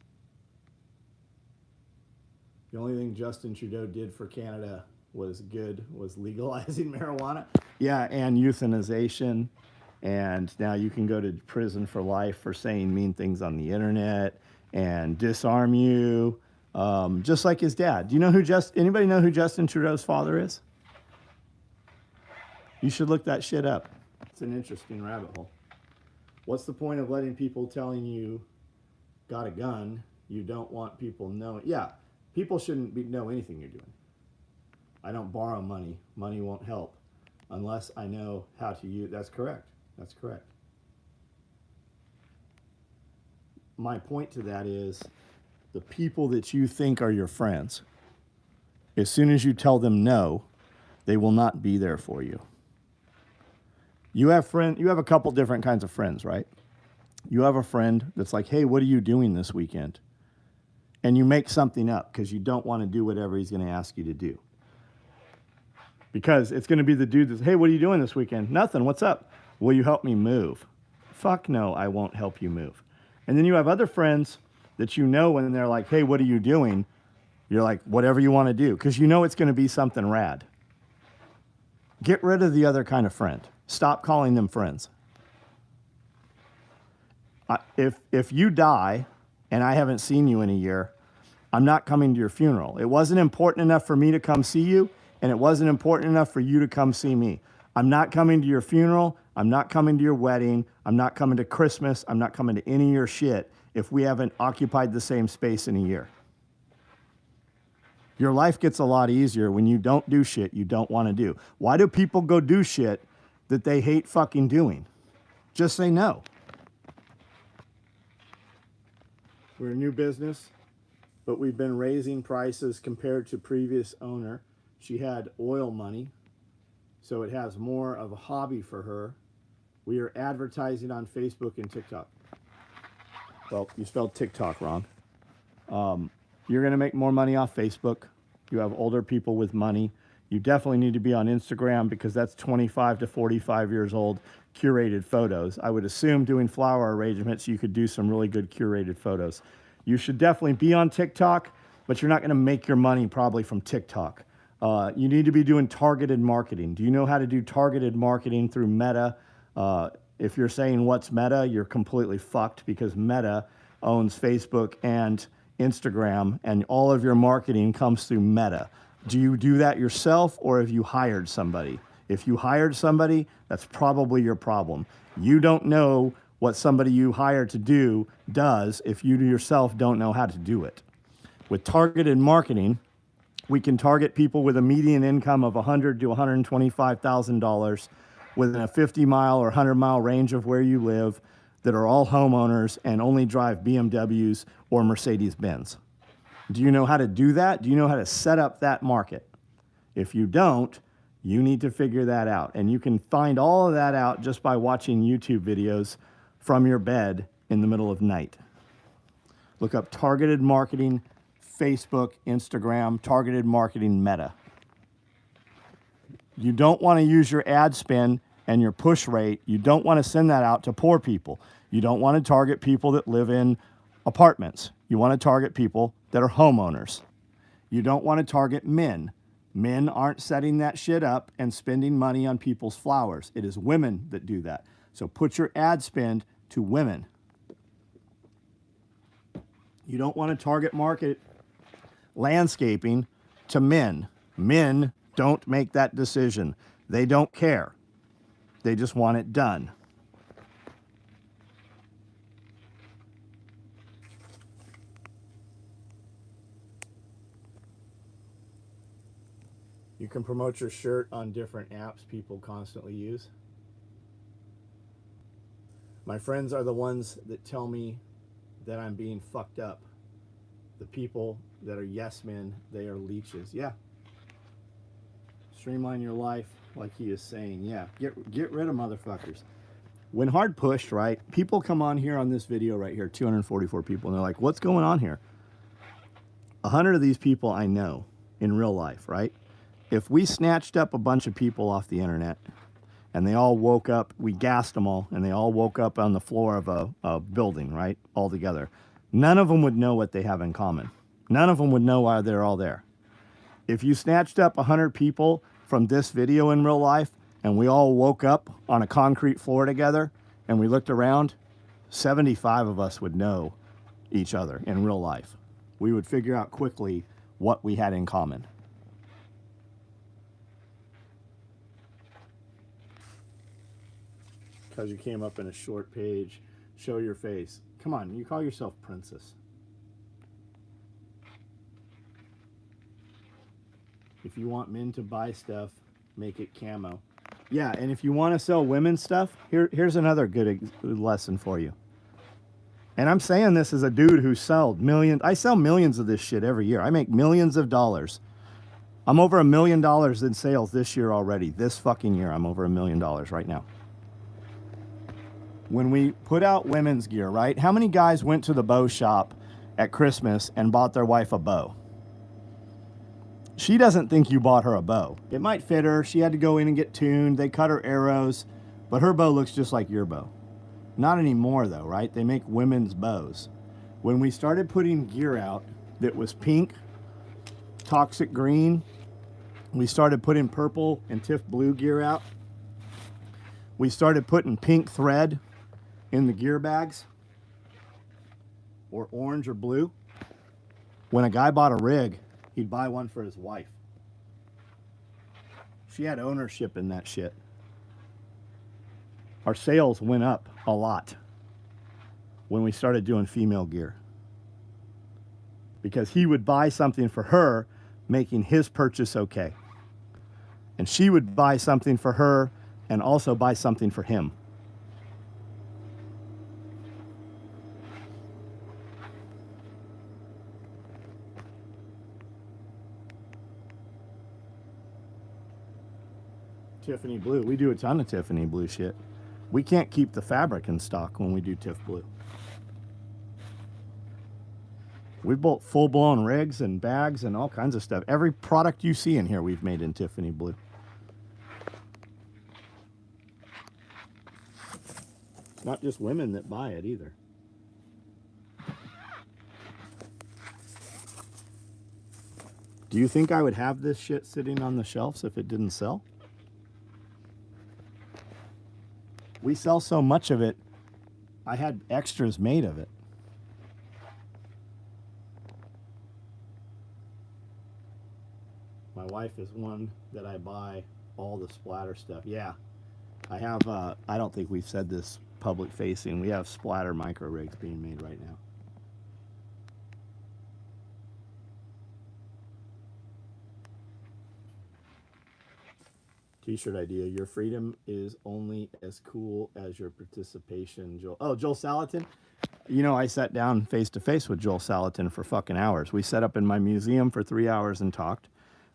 The only thing Justin Trudeau did for Canada was legalizing marijuana. Yeah, and euthanization. And now you can go to prison for life for saying mean things on the internet and disarm you, just like his dad. Do you know anybody know who Justin Trudeau's father is? You should look that shit up. It's an interesting rabbit hole. What's the point of letting people telling you got a gun? You don't want people knowing. Yeah, people shouldn't know anything you're doing. I don't borrow money. Money won't help unless I know how to use. That's correct. That's correct. My point to that is the people that you think are your friends, as soon as you tell them no, they will not be there for you. You have a couple different kinds of friends, right? You have a friend that's like, hey, what are you doing this weekend? And you make something up because you don't want to do whatever he's going to ask you to do. Because it's going to be the dude that's, hey, what are you doing this weekend? Nothing. What's up? Will you help me move? Fuck no, I won't help you move. And then you have other friends that you know when they're like, hey, what are you doing? You're like, whatever you want to do. Because you know it's going to be something rad. Get rid of the other kind of friend. Stop calling them friends. If you die and I haven't seen you in a year, I'm not coming to your funeral. It wasn't important enough for me to come see you, and it wasn't important enough for you to come see me. I'm not coming to your funeral. I'm not coming to your wedding. I'm not coming to Christmas. I'm not coming to any of your shit if we haven't occupied the same space in a year. Your life gets a lot easier when you don't do shit you don't want to do. Why do people go do shit that they hate fucking doing? Just say no. We're a new business, but we've been raising prices compared to previous owner. She had oil money, so it has more of a hobby for her. We are advertising on Facebook and TikTok. Well, you spelled TikTok wrong. You're going to make more money off Facebook. You have older people with money. You definitely need to be on Instagram because that's 25 to 45 years old curated photos. I would assume doing flower arrangements, you could do some really good curated photos. You should definitely be on TikTok, but you're not going to make your money probably from TikTok. You need to be doing targeted marketing. Do you know how to do targeted marketing through Meta? If you're saying what's Meta, you're completely fucked because Meta owns Facebook and Instagram, and all of your marketing comes through Meta. Do you do that yourself, or have you hired somebody? If you hired somebody, that's probably your problem. You don't know what somebody you hired to do does if you yourself don't know how to do it. With targeted marketing, we can target people with a median income of $100,000 to $125,000 within a 50-mile or 100-mile range of where you live that are all homeowners and only drive BMWs or Mercedes-Benz. Do you know how to do that? Do you know how to set up that market? If you don't, you need to figure that out. And you can find all of that out just by watching YouTube videos from your bed in the middle of night. Look up targeted marketing, Facebook, Instagram, targeted marketing, Meta. You don't want to use your ad spend and your push rate. You don't want to send that out to poor people. You don't want to target people that live in apartments. You want to target people that are homeowners. You don't want to target men. Men aren't setting that shit up and spending money on people's flowers. It is women that do that. So put your ad spend to women. You don't want to target market landscaping to men. Men don't make that decision. They don't care. They just want it done. You can promote your shirt on different apps people constantly use. My friends are the ones that tell me that I'm being fucked up. The people that are yes men, they are leeches. Yeah. Streamline your life, like he is saying. Yeah. Get rid of motherfuckers. When hard pushed, right? People come on here on this video right here, 244 people, and they're like, what's going on here? 100 of these people I know in real life, right? If we snatched up a bunch of people off the internet and they all woke up, we gassed them all, and they all woke up on the floor of a building, right? All together. None of them would know what they have in common. None of them would know why they're all there. If you snatched up 100 people from this video in real life and we all woke up on a concrete floor together and we looked around, 75 of us would know each other in real life. We would figure out quickly what we had in common. Because you came up in a short page, show your face. Come on, you call yourself princess. If you want men to buy stuff, make it camo. Yeah, and if you want to sell women's stuff, here's another good lesson for you. And I'm saying this as a dude who sold millions. I sell millions of this shit every year. I make millions of dollars. I'm over $1 million in sales this year already. This fucking year, I'm over $1 million right now. When we put out women's gear, right? How many guys went to the bow shop at Christmas and bought their wife a bow? She doesn't think you bought her a bow. It might fit her. She had to go in and get tuned. They cut her arrows, but her bow looks just like your bow. Not anymore though, right? They make women's bows. When we started putting gear out that was pink, toxic green, we started putting purple and TIFF blue gear out. We started putting pink thread in the gear bags, or orange or blue. When a guy bought a rig, he'd buy one for his wife. She had ownership in that shit. Our sales went up a lot when we started doing female gear, because he would buy something for her, making his purchase okay. And she would buy something for her and also buy something for him. Tiffany blue. We do a ton of Tiffany blue shit. We can't keep the fabric in stock when we do TIFF blue. We've built full-blown rigs and bags and all kinds of stuff. Every product you see in here we've made in Tiffany blue. It's not just women that buy it either. Do you think I would have this shit sitting on the shelves if it didn't sell? We sell so much of it, I had extras made of it. My wife is one that I buy all the splatter stuff. Yeah, I have, I don't think we've said this public facing. We have splatter micro rigs being made right now. T-shirt idea. Your freedom is only as cool as your participation, Joel. Oh, Joel Salatin. You know, I sat down face to face with Joel Salatin for fucking hours. We set up in my museum for 3 hours and talked.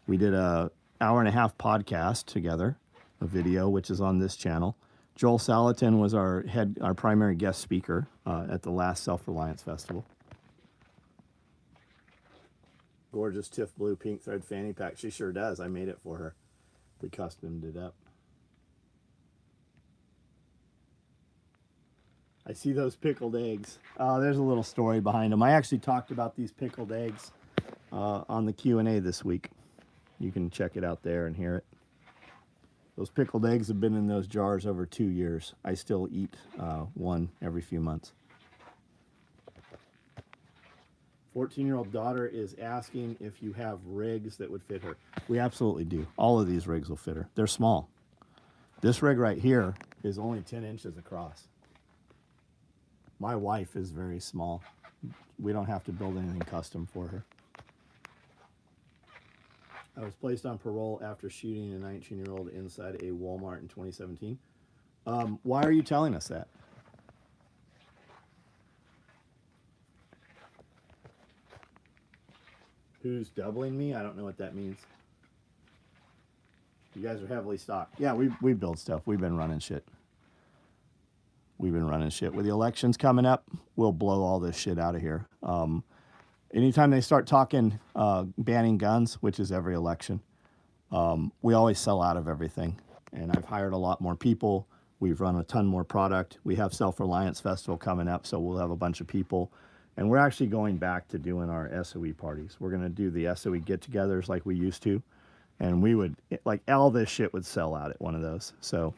We did a hour-and-a-half podcast together, a video, which is on this channel. Joel Salatin was our primary guest speaker at the last Self-Reliance Festival. Gorgeous TIFF blue pink thread fanny pack. She sure does. I made it for her. We customed it up. I see those pickled eggs. There's a little story behind them. I actually talked about these pickled eggs on the Q&A this week. You can check it out there and hear it. Those pickled eggs have been in those jars over 2 years. I still eat one every few months. 14-year-old daughter is asking if you have rigs that would fit her. We absolutely do. All of these rigs will fit her. They're small. This rig right here is only 10 inches across. My wife is very small. We don't have to build anything custom for her. I was placed on parole after shooting a 19-year-old inside a Walmart in 2017. Why are you telling us that? Who's doubling me? I don't know what that means. You guys are heavily stocked. Yeah, we build stuff. We've been running shit. We've been running shit. With the elections coming up, we'll blow all this shit out of here. Anytime they start talking banning guns, which is every election, we always sell out of everything. And I've hired a lot more people. We've run a ton more product. We have Self-Reliance Festival coming up, so we'll have a bunch of people. And we're actually going back to doing our SOE parties. We're going to do the SOE get-togethers like we used to. And we would, like, all this shit would sell out at one of those. So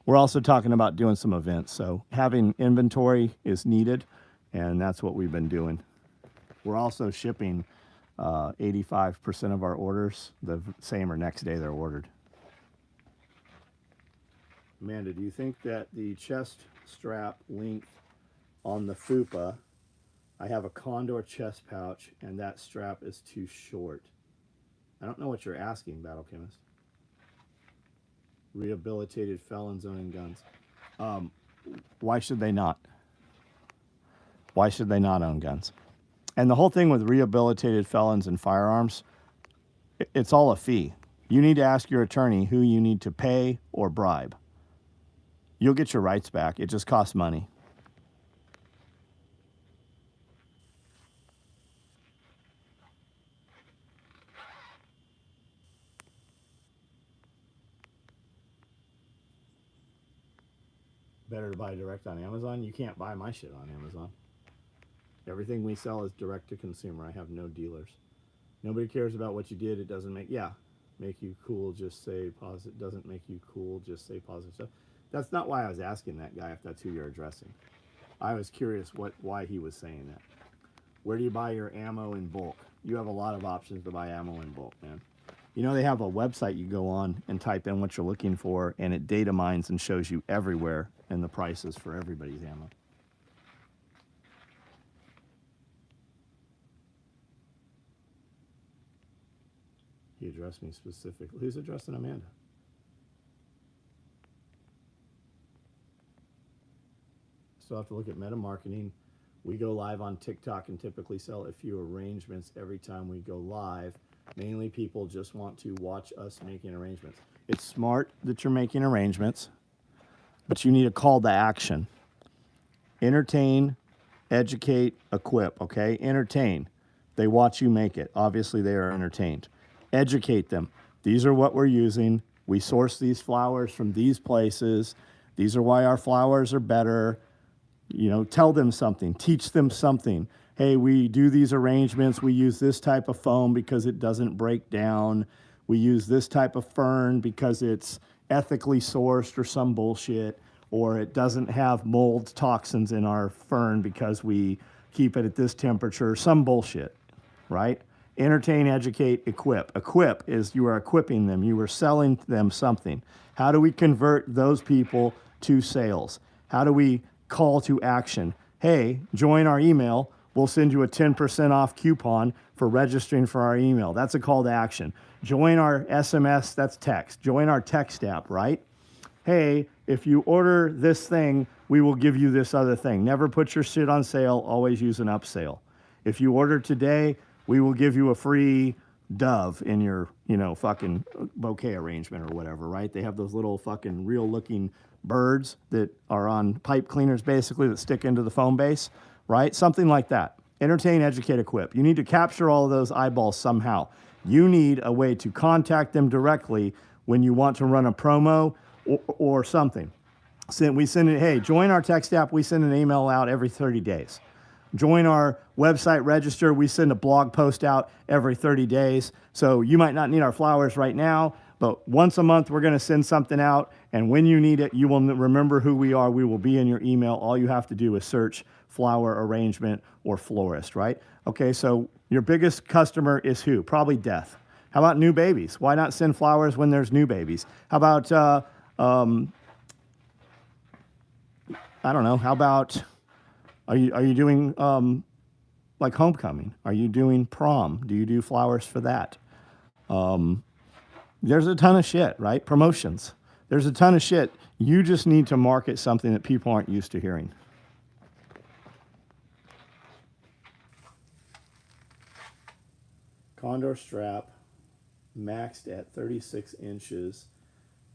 we're also talking about doing some events. So having inventory is needed, and that's what we've been doing. We're also shipping 85% of our orders the same or next day they're ordered. Amanda, do you think that the chest strap length on the FUPA, I have a Condor chest pouch, and that strap is too short? I don't know what you're asking, Battle Chemist. Rehabilitated felons owning guns. Why should they not? Why should they not own guns? And the whole thing with rehabilitated felons and firearms, it's all a fee. You need to ask your attorney who you need to pay or bribe. You'll get your rights back. It just costs money. Better to buy direct on Amazon. You can't buy my shit on Amazon. Everything we sell is direct to consumer. I have no dealers. Nobody cares about what you did. It doesn't make you cool. Just say positive. Doesn't make you cool. Just say positive stuff. That's not why I was asking that guy if that's who you're addressing. I was curious why he was saying that. Where do you buy your ammo in bulk? You have a lot of options to buy ammo in bulk, man. You know, they have a website you go on and type in what you're looking for, and it data mines and shows you everywhere and the prices for everybody's ammo. He addressed me specifically. Who's addressing Amanda? Still have to look at meta marketing. We go live on TikTok and typically sell a few arrangements every time we go live. Mainly people just want to watch us making arrangements. It's smart that you're making arrangements, but you need a call to action. Entertain, educate, equip, okay? Entertain. They watch you make it. Obviously, they are entertained. Educate them. These are what we're using. We source these flowers from these places. These are why our flowers are better. You know, tell them something. Teach them something. Hey, we do these arrangements. We use this type of foam because it doesn't break down. We use this type of fern because it's ethically sourced or some bullshit, or it doesn't have mold toxins in our fern because we keep it at this temperature, some bullshit, right? Entertain, educate, equip. Equip is you are equipping them. You are selling them something. How do we convert those people to sales? How do we call to action? Hey, join our email. We'll send you a 10% off coupon for registering for our email. That's a call to action. Join our SMS, that's text. Join our text app, right? Hey, if you order this thing, we will give you this other thing. Never put your shit on sale, always use an upsale. If you order today, we will give you a free dove in your, fucking bouquet arrangement or whatever, right? They have those little fucking real looking birds that are on pipe cleaners basically that stick into the foam base, right? Something like that. Entertain, educate, equip. You need to capture all of those eyeballs somehow. You need a way to contact them directly when you want to run a promo or something. We send it, hey, join our text app. We send an email out every 30 days. Join our website, register. We send a blog post out every 30 days. So you might not need our flowers right now, but once a month, we're going to send something out. And when you need it, you will remember who we are. We will be in your email. All you have to do is search flower arrangement or florist, right? Okay, so your biggest customer is who? Probably death. How about new babies? Why not send flowers when there's new babies? How about, I don't know, how about, are you doing like homecoming? Are you doing prom? Do you do flowers for that? There's a ton of shit, right? Promotions. There's a ton of shit. You just need to market something that people aren't used to hearing. Condor strap, maxed at 36 inches,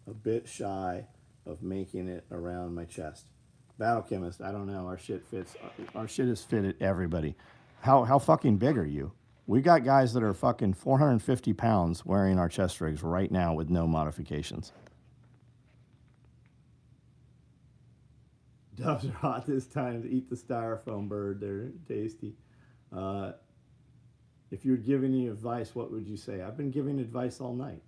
a bit shy of making it around my chest. Battle Chemist, I don't know. Our shit is fitted everybody. How fucking big are you? We got guys that are fucking 450 pounds wearing our chest rigs right now with no modifications. Doves are hot this time. Eat the styrofoam bird. They're tasty. If you would give any advice, what would you say? I've been giving advice all night.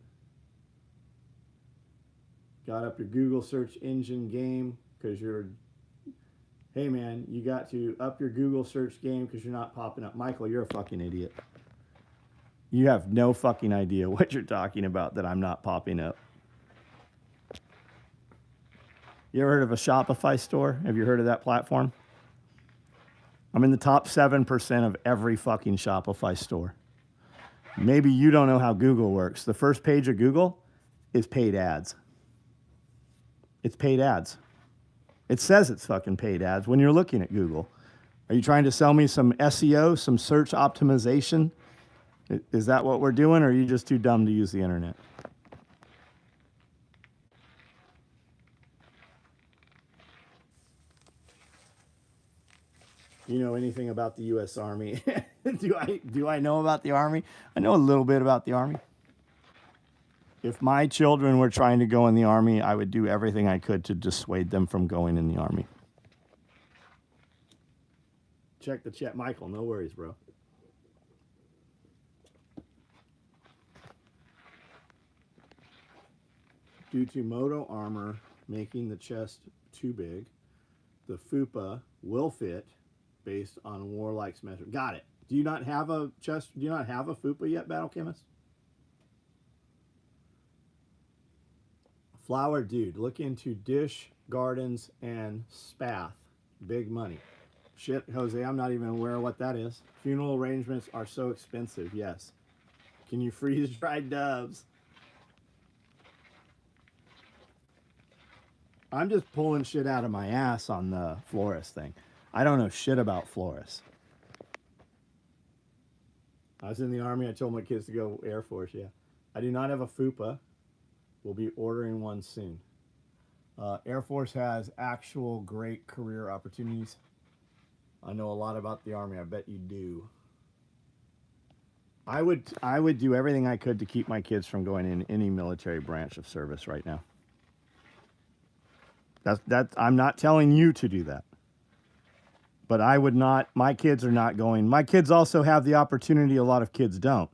Got up your Google search engine game because you're, hey man, you got to up your Google search game because you're not popping up. Michael, you're a fucking idiot. You have no fucking idea what you're talking about that I'm not popping up. You ever heard of a Shopify store? Have you heard of that platform? I'm in the top 7% of every fucking Shopify store. Maybe you don't know how Google works. The first page of Google is paid ads. It's paid ads. It says it's fucking paid ads when you're looking at Google. Are you trying to sell me some SEO, some search optimization? Is that what we're doing, or are you just too dumb to use the internet? You know anything about the U.S. Army? Do I know about the Army? I know a little bit about the Army. If my children were trying to go in the Army, I would do everything I could to dissuade them from going in the Army. Check the chat. Michael, no worries, bro. Due to moto armor making the chest too big, the fupa will fit based on Warlike's measure. Got it. Do you not have a chest? Do you not have a fupa yet, Battle Chemist? Flower dude, look into Dish, Gardens, and Spath. Big money. Shit, Jose, I'm not even aware of what that is. Funeral arrangements are so expensive, yes. Can you freeze dried doves? I'm just pulling shit out of my ass on the florist thing. I don't know shit about florists. I was in the Army. I told my kids to go Air Force, yeah. I do not have a FUPA. We'll be ordering one soon. Air Force has actual great career opportunities. I know a lot about the Army. I bet you do. I would do everything I could to keep my kids from going in any military branch of service right now. I'm not telling you to do that. But I would not, my kids are not going. My kids also have the opportunity a lot of kids don't.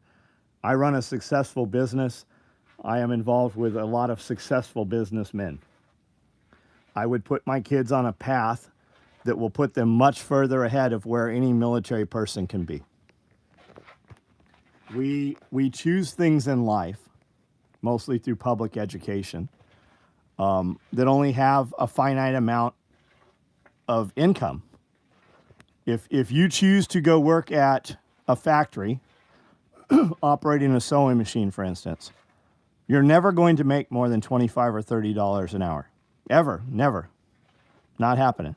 I run a successful business. I am involved with a lot of successful businessmen. I would put my kids on a path that will put them much further ahead of where any military person can be. We choose things in life, mostly through public education, that only have a finite amount of income. If you choose to go work at a factory, operating a sewing machine, for instance, you're never going to make more than $25 or $30 an hour. Ever. Never. Not happening.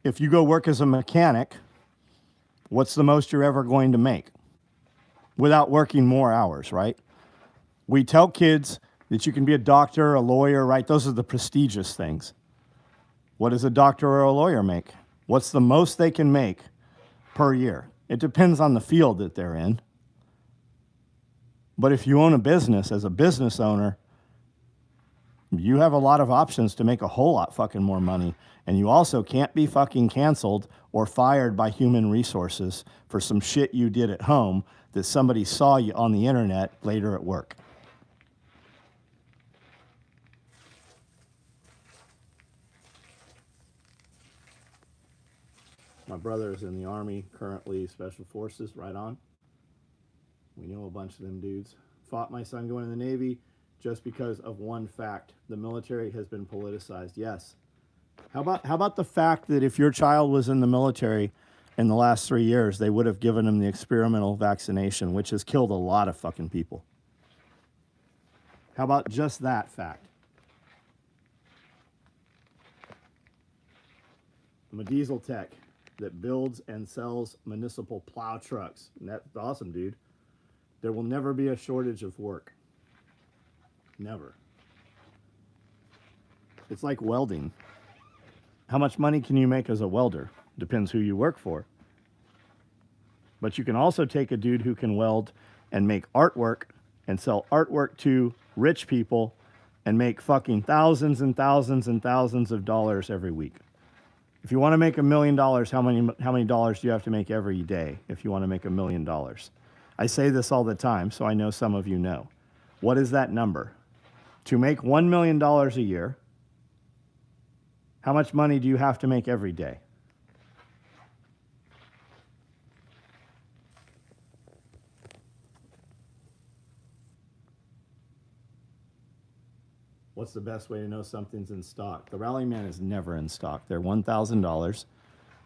If you go work as a mechanic, what's the most you're ever going to make? Without working more hours, right? We tell kids that you can be a doctor, a lawyer, right? Those are the prestigious things. What does a doctor or a lawyer make? What's the most they can make per year? It depends on the field that they're in. But if you own a business, as a business owner, you have a lot of options to make a whole lot fucking more money. And you also can't be fucking canceled or fired by human resources for some shit you did at home that somebody saw you on the internet later at work. My brother is in the Army, currently Special Forces, right on. We know a bunch of them dudes. Fought my son going in the Navy just because of one fact. The military has been politicized, yes. How about the fact that if your child was in the military in the last 3 years, they would have given him the experimental vaccination, which has killed a lot of fucking people. How about just that fact? I'm a diesel tech that builds and sells municipal plow trucks. And that's awesome, dude. There will never be a shortage of work. Never. It's like welding. How much money can you make as a welder? Depends who you work for. But you can also take a dude who can weld and make artwork and sell artwork to rich people and make fucking thousands and thousands and thousands of dollars every week. If you want to make $1 million, how many dollars do you have to make every day if you want to make $1 million? I say this all the time, so I know some of you know. What is that number? To make $1 million a year, how much money do you have to make every day? What's the best way to know something's in stock? The Rally Man is never in stock. They're $1,000.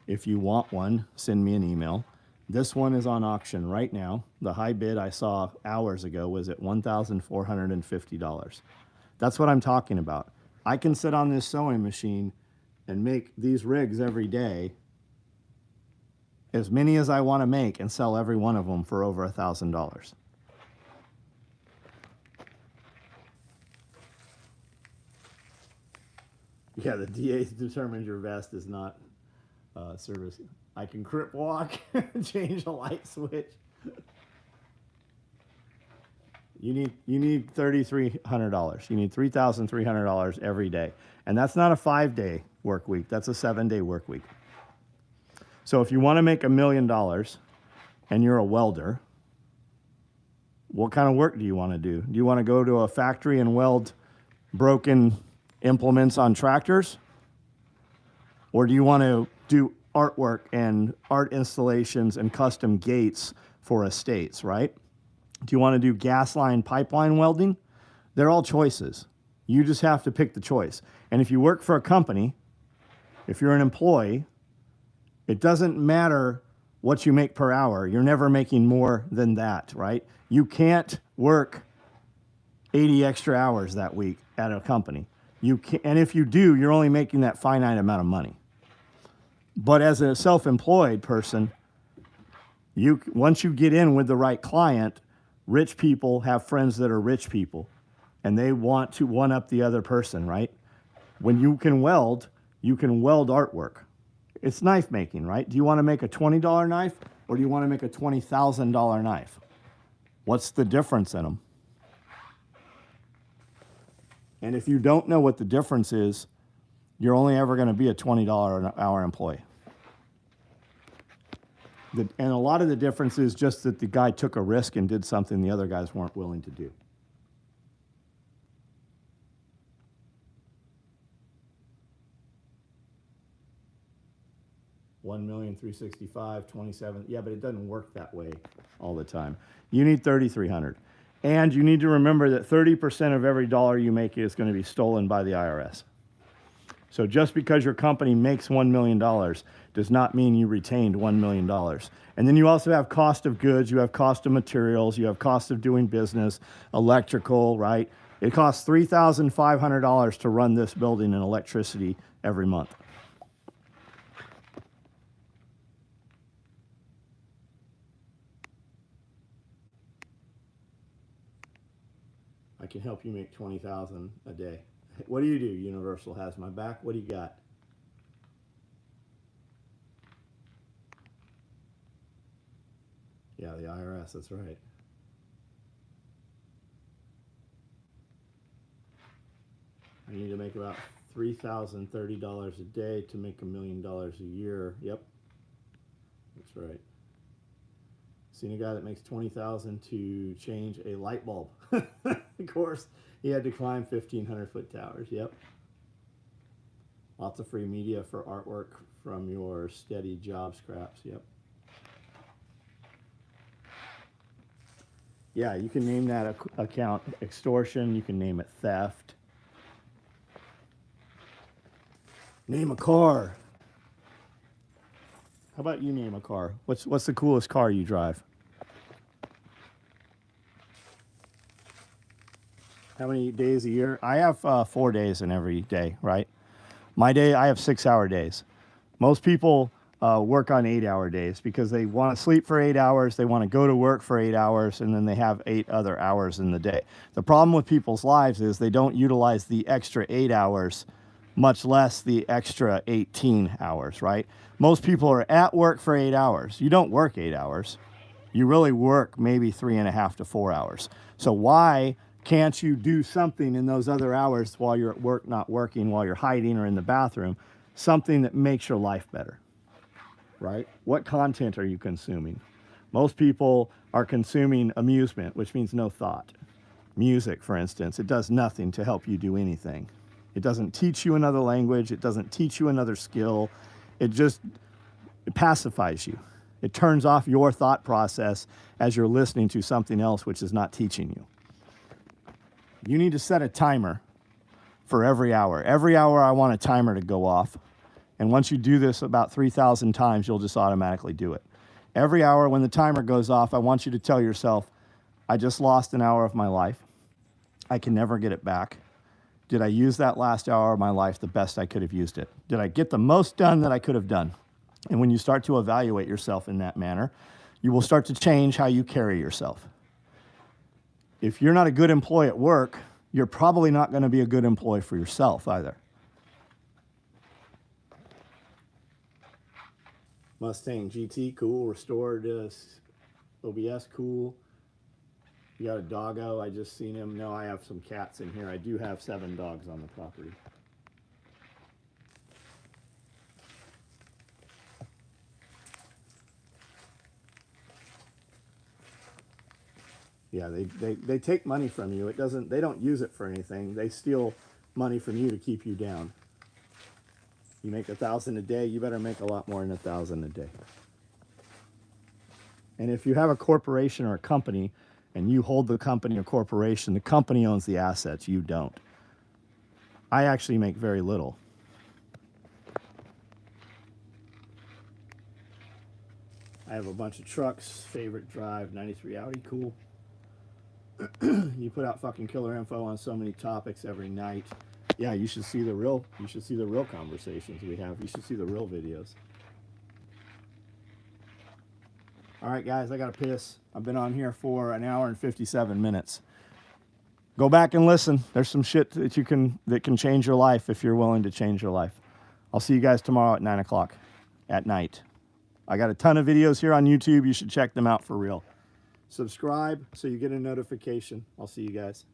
If you want one, send me an email. This one is on auction right now. The high bid I saw hours ago was at $1,450. That's what I'm talking about. I can sit on this sewing machine and make these rigs every day, as many as I want to make, and sell every one of them for over $1,000. Yeah, the DA determines your vest is not service. I can crip walk, change a light switch. You need $3,300. You need $3,300 every day, and that's not a 5-day work week. That's a 7-day work week. So if you want to make $1 million, and you're a welder, what kind of work do you want to do? Do you want to go to a factory and weld broken implements on tractors? Or do you want to do artwork and art installations and custom gates for estates, right? Do you want to do gas line pipeline welding? They're all choices. You just have to pick the choice. And if you work for a company, if you're an employee, it doesn't matter what you make per hour. You're never making more than that, right? You can't work 80 extra hours that week at a company. You can, and if you do, you're only making that finite amount of money. But as a self-employed person, once you get in with the right client, rich people have friends that are rich people, and they want to one-up the other person, right? When you can weld artwork. It's knife making, right? Do you want to make a $20 knife, or do you want to make a $20,000 knife? What's the difference in them? And if you don't know what the difference is, you're only ever going to be a $20 an hour employee. And a lot of the difference is just that the guy took a risk and did something the other guys weren't willing to do. $1,365,000, 27. Yeah, but it doesn't work that way all the time. You need 3,300. And you need to remember that 30% of every dollar you make is going to be stolen by the IRS. So just because your company makes $1 million does not mean you retained $1 million. And then you also have cost of goods, you have cost of materials, you have cost of doing business, electrical, right? It costs $3,500 to run this building in electricity every month. I can help you make $20,000 a day. What do you do? Universal has my back. What do you got? Yeah, the IRS, that's right. I need to make about $3,030 a day to make $1 million a year. Yep, that's right. Seen a guy that makes $20,000 to change a light bulb. Of course, he had to climb 1,500-foot towers. Yep. Lots of free media for artwork from your steady job scraps. Yep. Yeah, you can name that account extortion. You can name it theft. Name a car. How about you name a car? What's the coolest car you drive? How many days a year? I have 4 days in every day, right? My day, I have 6-hour days. Most people work on 8-hour days because they want to sleep for 8 hours, they want to go to work for 8 hours, and then they have 8 other hours in the day. The problem with people's lives is they don't utilize the extra 8 hours, much less the extra 18 hours, right? Most people are at work for 8 hours. You don't work 8 hours. You really work maybe 3.5 to 4 hours. So why can't you do something in those other hours while you're at work, not working, while you're hiding or in the bathroom? something that makes your life better, right? What content are you consuming? Most people are consuming amusement, which means no thought. Music, for instance, it does nothing to help you do anything. It doesn't teach you another language. It doesn't teach you another skill. It just pacifies you. It turns off your thought process as you're listening to something else which is not teaching you. You need to set a timer for every hour. Every hour I want a timer to go off. And once you do this about 3,000 times, you'll just automatically do it. Every hour when the timer goes off, I want you to tell yourself, I just lost an hour of my life. I can never get it back. Did I use that last hour of my life the best I could have used it? Did I get the most done that I could have done? And when you start to evaluate yourself in that manner, you will start to change how you carry yourself. If you're not a good employee at work, you're probably not going to be a good employee for yourself either. Mustang GT, cool. Restored OBS, cool. You got a doggo, I just seen him. No, I have some cats in here. I do have 7 dogs on the property. Yeah, they take money from you. They don't use it for anything. They steal money from you to keep you down. You make $1,000 a day, you better make a lot more than $1,000 a day. And if you have a corporation or a company and you hold the company or corporation, the company owns the assets, you don't. I actually make very little. I have a bunch of trucks, favorite drive, 93 Audi, cool. You put out fucking killer info on so many topics every night. Yeah, you should see the real conversations we have. You should see the real videos. All right, guys, I got to piss. I've been on here for an hour and 57 minutes. Go back and listen. There's some shit that can change your life if you're willing to change your life. I'll see you guys tomorrow at 9 o'clock at night. I got a ton of videos here on YouTube. You should check them out for real. Subscribe so you get a notification. I'll see you guys.